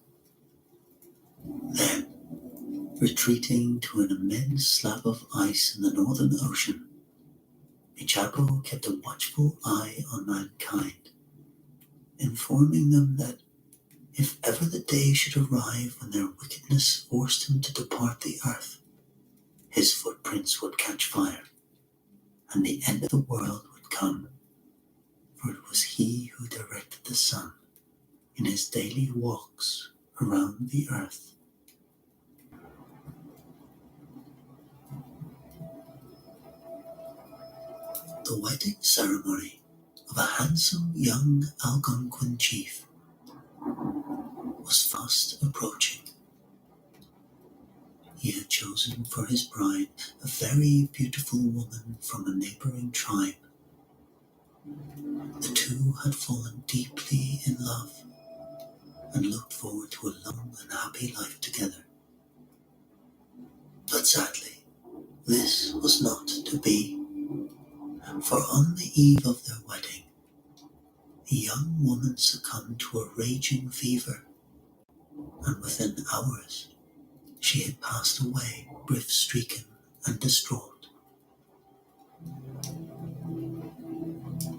Then, retreating to an immense slab of ice in the northern ocean, Ichapo kept a watchful eye on mankind, informing them that if ever the day should arrive when their wickedness forced him to depart the earth, his footprints would catch fire, and the end of the world would come, for it was he who directed the sun in his daily walks around the earth. The wedding ceremony of a handsome young Algonquin chief was fast approaching. He had chosen for his bride a very beautiful woman from a neighboring tribe. The two had fallen deeply in love and looked forward to a long and happy life together. But sadly, this was not to be, for on the eve of their wedding, the young woman succumbed to a raging fever, and within hours she had passed away, grief-stricken and distraught.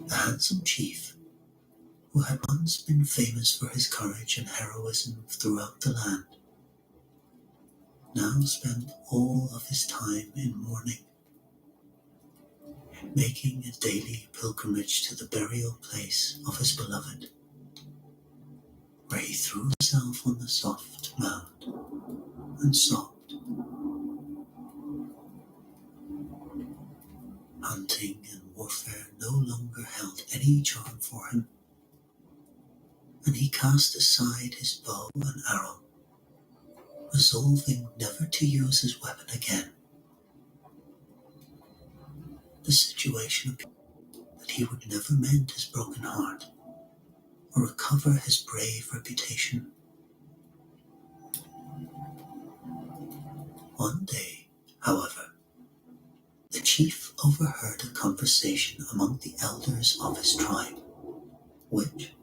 The handsome chief, who had once been famous for his courage and heroism throughout the land, now spent all of his time in mourning, making a daily pilgrimage to the burial place of his beloved, where he threw himself on the soft mound and sobbed. Hunting and warfare no longer held any charm for him, and he cast aside his bow and arrow, resolving never to use his weapon again. The situation appeared that he would never mend his broken heart or recover his brave reputation. One day, however, the chief overheard a conversation among the elders of his tribe, which,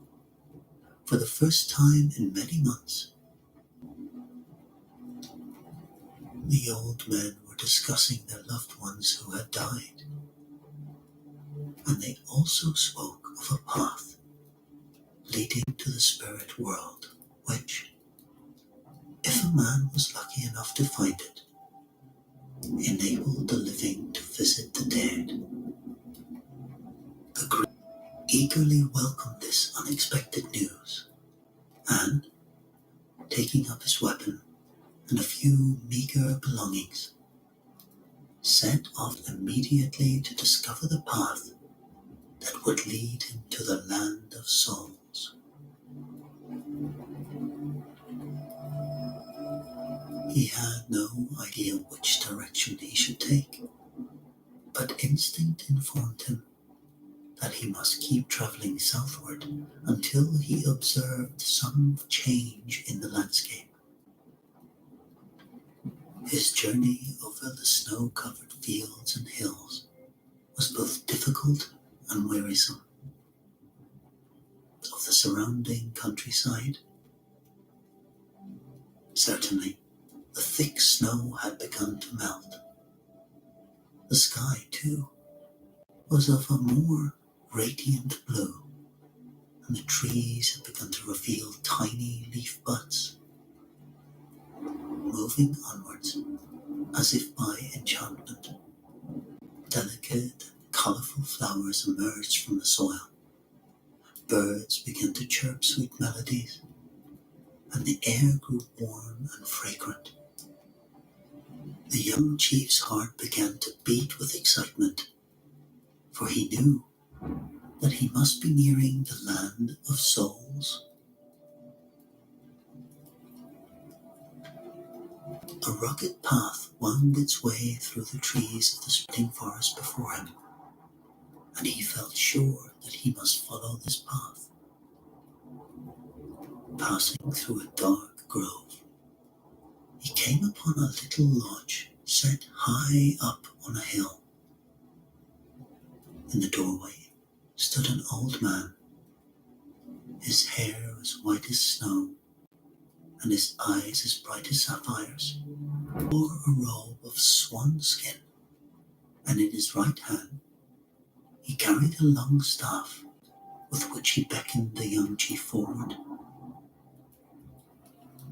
for the first time in many months, the old men were discussing their loved ones who had died, and they also spoke of a path leading to the spirit world, which, if a man was lucky enough to find it, enabled the living to visit the dead. The Greek eagerly welcomed this unexpected news, and, taking up his weapon and a few meager belongings, set off immediately to discover the path that would lead him to the land of souls. He had no idea which direction he should take, but instinct informed him that he must keep traveling southward until he observed some change in the landscape. His journey over the snow-covered fields and hills was both difficult and wearisome. Of the surrounding countryside, certainly the thick snow had begun to melt. The sky, too, was of a more radiant blue, and the trees had begun to reveal tiny leaf buds. Moving onwards, as if by enchantment, delicate and colourful flowers emerged from the soil. Birds began to chirp sweet melodies, and the air grew warm and fragrant. The young chief's heart began to beat with excitement, for he knew that he must be nearing the land of souls. A rugged path wound its way through the trees of the spreading forest before him, and he felt sure that he must follow this path. Passing through a dark grove, he came upon a little lodge set high up on a hill. In the doorway stood an old man, his hair as white as snow, and his eyes as bright as sapphires. He wore a robe of swan skin, and in his right hand he carried a long staff with which he beckoned the young chief forward.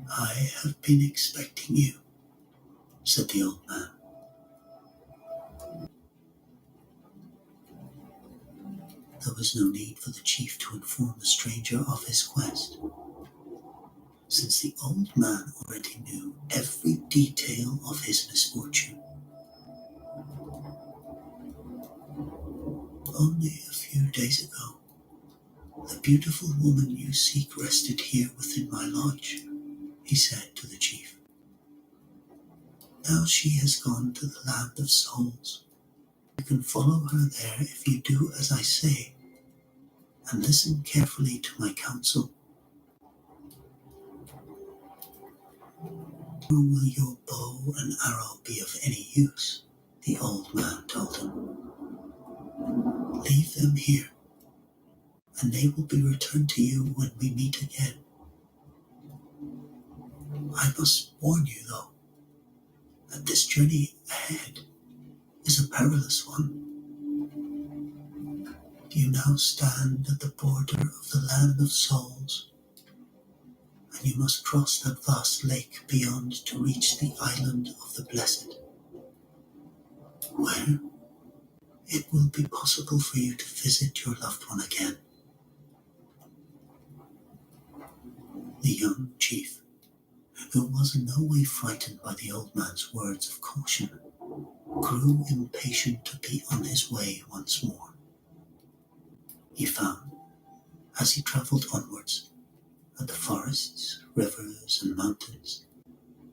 "I have been expecting you," said the old man. There was no need for the chief to inform the stranger of his quest, since the old man already knew every detail of his misfortune. "Only a few days ago, the beautiful woman you seek rested here within my lodge," he said to the chief. "Now she has gone to the land of souls. You can follow her there if you do as I say, and listen carefully to my counsel. Nor will your bow and arrow be of any use," the old man told him. "Leave them here, and they will be returned to you when we meet again. I must warn you, though, that this journey ahead is a perilous one. You now stand at the border of the land of souls, and you must cross that vast lake beyond to reach the island of the blessed, where it will be possible for you to visit your loved one again." The young chief, who was in no way frightened by the old man's words of caution, grew impatient to be on his way once more. He found, as he travelled onwards, that the forests, rivers, and mountains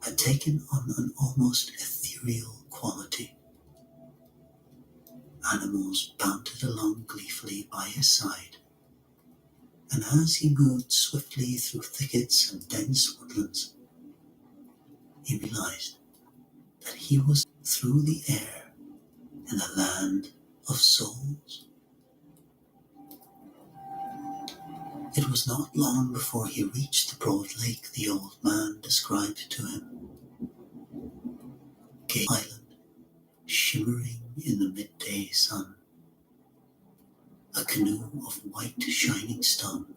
had taken on an almost ethereal quality. Animals bounded along gleefully by his side, and as he moved swiftly through thickets and dense woodlands, he realized that he was through the air in the land of souls. It was not long before he reached the broad lake the old man described to him. Gay island, shimmering in the midday sun. A canoe of white shining stone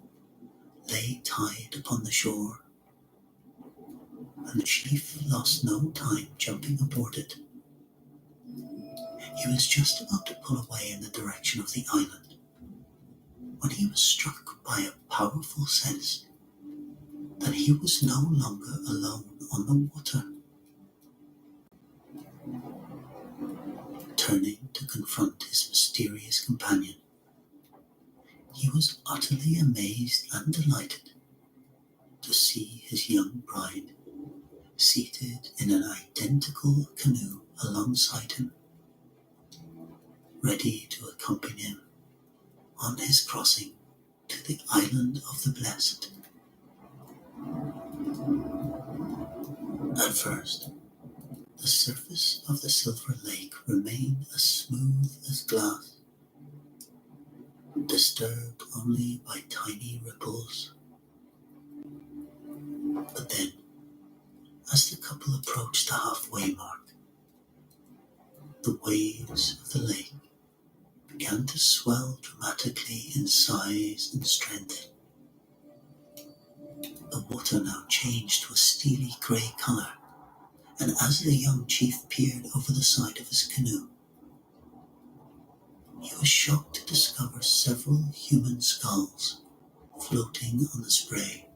lay tied upon the shore, and the chief lost no time jumping aboard it. He was just about to pull away in the direction of the island when he was struck by a powerful sense that he was no longer alone on the water. Turning to confront his mysterious companion, he was utterly amazed and delighted to see his young bride seated in an identical canoe alongside him, ready to accompany him on his crossing to the island of the blessed. At first, the surface of the silver lake remained as smooth as glass, disturbed only by tiny ripples. But then, as the couple approached the halfway mark, the waves of the lake began to swell dramatically in size and strength. The water now changed to a steely grey colour, and as the young chief peered over the side of his canoe, he was shocked to discover several human skulls floating on the spray.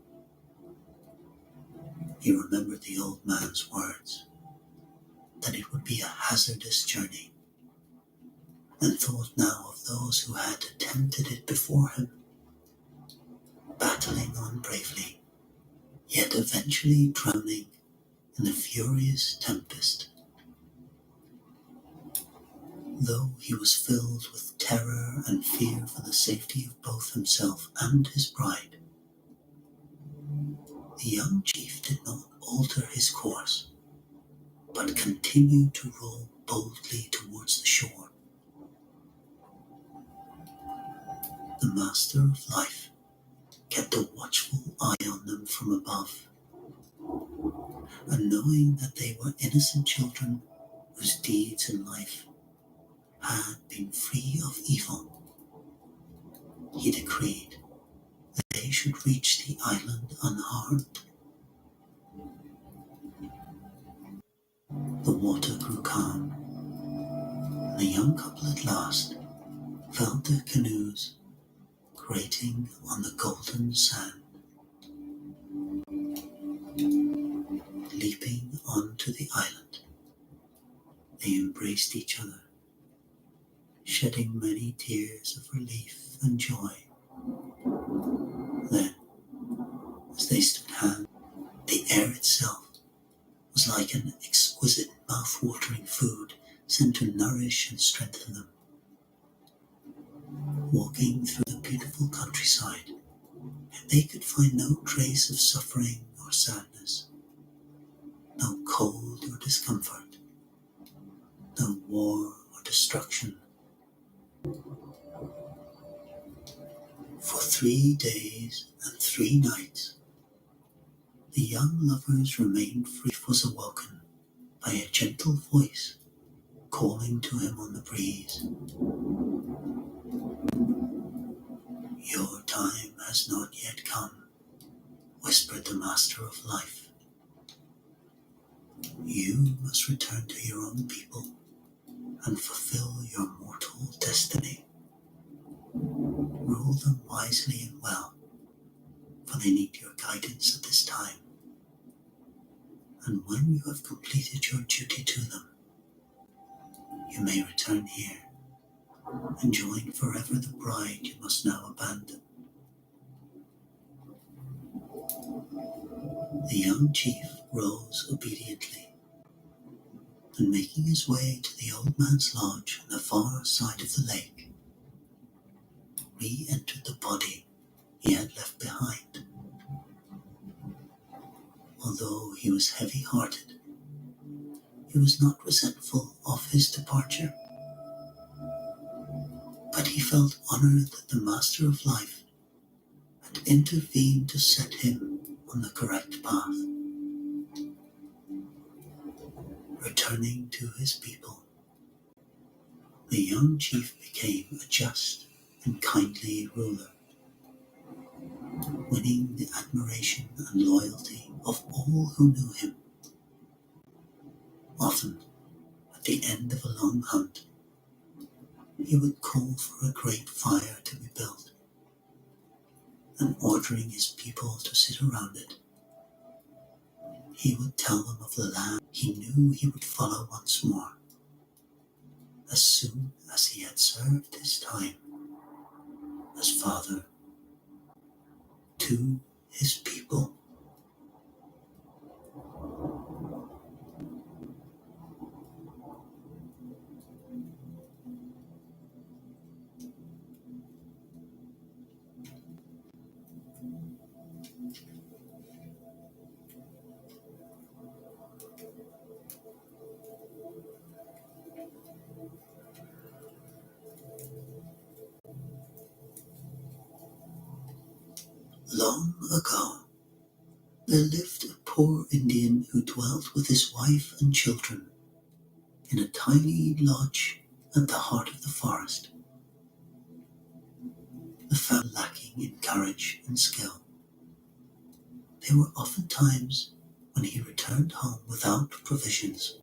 He remembered the old man's words, that it would be a hazardous journey, and thought now of those who had attempted it before him, battling on bravely, yet eventually drowning in the furious tempest. Though he was filled with terror and fear for the safety of both himself and his bride, the young chief did not alter his course, but continued to row boldly towards the shore. The Master of Life kept a watchful eye on them from above, and knowing that they were innocent children whose deeds in life had been free of evil, he decreed that they should reach the island unharmed. The water grew calm, and the young couple at last felt their canoes grating on the golden sand. Leaping onto the island, they embraced each other, shedding many tears of relief and joy. Then, as they stood hand, the air itself was like an exquisite mouth-watering food sent to nourish and strengthen them. Walking through the beautiful countryside, they could find no trace of suffering or sadness, no cold or discomfort, no war or destruction. For 3 days and 3 nights, the young lovers remained free. Was awoken by a gentle voice calling to him on the breeze. Your time has not yet come, whispered the Master of Life. You must return to your own people and fulfill your mortal destiny. Rule them wisely and well, for they need your guidance at this time. And when you have completed your duty to them, you may return here and join forever the bride you must now abandon. The young chief rose obediently, and making his way to the old man's lodge on the far side of the lake, re-entered the body he had left behind. Although he was heavy-hearted, he was not resentful of his departure, but he felt honored that the Master of Life had intervened to set him on the correct path. Returning to his people, the young chief became a just and kindly ruler, winning the admiration and loyalty of all who knew him. Often, at the end of a long hunt, he would call for a great fire to be built, and ordering his people to sit around it, he would tell them of the land he knew he would follow once more, as soon as he had served his time as father to his people. Long ago, there lived a poor Indian who dwelt with his wife and children in a tiny lodge at the heart of the forest. The family lacking in courage and skill. There were often times when he returned home without provisions,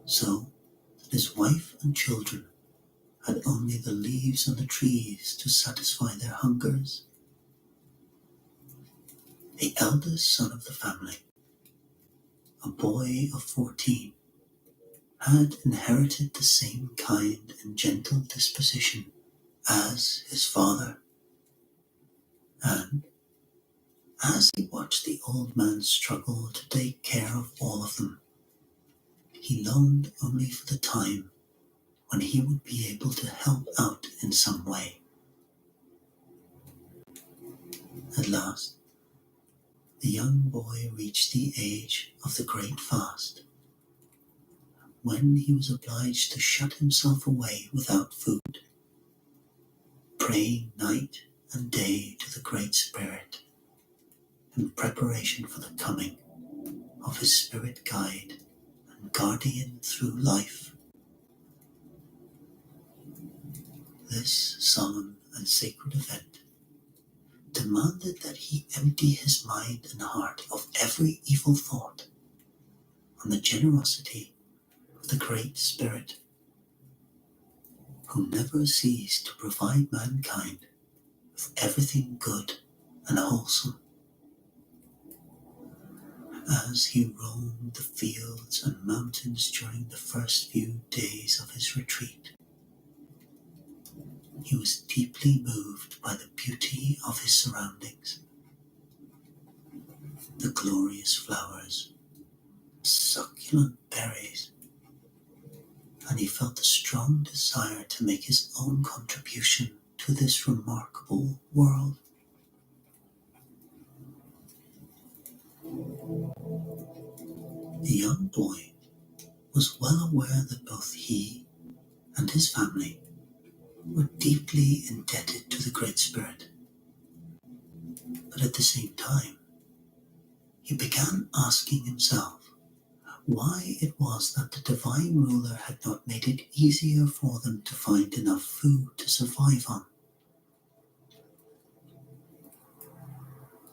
so that his wife and children had only the leaves on the trees to satisfy their hungers. The eldest son of the family, a boy of 14, had inherited the same kind and gentle disposition as his father, and as he watched the old man struggle to take care of all of them, he longed only for the time when he would be able to help out in some way. At last, the young boy reached the age of the great fast, when he was obliged to shut himself away without food, praying night and day to the Great Spirit in preparation for the coming of his spirit guide and guardian through life. This solemn and sacred event demanded that he empty his mind and heart of every evil thought on the generosity of the Great Spirit, who never ceased to provide mankind with everything good and wholesome. As he roamed the fields and mountains during the first few days of his retreat, he was deeply moved by the beauty of his surroundings. The glorious flowers, succulent berries, and he felt a strong desire to make his own contribution to this remarkable world. The young boy was well aware that both he and his family were deeply indebted to the Great Spirit, but at the same time, he began asking himself why it was that the divine ruler had not made it easier for them to find enough food to survive on.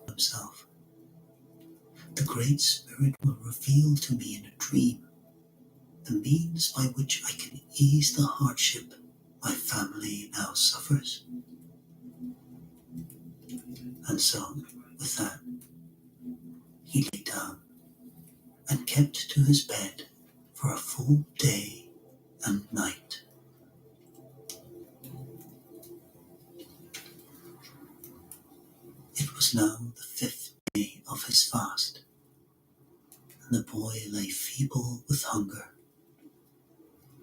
Himself, the Great Spirit will reveal to me in a dream the means by which I can ease the hardship my family now suffers. And so, with that, he lay down and kept to his bed for a full day and night. It was now the 5th day of his fast, and the boy lay feeble with hunger,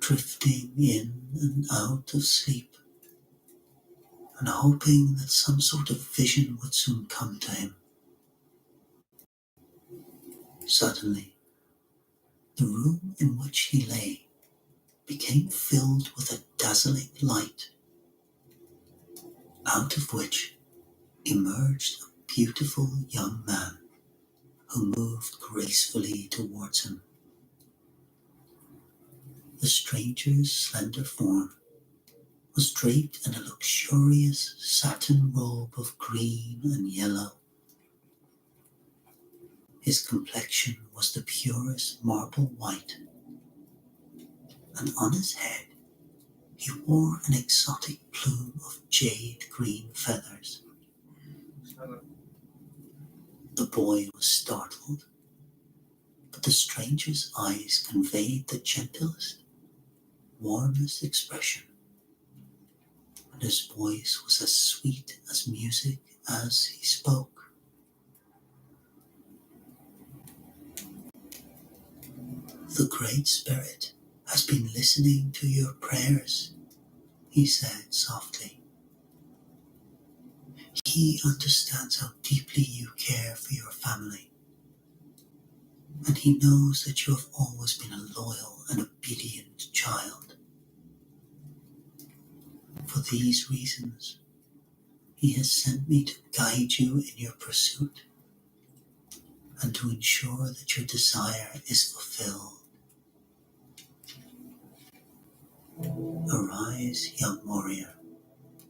drifting in and out of sleep, and hoping that some sort of vision would soon come to him. Suddenly, the room in which he lay became filled with a dazzling light, out of which emerged a beautiful young man who moved gracefully towards him. The stranger's slender form was draped in a luxurious satin robe of green and yellow. His complexion was the purest marble white, and on his head he wore an exotic plume of jade green feathers. The boy was startled, but the stranger's eyes conveyed the gentlest, warmest expression, and his voice was as sweet as music as he spoke. The Great Spirit has been listening to your prayers, he said softly. He understands how deeply you care for your family, and he knows that you have always been a loyal and obedient child. For these reasons, he has sent me to guide you in your pursuit and to ensure that your desire is fulfilled. Arise, young warrior,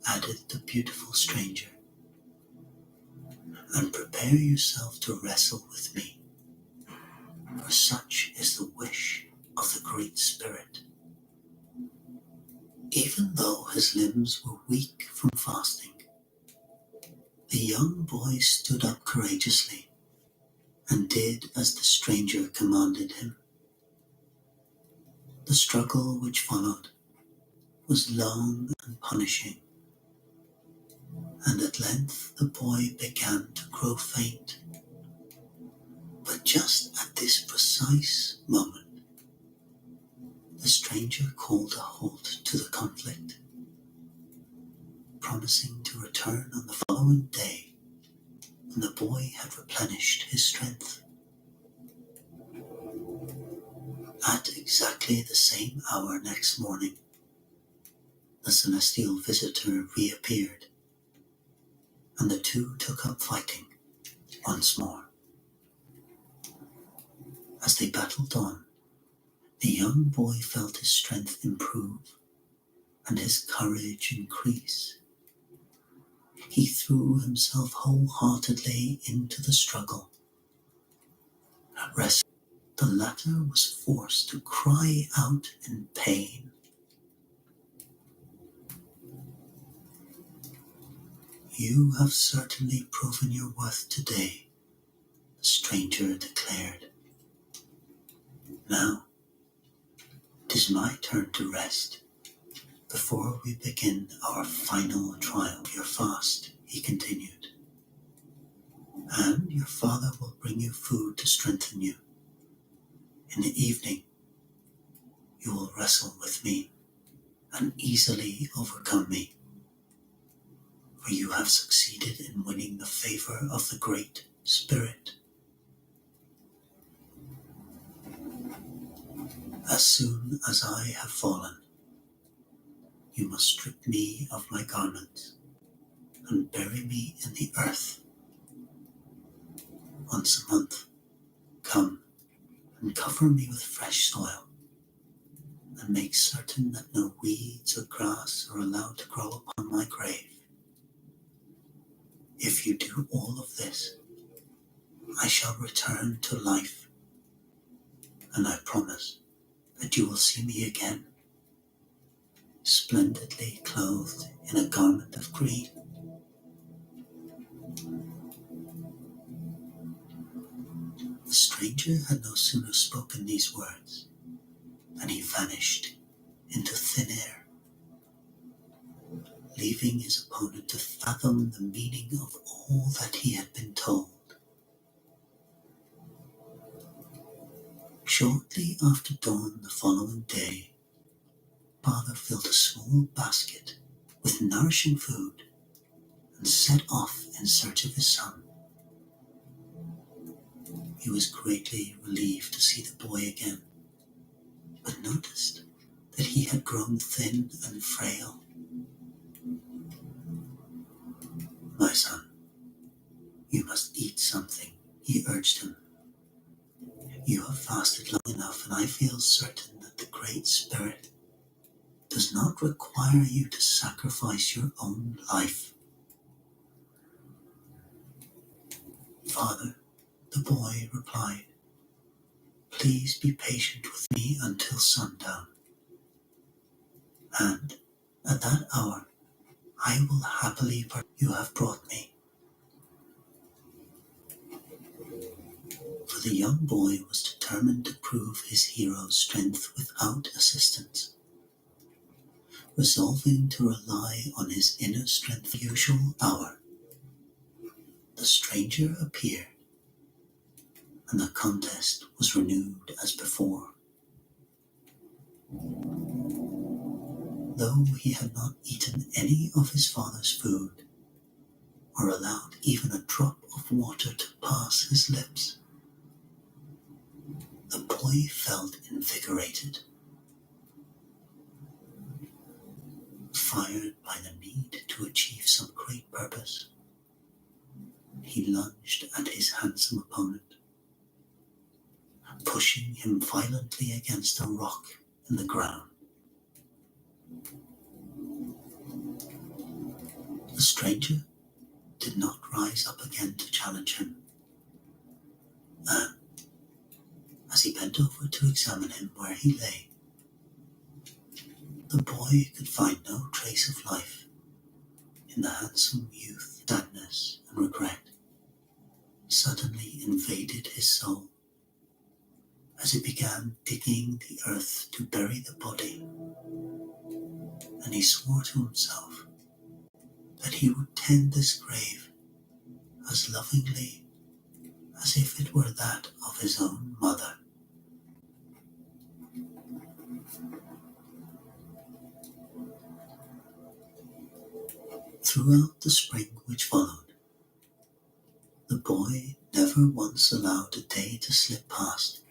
added the beautiful stranger, and prepare yourself to wrestle with me, for such is the wish of the Great Spirit. Even though his limbs were weak from fasting, the young boy stood up courageously and did as the stranger commanded him. The struggle which followed was long and punishing, and at length the boy began to grow faint. But just at this precise moment, The stranger called a halt to the conflict, promising to return on the following day when the boy had replenished his strength. At exactly the same hour next morning, the celestial visitor reappeared, and the two took up fighting once more. As they battled on, the young boy felt his strength improve and his courage increase. He threw himself wholeheartedly into the struggle. The latter was forced to cry out in pain. "You have certainly proven your worth today," the stranger declared. "Now, it is my turn to rest before we begin our final trial of your fast," he continued. "And your father will bring you food to strengthen you. In the evening, you will wrestle with me and easily overcome me, for you have succeeded in winning the favor of the Great Spirit. As soon as I have fallen, you must strip me of my garments and bury me in the earth. Once a month, come and cover me with fresh soil, and make certain that no weeds or grass are allowed to grow upon my grave. If you do all of this, I shall return to life, and I promise that you will see me again, splendidly clothed in a garment of green." The stranger had no sooner spoken these words than he vanished into thin air, leaving his opponent to fathom the meaning of all that he had been told. Shortly after dawn the following day, father filled a small basket with nourishing food and set off in search of his son. He was greatly relieved to see the boy again, but noticed that he had grown thin and frail. "My son, you must eat something," he urged him. "You have fasted long enough, and I feel certain that the Great Spirit does not require you to sacrifice your own life." "Father," the boy replied, "please be patient with me until sundown, and at that hour I will happily you have brought me." For the young boy was determined to prove his hero's strength without assistance. Resolving to rely on his inner strength for the usual hour, the stranger appeared, and the contest was renewed as before. Though he had not eaten any of his father's food, or allowed even a drop of water to pass his lips, the boy felt invigorated. Fired by the need to achieve some great purpose, he lunged at his handsome opponent, pushing him violently against a rock in the ground. The stranger did not rise up again to challenge him, and as he bent over to examine him where he lay, the boy could find no trace of life in the handsome youth. Sadness and regret suddenly invaded his soul as he began digging the earth to bury the body, and he swore to himself that he would tend this grave as lovingly as if it were that of his own mother. Throughout the spring which followed, the boy never once allowed a day to slip past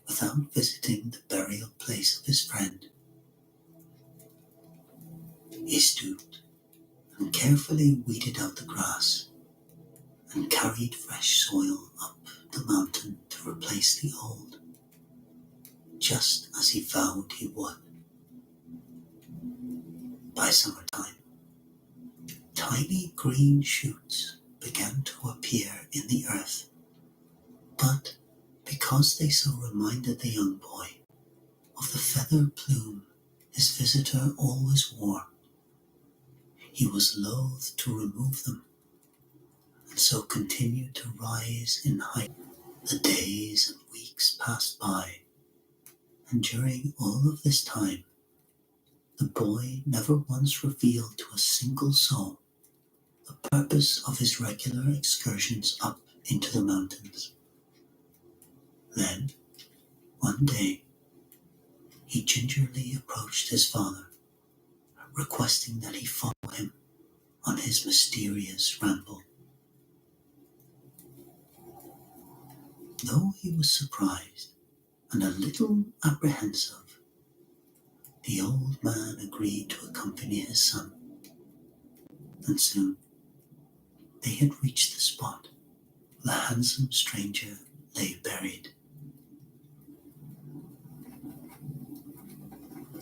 without visiting the burial place of his friend. He stooped and carefully weeded out the grass and carried fresh soil up the mountain to replace the old, just as he vowed he would. By summertime, tiny green shoots began to appear in the earth, but because they so reminded the young boy of the feather plume his visitor always wore, he was loath to remove them, and so continued to rise in height. The days and weeks passed by, and during all of this time, the boy never once revealed to a single soul the purpose of his regular excursions up into the mountains. Then, one day, he gingerly approached his father, requesting that he follow him on his mysterious ramble. Though he was surprised and a little apprehensive, the old man agreed to accompany his son, and soon they had reached the spot where the handsome stranger lay buried.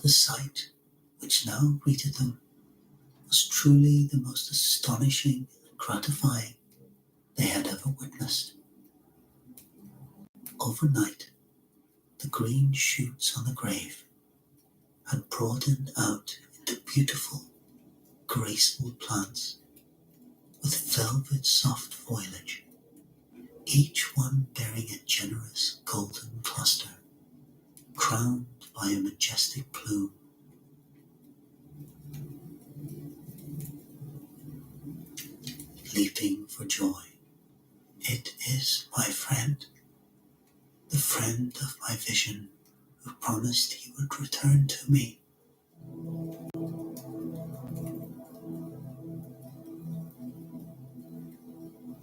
The sight which now greeted them was truly the most astonishing and gratifying they had ever witnessed. Overnight, the green shoots on the grave had broadened out into beautiful, graceful plants with velvet soft foliage, each one bearing a generous golden cluster, crowned by a majestic plume. Leaping for joy, "It is my friend, the friend of my vision, who promised he would return to me."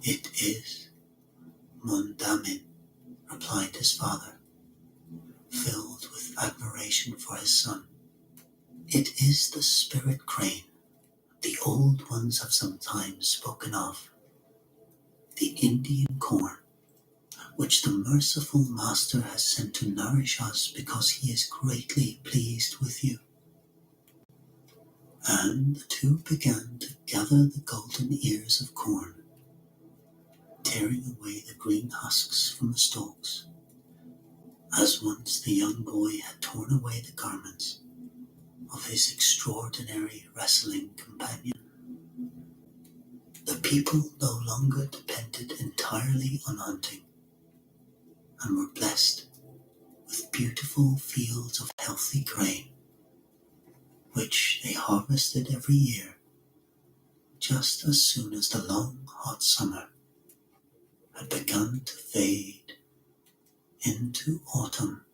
"It is Mondamin," replied his father, filled with admiration for his son. "It is the spirit crane the old ones have sometimes spoken of, the Indian corn, which the merciful Master has sent to nourish us because he is greatly pleased with you." And the two began to gather the golden ears of corn, tearing away the green husks from the stalks, as once the young boy had torn away the garments of his extraordinary wrestling companion. The people no longer depended entirely on hunting, and were blessed with beautiful fields of healthy grain, which they harvested every year, just as soon as the long hot summer had begun to fade into autumn.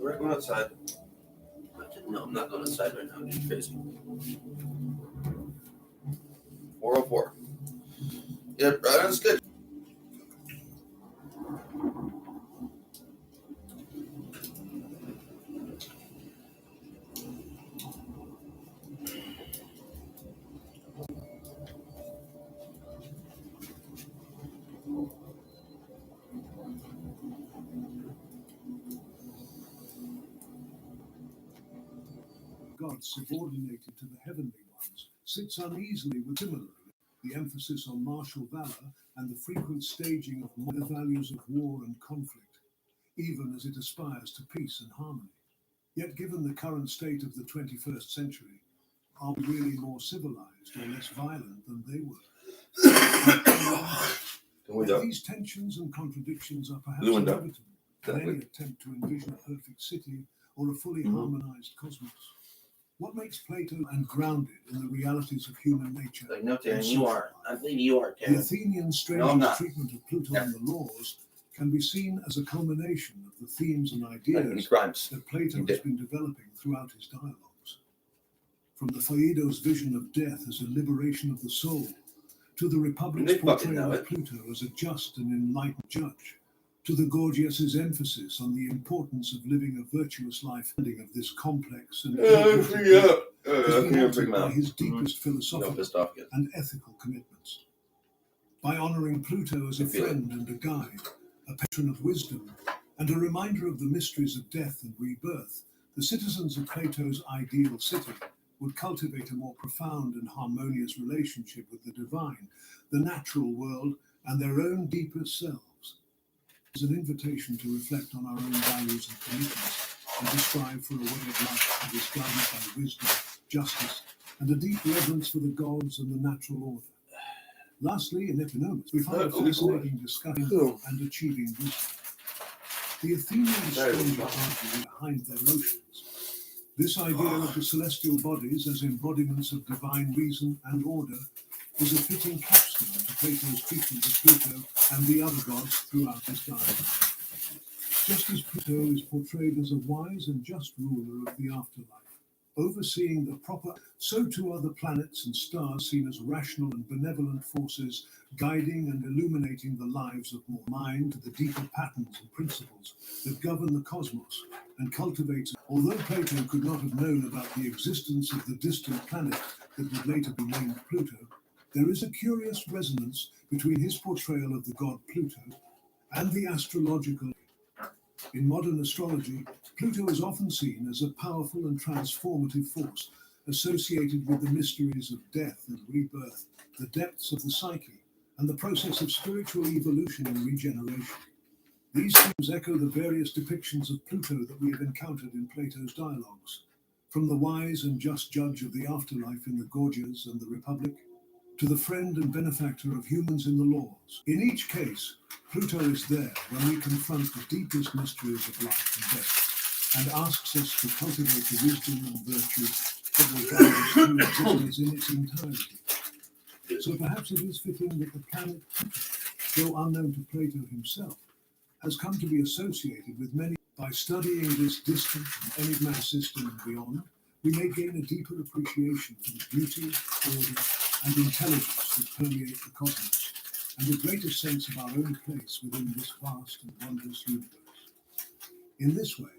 We're going outside. No, I'm not going outside right now. I'm getting crazy. 404. Yeah, that's good. God subordinated to the heavenly ones sits uneasily with similarly the emphasis on martial valor and the frequent staging of the values of war and conflict, even as it aspires to peace and harmony. Yet given the current state of the 21st century, are we really more civilized or less violent than they were? Yet these tensions and contradictions are perhaps inevitable in any attempt to envision a perfect city or a fully harmonized cosmos. What makes Plato and grounded in the realities of human nature? No, Taran, you are. I believe you are, Taran. The Athenian strange treatment of Pluto and the laws can be seen as a culmination of the themes and ideas that Plato has been developing throughout his dialogues. From the Phaedo's vision of death as a liberation of the soul, to the Republic's portrayal of Pluto as a just and enlightened judge, to the Gorgias's emphasis on the importance of living a virtuous life, of this complex and by his deepest philosophical and ethical commitments. By honoring Pluto as a friend and a guide, a patron of wisdom, and a reminder of the mysteries of death and rebirth, the citizens of Plato's ideal city would cultivate a more profound and harmonious relationship with the divine, the natural world, and their own deeper selves. It is an invitation to reflect on our own values and commitments, and to strive for a way of life that is guided by wisdom, justice, and a deep reverence for the gods and the natural order. Lastly, in Epinomis, we find a fascinating discussion and achieving wisdom. The Athenians strongly argue behind their motions. This idea of the celestial bodies as embodiments of divine reason and order is a fitting capstone to Plato's treatment of Pluto and the other gods throughout his dialogue. Just as Pluto is portrayed as a wise and just ruler of the afterlife, overseeing the proper, so too are the planets and stars seen as rational and benevolent forces guiding and illuminating the lives of more mind to the deeper patterns and principles that govern the cosmos and cultivate. Although Plato could not have known about the existence of the distant planet that would later be named Pluto, there is a curious resonance between his portrayal of the god Pluto and the astrological. In modern astrology, Pluto is often seen as a powerful and transformative force associated with the mysteries of death and rebirth, the depths of the psyche, and the process of spiritual evolution and regeneration. These themes echo the various depictions of Pluto that we have encountered in Plato's dialogues, from the wise and just judge of the afterlife in the Gorgias and the Republic, to the friend and benefactor of humans in the laws. In each case, Pluto is there when we confront the deepest mysteries of life and death, and asks us to cultivate the wisdom and virtue that will guide us through existence in its entirety. So perhaps it is fitting that the planet Pluto, though unknown to Plato himself, has come to be associated with many. By studying this distant and enigmatic system and beyond, we may gain a deeper appreciation for the beauty, order, and intelligence that permeate the cosmos, and a greater sense of our own place within this vast and wondrous universe. In this way,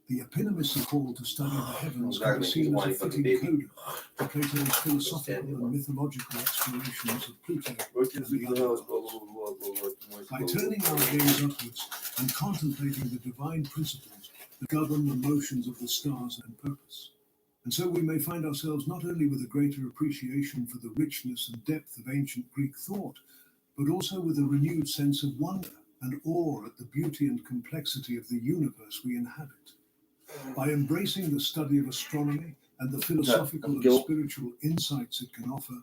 the Epinomis call to study the heavens can be seen as a fitting coda for Plato's philosophical and mythological explorations of Pluto and the other gods. By turning our gaze upwards and contemplating the divine principles that govern the motions of the stars and purpose. And so we may find ourselves not only with a greater appreciation for the richness and depth of ancient Greek thought, but also with a renewed sense of wonder and awe at the beauty and complexity of the universe we inhabit. By embracing the study of astronomy and the philosophical and spiritual insights it can offer,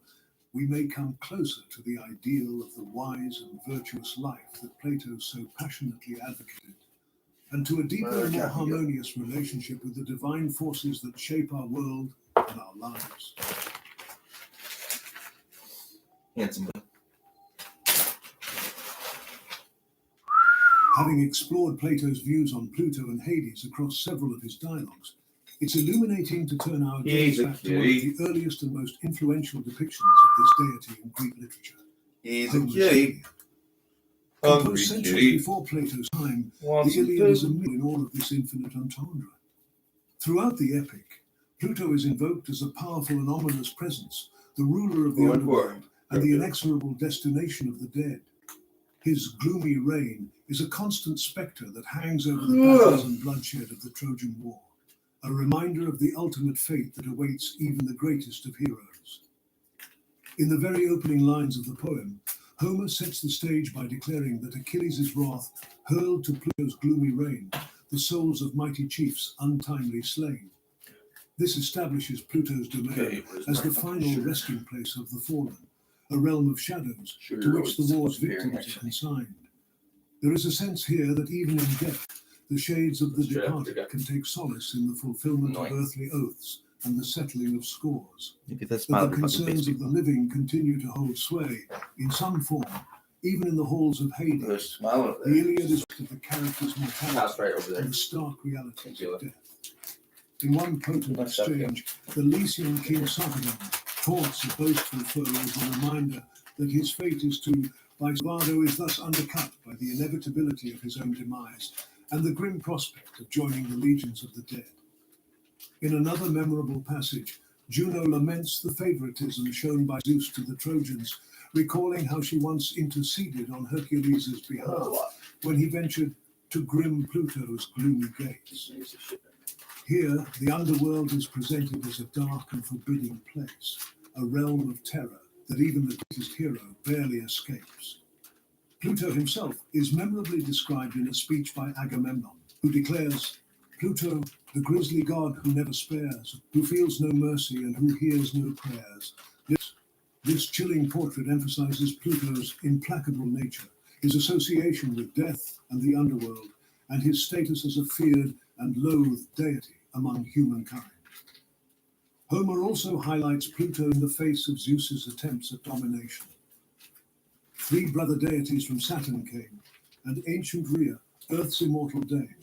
we may come closer to the ideal of the wise and virtuous life that Plato so passionately advocated, and to a deeper and more harmonious relationship with the divine forces that shape our world and our lives. Handsome. Having explored Plato's views on Pluto and Hades across several of his dialogues, it's illuminating to turn our gaze back to one of the earliest and most influential depictions of this deity in Greek literature. He's a Homer's kitty. Iliad. Hungry Composed centuries kitty. before Plato's time, Wants the some Iliad is a food. meal in all of this infinite entendre. Throughout the epic, Pluto is invoked as a powerful and ominous presence, the ruler of the Going underworld for and the inexorable destination of the dead. His gloomy reign is a constant spectre that hangs over the battles and bloodshed of the Trojan War, a reminder of the ultimate fate that awaits even the greatest of heroes. In the very opening lines of the poem, Homer sets the stage by declaring that Achilles' wrath hurled to Pluto's gloomy reign the souls of mighty chiefs untimely slain. This establishes Pluto's domain as the final resting place of the fallen, a realm of shadows to which the war's victims are consigned. There is a sense here that even in death, the shades of the departed can take solace in the fulfillment of earthly oaths and the settling of scores. Look at that smile That on the your fucking face, concerns of the people. living continue to hold sway in some form, even in the halls of There's Hades. smile over The there. Iliad is of the character's House mortality right over and there. the stark realities you. of death. In one potent Nice stuff, yeah. exchange, the Lycian king Sarpedon taunts a boastful foe with a reminder that his fate is to, by bravado, is thus undercut by the inevitability of his own demise and the grim prospect of joining the legions of the dead. In another memorable passage, Juno laments the favoritism shown by Zeus to the Trojans, recalling how she once interceded on Hercules' behalf when he ventured to grim Pluto's gloomy gates. Here, the underworld is presented as a dark and forbidding place, a realm of terror that even the greatest hero barely escapes. Pluto himself is memorably described in a speech by Agamemnon, who declares, Pluto, the grisly god who never spares, who feels no mercy and who hears no prayers. This chilling portrait emphasizes Pluto's implacable nature, his association with death and the underworld, and his status as a feared and loathed deity among humankind. Homer also highlights Pluto in the face of Zeus's attempts at domination. Three brother deities from Saturn came, and ancient Rhea, Earth's immortal dame,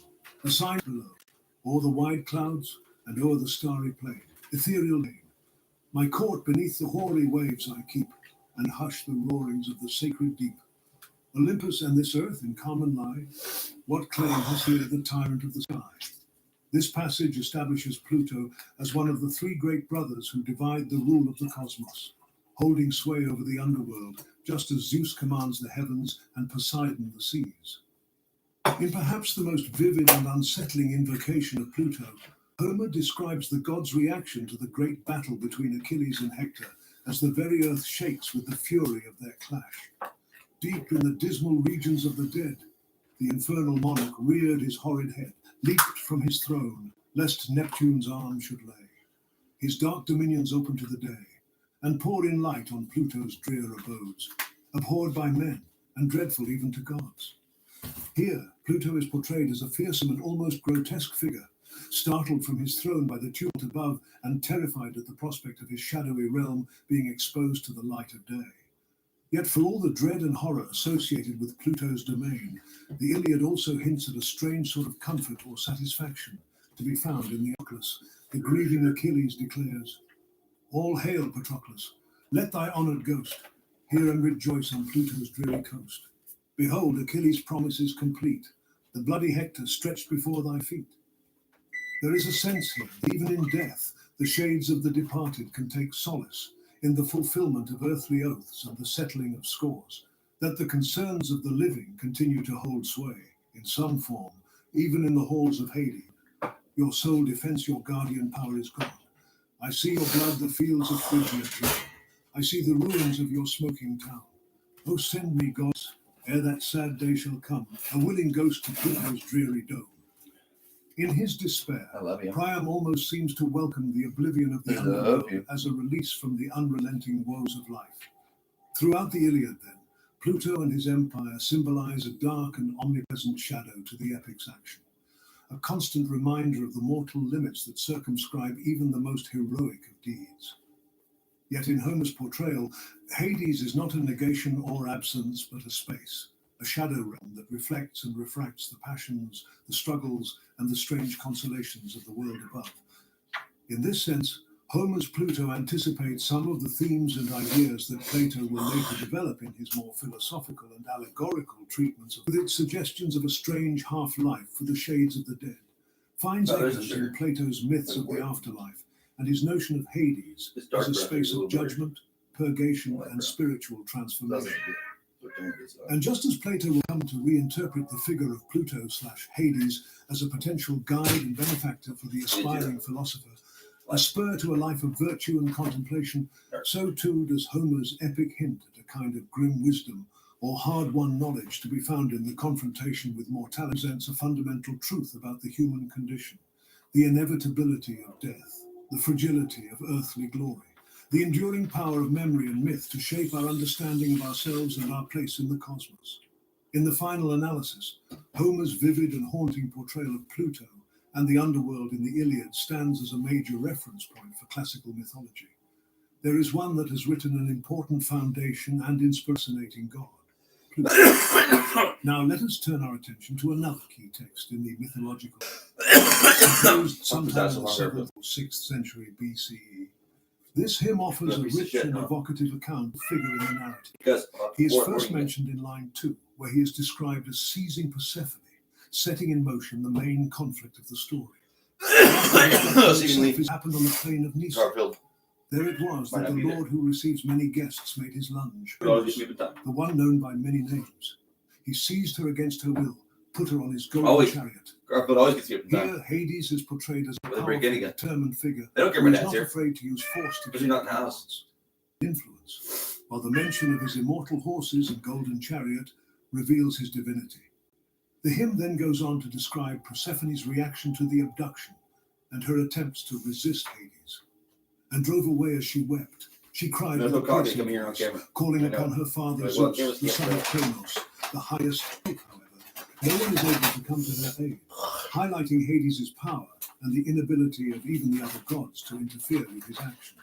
assigned below, o'er the wide clouds and o'er the starry plain, ethereal main. My court beneath the hoary waves I keep, and hush the roarings of the sacred deep. Olympus and this earth in common lie, what claim has here the tyrant of the sky? This passage establishes Pluto as one of the three great brothers who divide the rule of the cosmos, holding sway over the underworld, just as Zeus commands the heavens and Poseidon the seas. In perhaps the most vivid and unsettling invocation of Pluto, Homer describes the god's reaction to the great battle between Achilles and Hector as the very earth shakes with the fury of their clash. Deep in the dismal regions of the dead, the infernal monarch reared his horrid head, leaped from his throne, lest Neptune's arm should lay his dark dominions open to the day, and pour in light on Pluto's drear abodes, abhorred by men and dreadful even to gods. Here, Pluto is portrayed as a fearsome and almost grotesque figure, startled from his throne by the tumult above and terrified at the prospect of his shadowy realm being exposed to the light of day. Yet for all the dread and horror associated with Pluto's domain, the Iliad also hints at a strange sort of comfort or satisfaction to be found in the Oculus. The grieving Achilles declares, All hail, Patroclus, let thy honoured ghost hear and rejoice on Pluto's dreary coast. Behold, Achilles' promise is complete, the bloody Hector stretched before thy feet. There is a sense here that even in death, the shades of the departed can take solace in the fulfillment of earthly oaths and the settling of scores, that the concerns of the living continue to hold sway in some form, even in the halls of Hades. Your sole defense, your guardian power is gone. I see your blood, the fields of Phrygia drawn. I see the ruins of your smoking town. Oh, send me, gods, ere that sad day shall come, a willing ghost to Pluto's dreary dome. In his despair, I love you. Priam almost seems to welcome the oblivion of the I love underworld you. as a release from the unrelenting woes of life. Throughout the Iliad, then, Pluto and his empire symbolize a dark and omnipresent shadow to the epic's action, a constant reminder of the mortal limits that circumscribe even the most heroic of deeds. Yet in Homer's portrayal, Hades is not a negation or absence, but a space, a shadow realm that reflects and refracts the passions, the struggles, and the strange consolations of the world above. In this sense, Homer's Pluto anticipates some of the themes and ideas that Plato will later develop in his more philosophical and allegorical treatments, with its suggestions of a strange half-life for the shades of the dead, finds echoes in Plato's myths of the afterlife and his notion of Hades as a space of judgment, purgation, and spiritual transformation. And just as Plato will come to reinterpret the figure of Pluto/Hades as a potential guide and benefactor for the aspiring philosopher, a spur to a life of virtue and contemplation, so too does Homer's epic hint at a kind of grim wisdom or hard-won knowledge to be found in the confrontation with mortality. Presents a fundamental truth about the human condition, the inevitability of death, the fragility of earthly glory, the enduring power of memory and myth to shape our understanding of ourselves and our place in the cosmos. In the final analysis, Homer's vivid and haunting portrayal of Pluto and the underworld in the Iliad stands as a major reference point for classical mythology. There is one that has written an important foundation and impersonating God, Pluto. Now let us turn our attention to another key text in the mythological, composed sometime in the 7th or 6th century BCE. This hymn offers a rich and evocative account of figure in the narrative. He is first mentioned in line 2, where he is described as seizing Persephone, setting in motion the main conflict of the story. It happened on the plain of Nisa. There it was that the Lord who receives many guests made his lunge, the one known by many names. He seized her against her will, put her on his golden chariot. Here, Hades is portrayed as a powerful, determined figure who is not afraid to use force to gain influence, while the mention of his immortal horses and golden chariot reveals his divinity. The hymn then goes on to describe Persephone's reaction to the abduction and her attempts to resist Hades. And drove away as she wept. She cried with a piercing voice, calling upon her father Zeus, the son of Kronos, the highest peak, however. No one is able to come to her aid, highlighting Hades' power and the inability of even the other gods to interfere with his actions.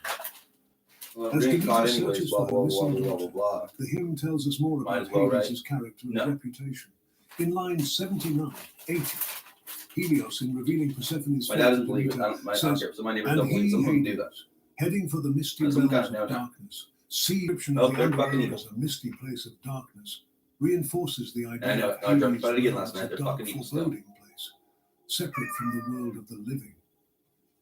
As Demeter searches for her missing daughter, the hymn tells us more about Hades' character and reputation. In lines 79, 80, Helios, in revealing Persephone's fate to Demeter, says, "And he, Hades, heading for the misty realms of darkness, see description of the underworld as a misty place of darkness, reinforces the idea of Hades as a dark, foreboding place, separate from the world of the living.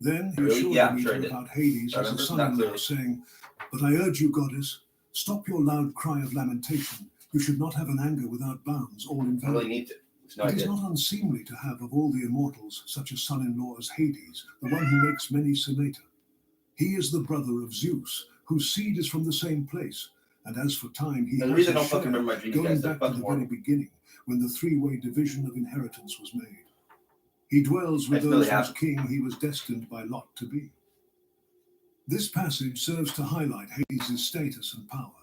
Then he assured Demeter about Hades as a son-in-law, saying, 'But I urge you, goddess, stop your loud cry of lamentation. You should not have an anger without bounds, all in vain. It is not unseemly to have of all the immortals such a son-in-law as Hades, the one who makes many Senator. He is the brother of Zeus, whose seed is from the same place, and as for time, he has his share, going back to the very beginning, when the three-way division of inheritance was made. He dwells with those whose king he was destined by lot to be.' This passage serves to highlight Hades' status and power,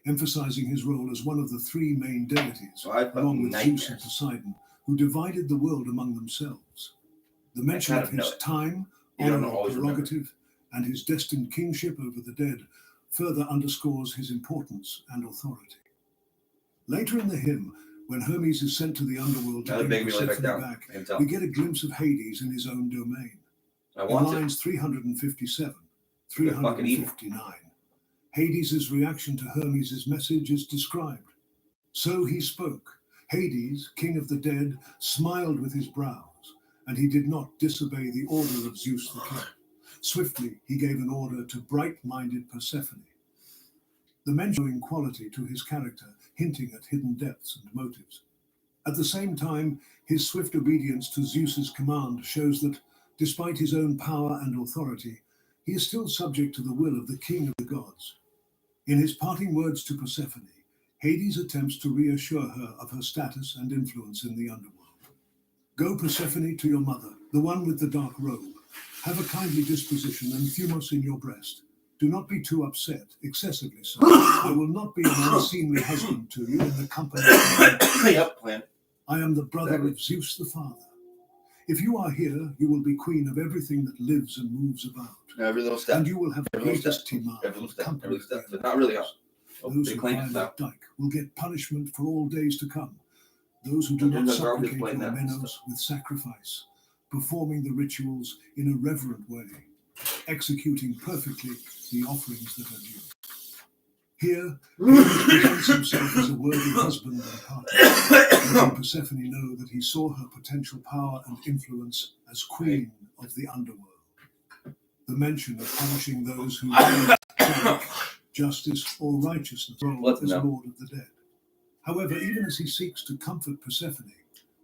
emphasizing his role as one of the three main deities, along with Zeus and Poseidon, who divided the world among themselves. The mention of his time, honor, prerogative, and his destined kingship over the dead further underscores his importance and authority. Later in the hymn, when Hermes is sent to the underworld to bring Persephone back, we get a glimpse of Hades in his own domain. In lines 357, 359, Hades' reaction to Hermes' message is described. "So he spoke. Hades, king of the dead, smiled with his brows, and he did not disobey the order of Zeus the king. Swiftly he gave an order to bright-minded Persephone." The mentioning quality to his character, hinting at hidden depths and motives. At the same time, his swift obedience to Zeus's command shows that, despite his own power and authority, he is still subject to the will of the king of the gods. In his parting words to Persephone, Hades attempts to reassure her of her status and influence in the underworld. "Go, Persephone, to your mother, the one with the dark robe. Have a kindly disposition and thumos in your breast. Do not be too upset, excessively so. I will not be an unseemly husband to you in the company of I am the brother of Zeus the Father. If you are here, you will be queen of everything that lives and moves about. And you will have the greatest timar of company. Not really. Those who violate Dyke will get punishment for all days to come, those who do not There's a garbage supplicate plate your now and menos stuff. with sacrifice, performing the rituals in a reverent way, executing perfectly the offerings that are due. Here, Hades presents himself as a worthy husband and partner, letting Persephone know that he saw her potential power and influence as queen of the underworld. The mention of punishing those who lack justice or righteousness role as Lord of the Dead. However, even as he seeks to comfort Persephone,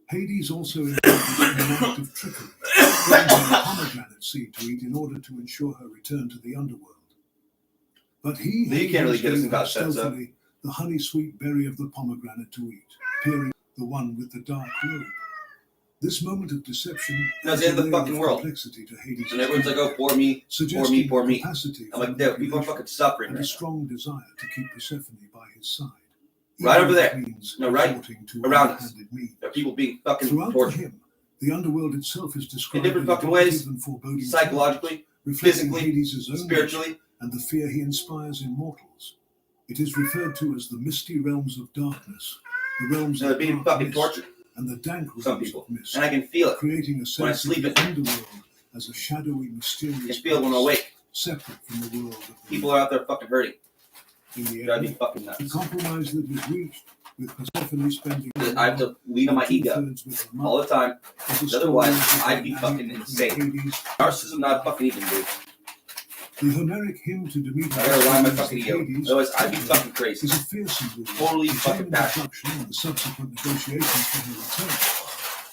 Hades also engages in an act of trickery, giving her a pomegranate seed to eat in order to ensure her return to the underworld. But he You can't really get us in gave God's steps, though. stealthily the honey-sweet berry of the pomegranate to eat, peering the one with the dark robe. This moment of deception No, it's the end of the fucking world. complexity to Hades' And everyone's like, oh, poor me, suggesting poor me. capacity I'm like, for dude, people are manipulation fucking suffering and a right now. strong desire to keep Persephone by his side. Right even over if it there. means No, right resorting to around us. underhanded means. There are people being fucking Throughout for tortured. him, the underworld itself is described In different in fucking ways, evocative and foreboding psychologically, terms, reflecting physically, Hades' own spiritually. nature and the fear he inspires in mortals. It is referred to as the misty realms of darkness, the realms They're of being dark fucking mist, tortured. and the dank Some realms people. of mist, And I can feel it. creating a when I sense of sleep the at night. underworld as a shadowy, I mysterious can feel it when I'm place, awake. separate from the world of the People are out there fucking hurting. in the Drive me end, fucking the nuts. compromise that was reached, with Persephone spending I have to lean on my ego two-thirds with her all mother, the time. is a Otherwise, story of I'd be the fucking dynamic insane. between Hades. Narcissism not fucking even, dude. The Homeric hymn to Demeter I gotta rely on my is fucking ego. Hades Otherwise, I'd be fucking crazy. is a fearsome rule, Totally the fucking chain passionate. introduction and the subsequent negotiations for her return.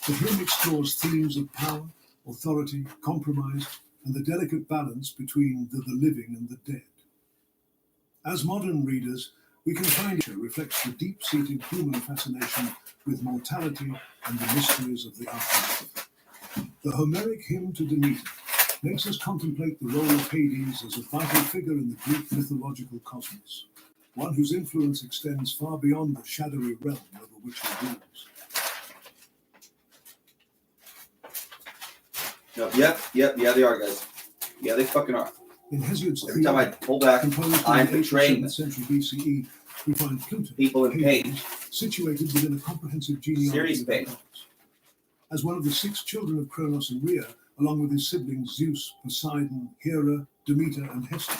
The hymn explores themes of power, authority, compromise, and the delicate balance between the living and the dead. As modern readers, we can find it reflects the deep-seated human fascination with mortality and the mysteries of the afterlife. The Homeric hymn to Demeter makes us contemplate the role of Hades as a vital figure in the Greek mythological cosmos, one whose influence extends far beyond the shadowy realm over which he rules. No, yep, yeah, they are, guys. Yeah, they fucking are. In Hesiod's Every time I pull back, composed I'm in the 8th betraying and 7th century BCE, we find Pluto, people in pain. Hades, situated within a comprehensive genealogy Serious of pain. the gods. As one of the 6 children of Kronos and Rhea, along with his siblings Zeus, Poseidon, Hera, Demeter, and Hestia,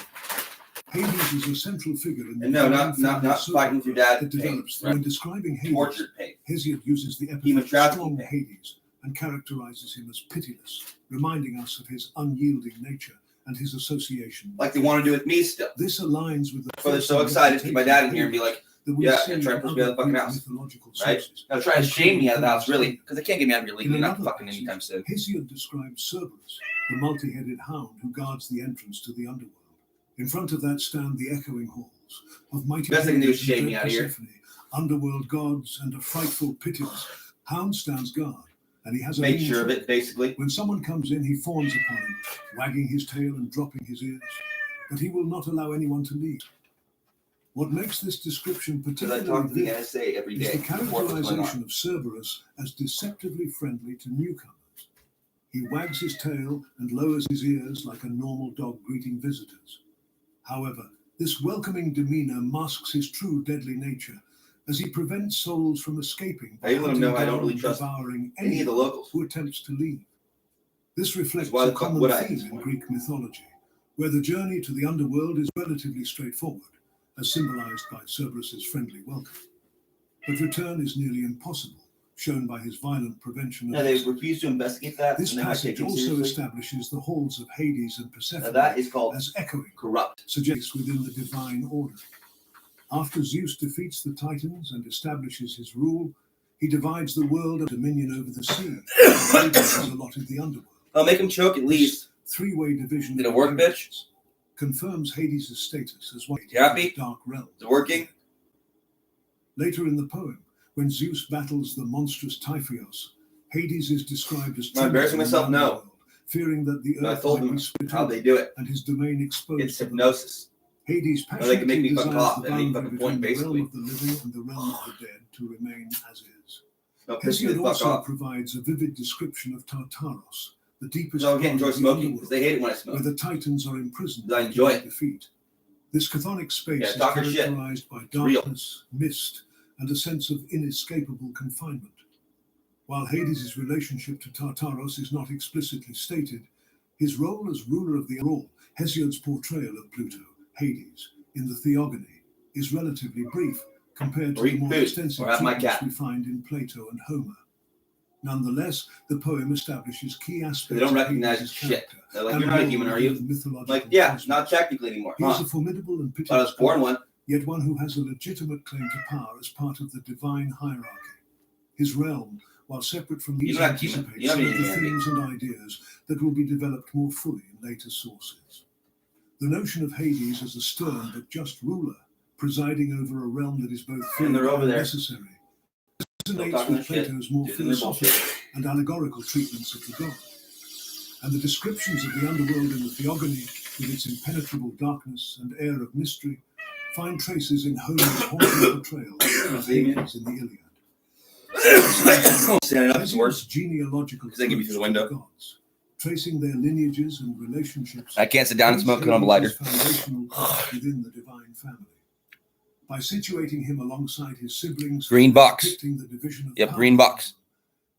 Hades is a central figure in the And no, divine not family fighting circle with your dad. that Pain, develops. right? When describing Hades, Tortured pain. Hesiod uses the Human epithet trafficking strong pain. Hades and characterizes him as pitiless, reminding us of his unyielding nature and his association. Like they want to do with me still. This aligns with the So they're so excited to get my dad in here and be like, that we yeah, see and try and in push me out of the other fucking Greek house, mythological right? sources. now try to shame me out of the house, really, because they can't get me out of here legally, In not another fucking passage, anytime soon. Hesiod describes Cerberus, the multi-headed hound who guards the entrance to the underworld. In front of that stand the echoing halls of mighty Best they can do is Hades and shame me dread out of here. Persephone, underworld gods, and a frightful pitiless hound stands guard, and he has a Make mean sure of trick. it, basically. When someone comes in, he fawns upon him, wagging his tail and dropping his ears, but he will not allow anyone to leave. What makes this description Because I particularly talk to the vivid NSA every is day the before what's going characterization on. of Cerberus as deceptively friendly to newcomers. He wags his tail and lowers his ears like a normal dog greeting visitors. However, this welcoming demeanor masks his true deadly nature, as he prevents souls from escaping I even let them know I don't really and trust devouring any of the locals. who attempts to leave. This reflects why a the fuck common would I at theme this in point? Greek mythology, where the journey to the underworld is relatively straightforward, as symbolized by Cerberus's friendly welcome. But return is nearly impossible, shown by his violent prevention No, of they exit. refuse to investigate that, This and then I take passage it also seriously. establishes the halls of Hades and Now Persephone that is called as echoing, corrupt. suggests within the divine order. After Zeus defeats the Titans and establishes his rule, he divides the world and dominion over the sea. Hades is allotted the underworld. I'll make him choke at least. Three-way division Did it of work, inheritance confirms Hades' status as one of You happy? the dark realm. Is it working? Later in the poem, when Zeus battles the monstrous Typhoeus, Hades is described as Am I embarrassing trembling myself? in the No. underworld, fearing that the No, I earth told might them be split how open they do it. and his domain exposed It's to the hypnosis. Hades Or they can make passionately me fucking desires cough the at any boundary fucking between point, the realm basically. of the living and the realm of the dead to remain as is. No, piss me Hesiod the fuck also off. provides a vivid description of Tartarus, the deepest So I can't part enjoy of the smoking because underworld, they hate it when I where smoke. the Titans are imprisoned I until enjoy their it. defeat. This chthonic space Yeah, is talk your shit. characterized by real. darkness, mist, and a sense of inescapable confinement. While Hades' relationship to Tartaros is not explicitly stated, his role as ruler of the all, Hesiod's portrayal of Pluto, Hades, in the Theogony is relatively brief compared to the more extensive treatments we find in Plato and Homer. Nonetheless, the poem establishes key aspects They don't recognize Hades' shit. character. They're like, you're not a human, are you? Like, yeah, not technically anymore. He is a formidable and I pitiless was born god, one. yet one who has a legitimate claim to power as part of the divine hierarchy. His realm, while separate from these, anticipates some of the themes and ideas that will be developed more fully in later sources. The notion of Hades as a stern but just ruler, presiding over a realm that is both feared and necessary, resonates with Plato's more philosophical and allegorical treatments of the god. And the descriptions of the underworld in the Theogony, with its impenetrable darkness and air of mystery, find traces in Homer's haunting portrayal of Hades in the Iliad. Standing up is worse. Genealogical They give me through the window. gods, tracing their lineages and relationships. I can't sit down and smoke because I'm a lighter. Foundational within the divine family. By situating him alongside his siblings, Green box. depicting the division of Yep, power, green box.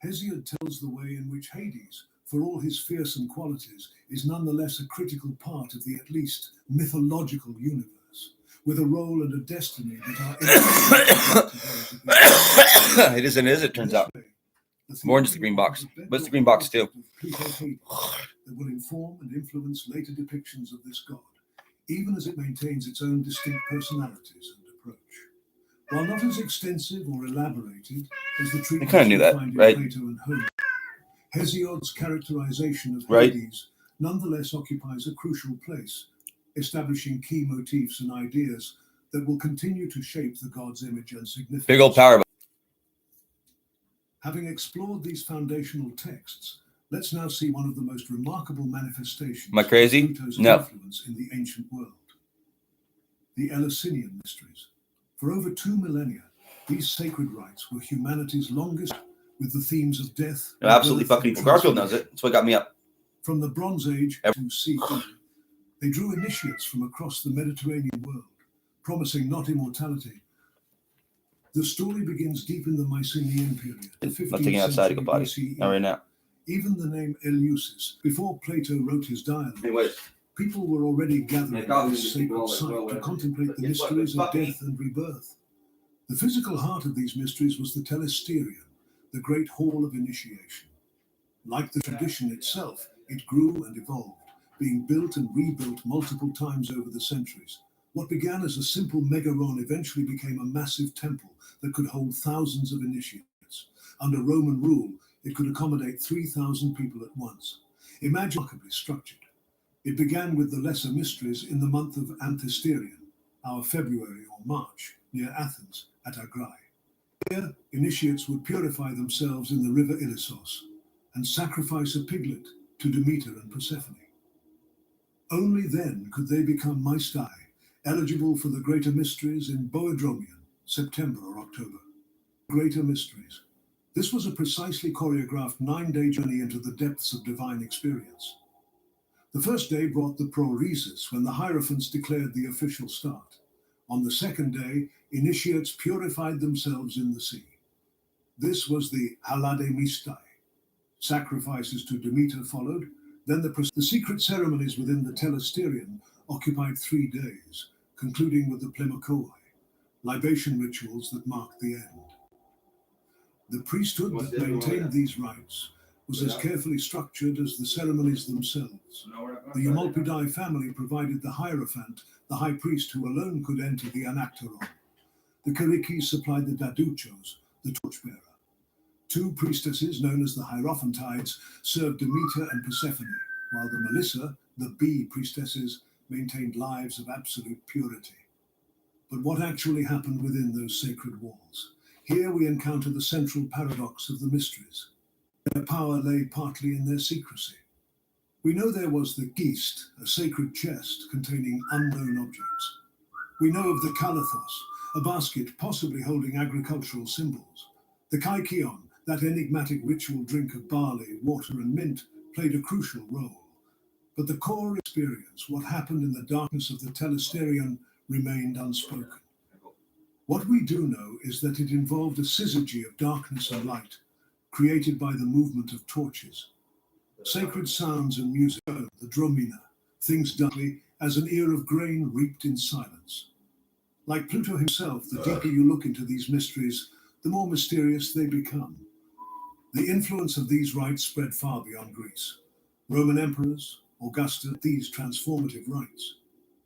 Hesiod tells the way in which Hades, for all his fearsome qualities, is nonetheless a critical part of the at least mythological universe, with a role and a destiny that are It is and is, it turns out. More than just the green box. But it's the green box too. That will inform and influence later depictions of this god, even as it maintains its own distinct personalities and approach. While not as extensive or elaborated as the treatments we find in Plato and Homer, Hesiod's characterization of Hades nonetheless occupies a crucial place, establishing key motifs and ideas that will continue to shape the god's image and significance. Big old power. Having explored these foundational texts, let's now see one of the most remarkable manifestations Am I crazy? of Pluto's No. influence in the ancient world. The Eleusinian Mysteries. For over 2 millennia, these sacred rites were humanity's longest, with the themes of death. No, absolutely fucking people. Garfield knows it. That's what got me up. From the Bronze Age to seafood, they drew initiates from across the Mediterranean world, promising not immortality. The story begins deep in the Mycenaean period. I'm not taking it outside to go potty. BCE. Not right now. Even the name Eleusis, before Plato wrote his dialogue, Anyways, people were already gathering Yeah, at this sacred site to contemplate the mysteries of death and rebirth. The physical heart of these mysteries was the Telesterion, the great hall of initiation. Like the tradition itself, it grew and evolved, being built and rebuilt multiple times over the centuries. What began as a simple megaron eventually became a massive temple that could hold thousands of initiates. Under Roman rule, it could accommodate 3,000 people at once. Imagine remarkably structured. It began with the lesser mysteries in the month of Anthesterion, our February or March, near Athens at Agrai. Here, initiates would purify themselves in the river Ilissos and sacrifice a piglet to Demeter and Persephone. Only then could they become Maestai, eligible for the greater mysteries in Boedromion, September or October. Greater mysteries. This was a precisely choreographed 9-day journey into the depths of divine experience. The first day brought the proresis, when the Hierophants declared the official start. On the second day, initiates purified themselves in the sea. This was the Halade Mistai. Sacrifices to Demeter followed. Then the secret ceremonies within the Telesterion occupied 3 days, concluding with the Plemokoi, libation rituals that marked the end. The priesthood that maintained these rites was as carefully structured as the ceremonies themselves. The Eumolpidae family provided the Hierophant, the high priest who alone could enter the Anacteron. The Kerikis supplied the Daduchos, the torchbearer. 2 priestesses, known as the Hierophantides, served Demeter and Persephone, while the Melissa, the bee priestesses, maintained lives of absolute purity. But what actually happened within those sacred walls? Here we encounter the central paradox of the mysteries. Their power lay partly in their secrecy. We know there was the Geist, a sacred chest containing unknown objects. We know of the Kalathos, a basket possibly holding agricultural symbols. The Kaikion, that enigmatic ritual drink of barley, water, and mint, played a crucial role. But the core experience, what happened in the darkness of the Telesterion, remained unspoken. What we do know is that it involved a syzygy of darkness and light, created by the movement of torches. Sacred sounds and music, the dromina, things done as an ear of grain reaped in silence. Like Pluto himself, the deeper you look into these mysteries, the more mysterious they become. The influence of these rites spread far beyond Greece. Roman emperors, Augustus, these transformative rites.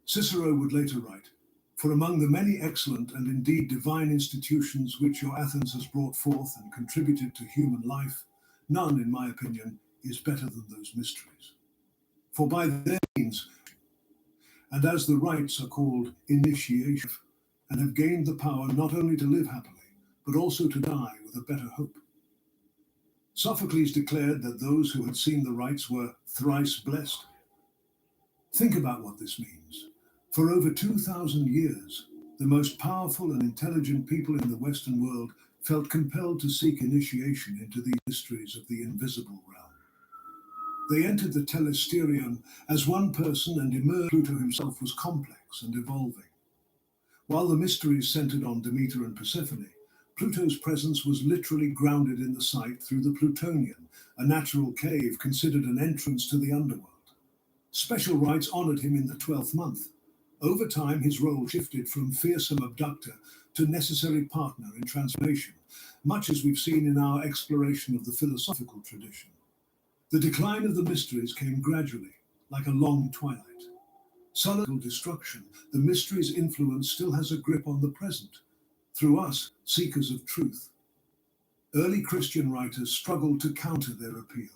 Cicero would later write, "For among the many excellent and indeed divine institutions which your Athens has brought forth and contributed to human life, none, in my opinion, is better than those mysteries. For by their means, and as the rites are called initiation, and have gained the power not only to live happily, but also to die with a better hope." Sophocles declared that those who had seen the rites were thrice blessed. Think about what this means. For over 2,000 years, the most powerful and intelligent people in the Western world felt compelled to seek initiation into the mysteries of the invisible realm. They entered the telesterion as one person and emerged. Pluto himself was complex and evolving. While the mysteries centered on Demeter and Persephone, Pluto's presence was literally grounded in the site through the Plutonian, a natural cave considered an entrance to the underworld. Special rites honored him in the 12th month. Over time, his role shifted from fearsome abductor to necessary partner in transformation, much as we've seen in our exploration of the philosophical tradition. The decline of the mysteries came gradually, like a long twilight. Solid destruction, the mysteries' influence still has a grip on the present, through us, seekers of truth. Early Christian writers struggled to counter their appeal.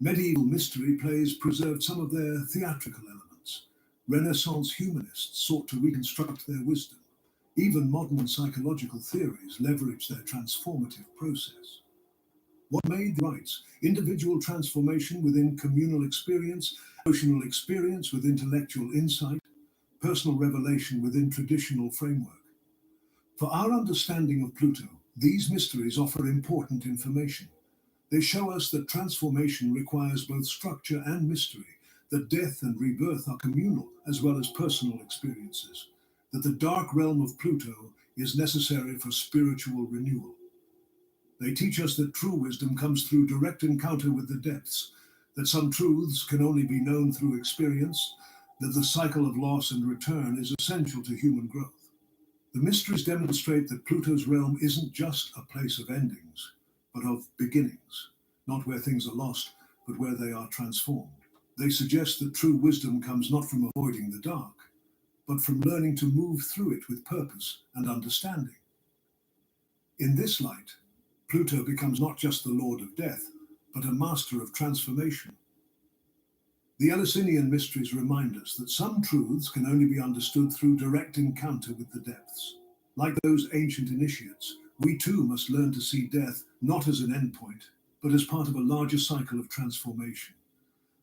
Medieval mystery plays preserved some of their theatrical elements. Renaissance humanists sought to reconstruct their wisdom. Even modern psychological theories leverage their transformative process. What made the rites? Individual transformation within communal experience, emotional experience with intellectual insight, personal revelation within traditional framework. For our understanding of Pluto, these mysteries offer important information. They show us that transformation requires both structure and mystery, that death and rebirth are communal as well as personal experiences, that the dark realm of Pluto is necessary for spiritual renewal. They teach us that true wisdom comes through direct encounter with the depths, that some truths can only be known through experience, that the cycle of loss and return is essential to human growth. The mysteries demonstrate that Pluto's realm isn't just a place of endings, but of beginnings, not where things are lost, but where they are transformed. They suggest that true wisdom comes not from avoiding the dark, but from learning to move through it with purpose and understanding. In this light, Pluto becomes not just the lord of death, but a master of transformation. The Eleusinian mysteries remind us that some truths can only be understood through direct encounter with the depths. Like those ancient initiates, we too must learn to see death not as an endpoint, but as part of a larger cycle of transformation.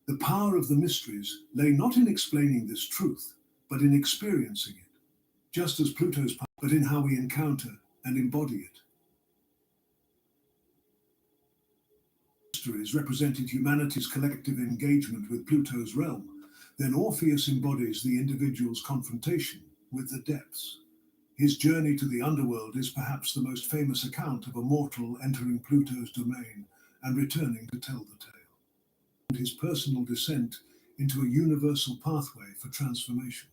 The power of the mysteries lay not in explaining this truth, but in experiencing it, just as Pluto's power, but in how we encounter and embody it. Mysteries represented humanity's collective engagement with Pluto's realm. Then Orpheus embodies the individual's confrontation with the depths. His journey to the underworld is perhaps the most famous account of a mortal entering Pluto's domain and returning to tell the tale. And his personal descent into a universal pathway for transformation.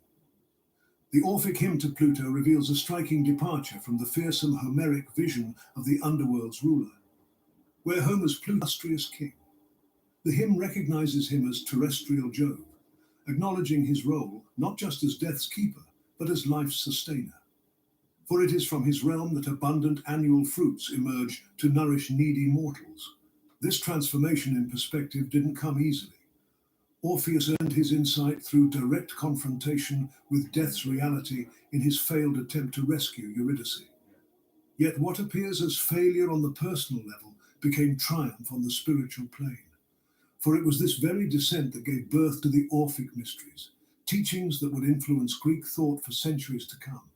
The Orphic hymn to Pluto reveals a striking departure from the fearsome Homeric vision of the underworld's ruler, where Homer's illustrious king. The hymn recognizes him as terrestrial Jove, acknowledging his role not just as death's keeper, but as life's sustainer. For it is from his realm that abundant annual fruits emerge to nourish needy mortals. This transformation in perspective didn't come easily. Orpheus earned his insight through direct confrontation with death's reality in his failed attempt to rescue Eurydice. Yet what appears as failure on the personal level became triumph on the spiritual plane. For it was this very descent that gave birth to the Orphic mysteries, teachings that would influence Greek thought for centuries to come.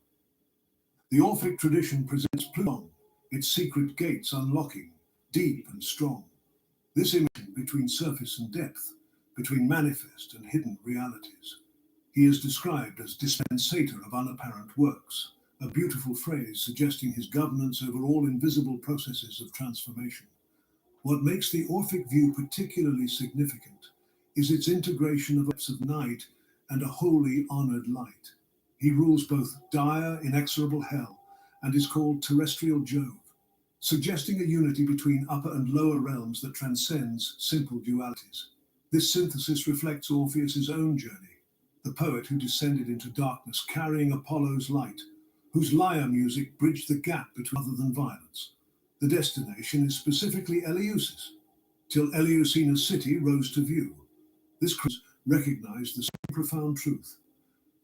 The Orphic tradition presents Pluto, its secret gates unlocking, deep and strong. This image between surface and depth, between manifest and hidden realities. He is described as dispensator of unapparent works, a beautiful phrase suggesting his governance over all invisible processes of transformation. What makes the Orphic view particularly significant is its integration of depths of night and a wholly honored light. He rules both dire, inexorable hell and is called terrestrial Jove, suggesting a unity between upper and lower realms that transcends simple dualities. This synthesis reflects Orpheus's own journey, the poet who descended into darkness carrying Apollo's light, whose lyre music bridged the gap between other than violence. The destination is specifically Eleusis, till Eleusina's city rose to view. This recognized the same profound truth,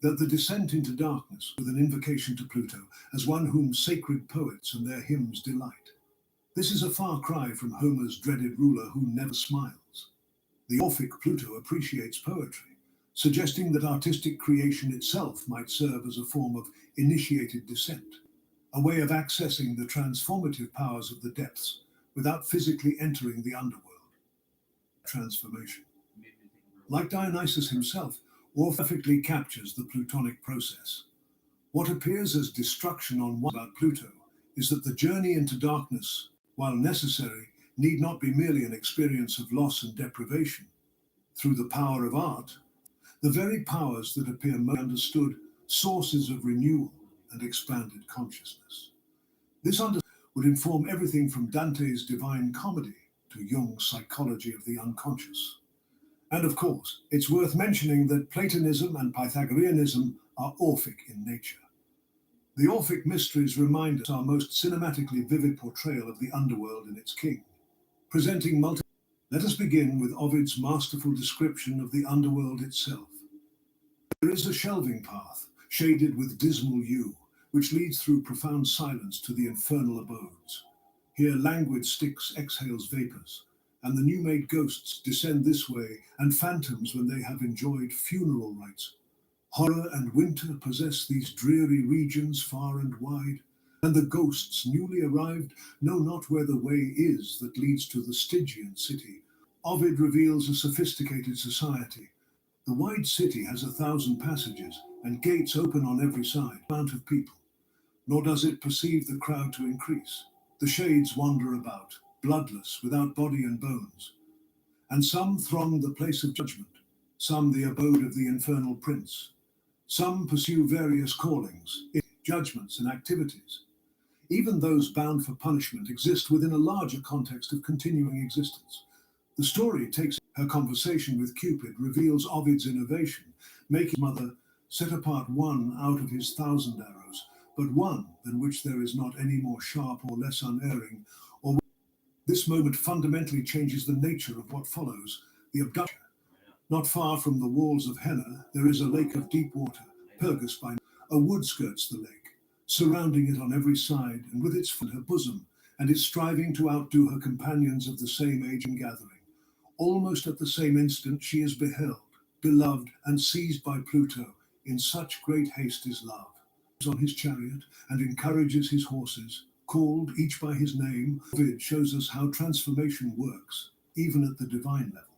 that the descent into darkness with an invocation to Pluto as one whom sacred poets and their hymns delight. This is a far cry from Homer's dreaded ruler who never smiles. The Orphic Pluto appreciates poetry, suggesting that artistic creation itself might serve as a form of initiated descent, a way of accessing the transformative powers of the depths without physically entering the underworld. Transformation. Like Dionysus himself, Orpheus captures the Plutonic process. What appears as destruction on one about Pluto is that the journey into darkness, while necessary, need not be merely an experience of loss and deprivation. Through the power of art, the very powers that appear most understood, sources of renewal and expanded consciousness. This would inform everything from Dante's Divine Comedy to Jung's psychology of the unconscious. And of course, it's worth mentioning that Platonism and Pythagoreanism are Orphic in nature. The Orphic mysteries remind us our most cinematically vivid portrayal of the underworld and its king, presenting Let us begin with Ovid's masterful description of the underworld itself. There is a shelving path, shaded with dismal yew, which leads through profound silence to the infernal abodes. Here languid Styx exhales vapours, and the new-made ghosts descend this way, and phantoms when they have enjoyed funeral rites. Horror and winter possess these dreary regions far and wide, and the ghosts newly arrived know not where the way is that leads to the Stygian city. Ovid reveals a sophisticated society. The wide city has 1,000 passages, and gates open on every side, amount of people. Nor does it perceive the crowd to increase. The shades wander about, bloodless, without body and bones. And some throng the place of judgment, some the abode of the infernal prince. Some pursue various callings, judgments, and activities. Even those bound for punishment exist within a larger context of continuing existence. The story takes her conversation with Cupid reveals Ovid's innovation, making mother set apart one out of his 1,000 arrows, but one than which there is not any more sharp or less unerring, or this moment fundamentally changes the nature of what follows, the abduction. Not far from the walls of Henna, there is a lake of deep water, Pergus by a wood skirts the lake, surrounding it on every side, and with its foot her bosom, and is striving to outdo her companions of the same age and gathering. Almost at the same instant she is beheld, beloved, and seized by Pluto. In such great haste is love. He is on his chariot and encourages his horses, called each by his name. Ovid shows us how transformation works, even at the divine level.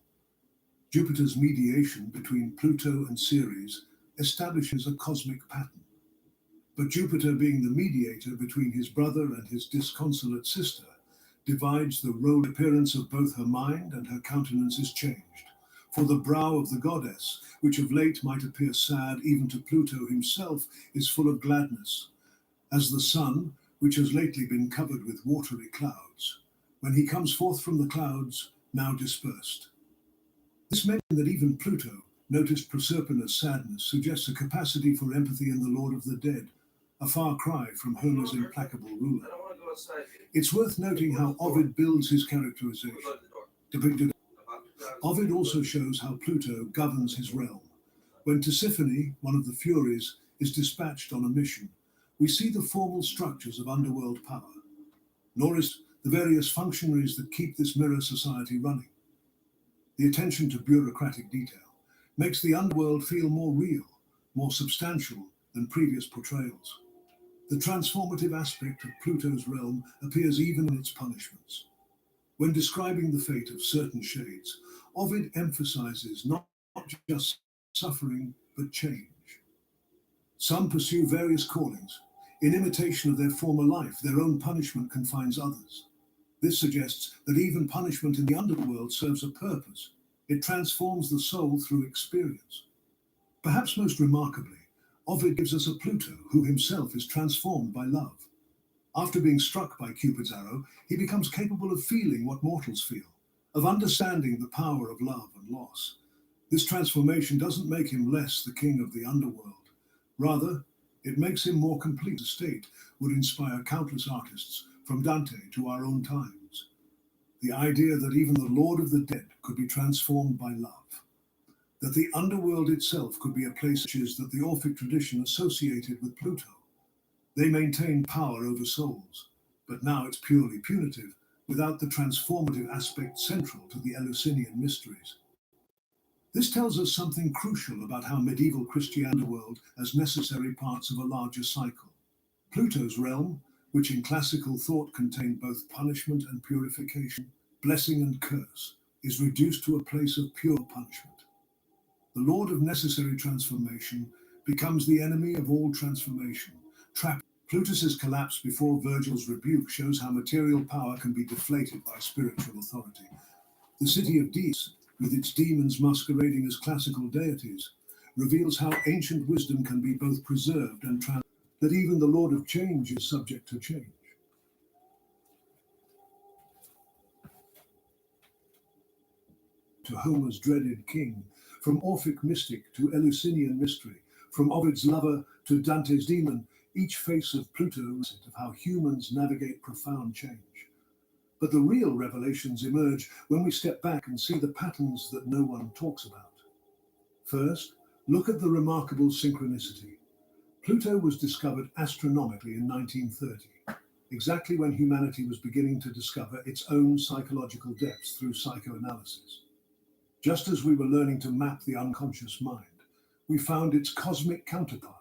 Jupiter's mediation between Pluto and Ceres establishes a cosmic pattern. But Jupiter, being the mediator between his brother and his disconsolate sister, divides the role appearance of both her mind and her countenance is changed. For the brow of the goddess, which of late might appear sad even to Pluto himself, is full of gladness, as the sun, which has lately been covered with watery clouds, when he comes forth from the clouds, now dispersed. This mention that even Pluto noticed Proserpina's sadness suggests a capacity for empathy in the Lord of the Dead, a far cry from Homer's implacable ruler. It's worth noting how Ovid builds his characterization. Ovid also shows how Pluto governs his realm. When Tisiphone, one of the Furies, is dispatched on a mission, we see the formal structures of underworld power, nor is the various functionaries that keep this mirror society running. The attention to bureaucratic detail makes the underworld feel more real, more substantial than previous portrayals. The transformative aspect of Pluto's realm appears even in its punishments. When describing the fate of certain shades, Ovid emphasizes not just suffering, but change. Some pursue various callings. In imitation of their former life, their own punishment confines others. This suggests that even punishment in the underworld serves a purpose. It transforms the soul through experience. Perhaps most remarkably, Ovid gives us a Pluto who himself is transformed by love. After being struck by Cupid's arrow, he becomes capable of feeling what mortals feel, of understanding the power of love and loss. This transformation doesn't make him less the king of the underworld. Rather, it makes him more complete. A state would inspire countless artists, from Dante to our own times. The idea that even the Lord of the Dead could be transformed by love, that the underworld itself could be a place that the Orphic tradition associated with Pluto. They maintained power over souls, but now it's purely punitive, without the transformative aspect central to the Eleusinian mysteries. This tells us something crucial about how medieval Christianity world as necessary parts of a larger cycle. Pluto's realm, which in classical thought contained both punishment and purification, blessing and curse, is reduced to a place of pure punishment. The Lord of necessary transformation becomes the enemy of all transformation. Plutus's collapse before Virgil's rebuke shows how material power can be deflated by spiritual authority. The city of Dis, with its demons masquerading as classical deities, reveals how ancient wisdom can be both preserved and that even the Lord of Change is subject to change. To Homer's dreaded king, from Orphic mystic to Eleusinian mystery, from Ovid's lover to Dante's demon, each face of Pluto is of how humans navigate profound change. But the real revelations emerge when we step back and see the patterns that no one talks about. First, look at the remarkable synchronicity. Pluto was discovered astronomically in 1930, exactly when humanity was beginning to discover its own psychological depths through psychoanalysis. Just as we were learning to map the unconscious mind, we found its cosmic counterpart,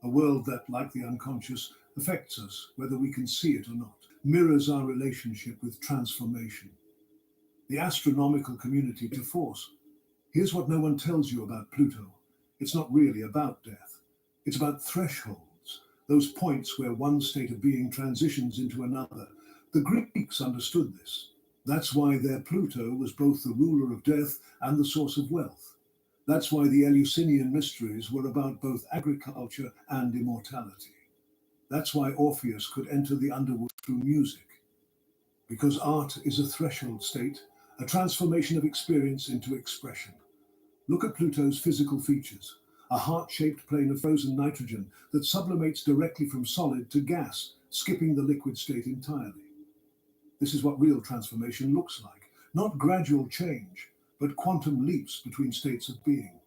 a world that, like the unconscious, affects us whether we can see it or not, mirrors our relationship with transformation. The astronomical community to force. Here's what no one tells you about Pluto. It's not really about death. It's about thresholds, those points where one state of being transitions into another. The Greeks understood this. That's why their Pluto was both the ruler of death and the source of wealth. That's why the Eleusinian mysteries were about both agriculture and immortality. That's why Orpheus could enter the underworld through music. Because art is a threshold state, a transformation of experience into expression. Look at Pluto's physical features, a heart-shaped plane of frozen nitrogen that sublimates directly from solid to gas, skipping the liquid state entirely. This is what real transformation looks like, not gradual change, but quantum leaps between states of being.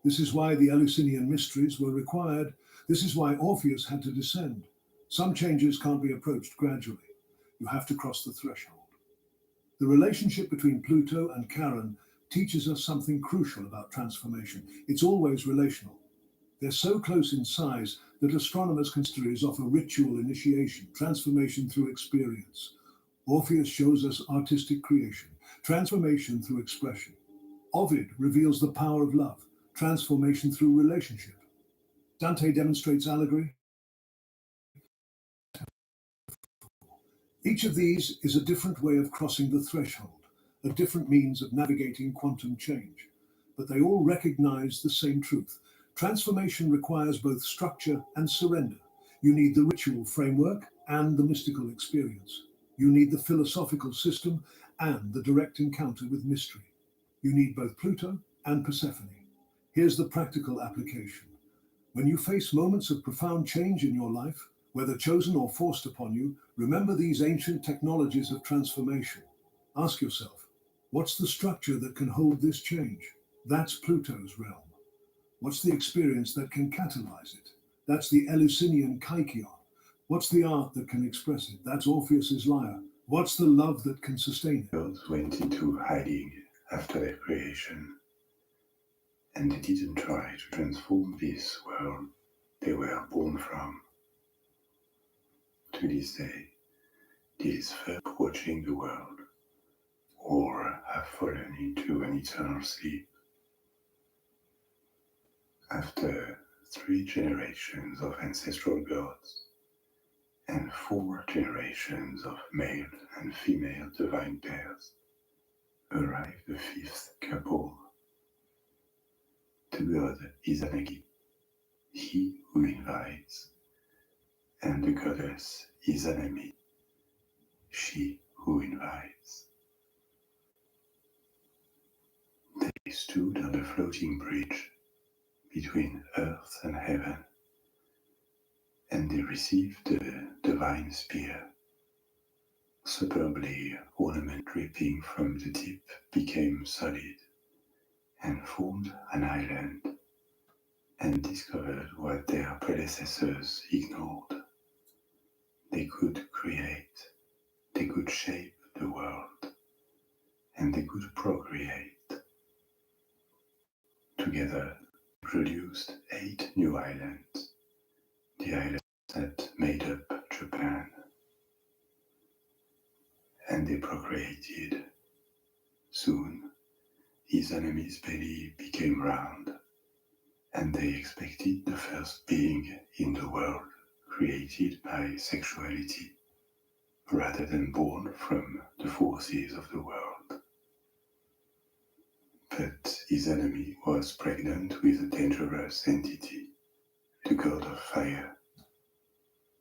This is why the Eleusinian mysteries were required. This is why Orpheus had to descend. Some changes can't be approached gradually. You have to cross the threshold. The relationship between Pluto and Charon teaches us something crucial about transformation. It's always relational. They're so close in size that astronomers consider it offer ritual initiation, transformation through experience. Orpheus shows us artistic creation, transformation through expression. Ovid reveals the power of love, transformation through relationship. Dante demonstrates allegory. Each of these is a different way of crossing the threshold, a different means of navigating quantum change. But they all recognize the same truth. Transformation requires both structure and surrender. You need the ritual framework and the mystical experience. You need the philosophical system and the direct encounter with mystery. You need both Pluto and Persephone. Here's the practical application. When you face moments of profound change in your life, whether chosen or forced upon you, remember these ancient technologies of transformation. Ask yourself, what's the structure that can hold this change? That's Pluto's realm. What's the experience that can catalyze it? That's the Eleusinian kykion. What's the art that can express it? That's Orpheus's lyre. What's the love that can sustain it? Gods went into hiding after their creation, and they didn't try to transform this world they were born from. To this day, these folk watching the world, or have fallen into an eternal sleep. After 3 generations of ancestral gods, and 4 generations of male and female divine pairs arrived the 5th couple. The god Izanagi, he who invites, and the goddess Izanami, she who invites. They stood on the floating bridge between earth and heaven, and they received the divine spear. Superbly ornament dripping from the tip became solid and formed an island, and discovered what their predecessors ignored. They could create, they could shape the world, and they could procreate. Together, they produced 8 new islands, the islands that made up Japan. And they procreated. Soon, Izanami's belly became round, and they expected the first being in the world created by sexuality, rather than born from the forces of the world. But Izanami was pregnant with a dangerous entity, the god of fire.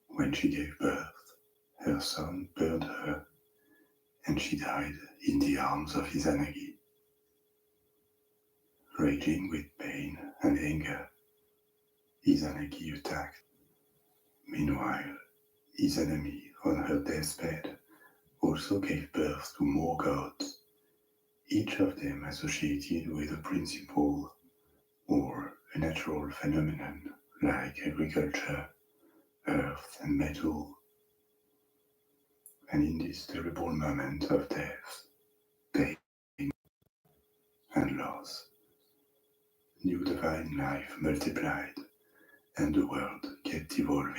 When she gave birth, her son burned her, and she died in the arms of Izanagi. Raging with pain and anger, Izanagi attacked. Meanwhile, Izanami, on her deathbed, also gave birth to more gods, each of them associated with a principle or a natural phenomenon like agriculture, earth, and metal. And in this terrible moment of death, pain, and loss, new divine life multiplied, and the world kept evolving.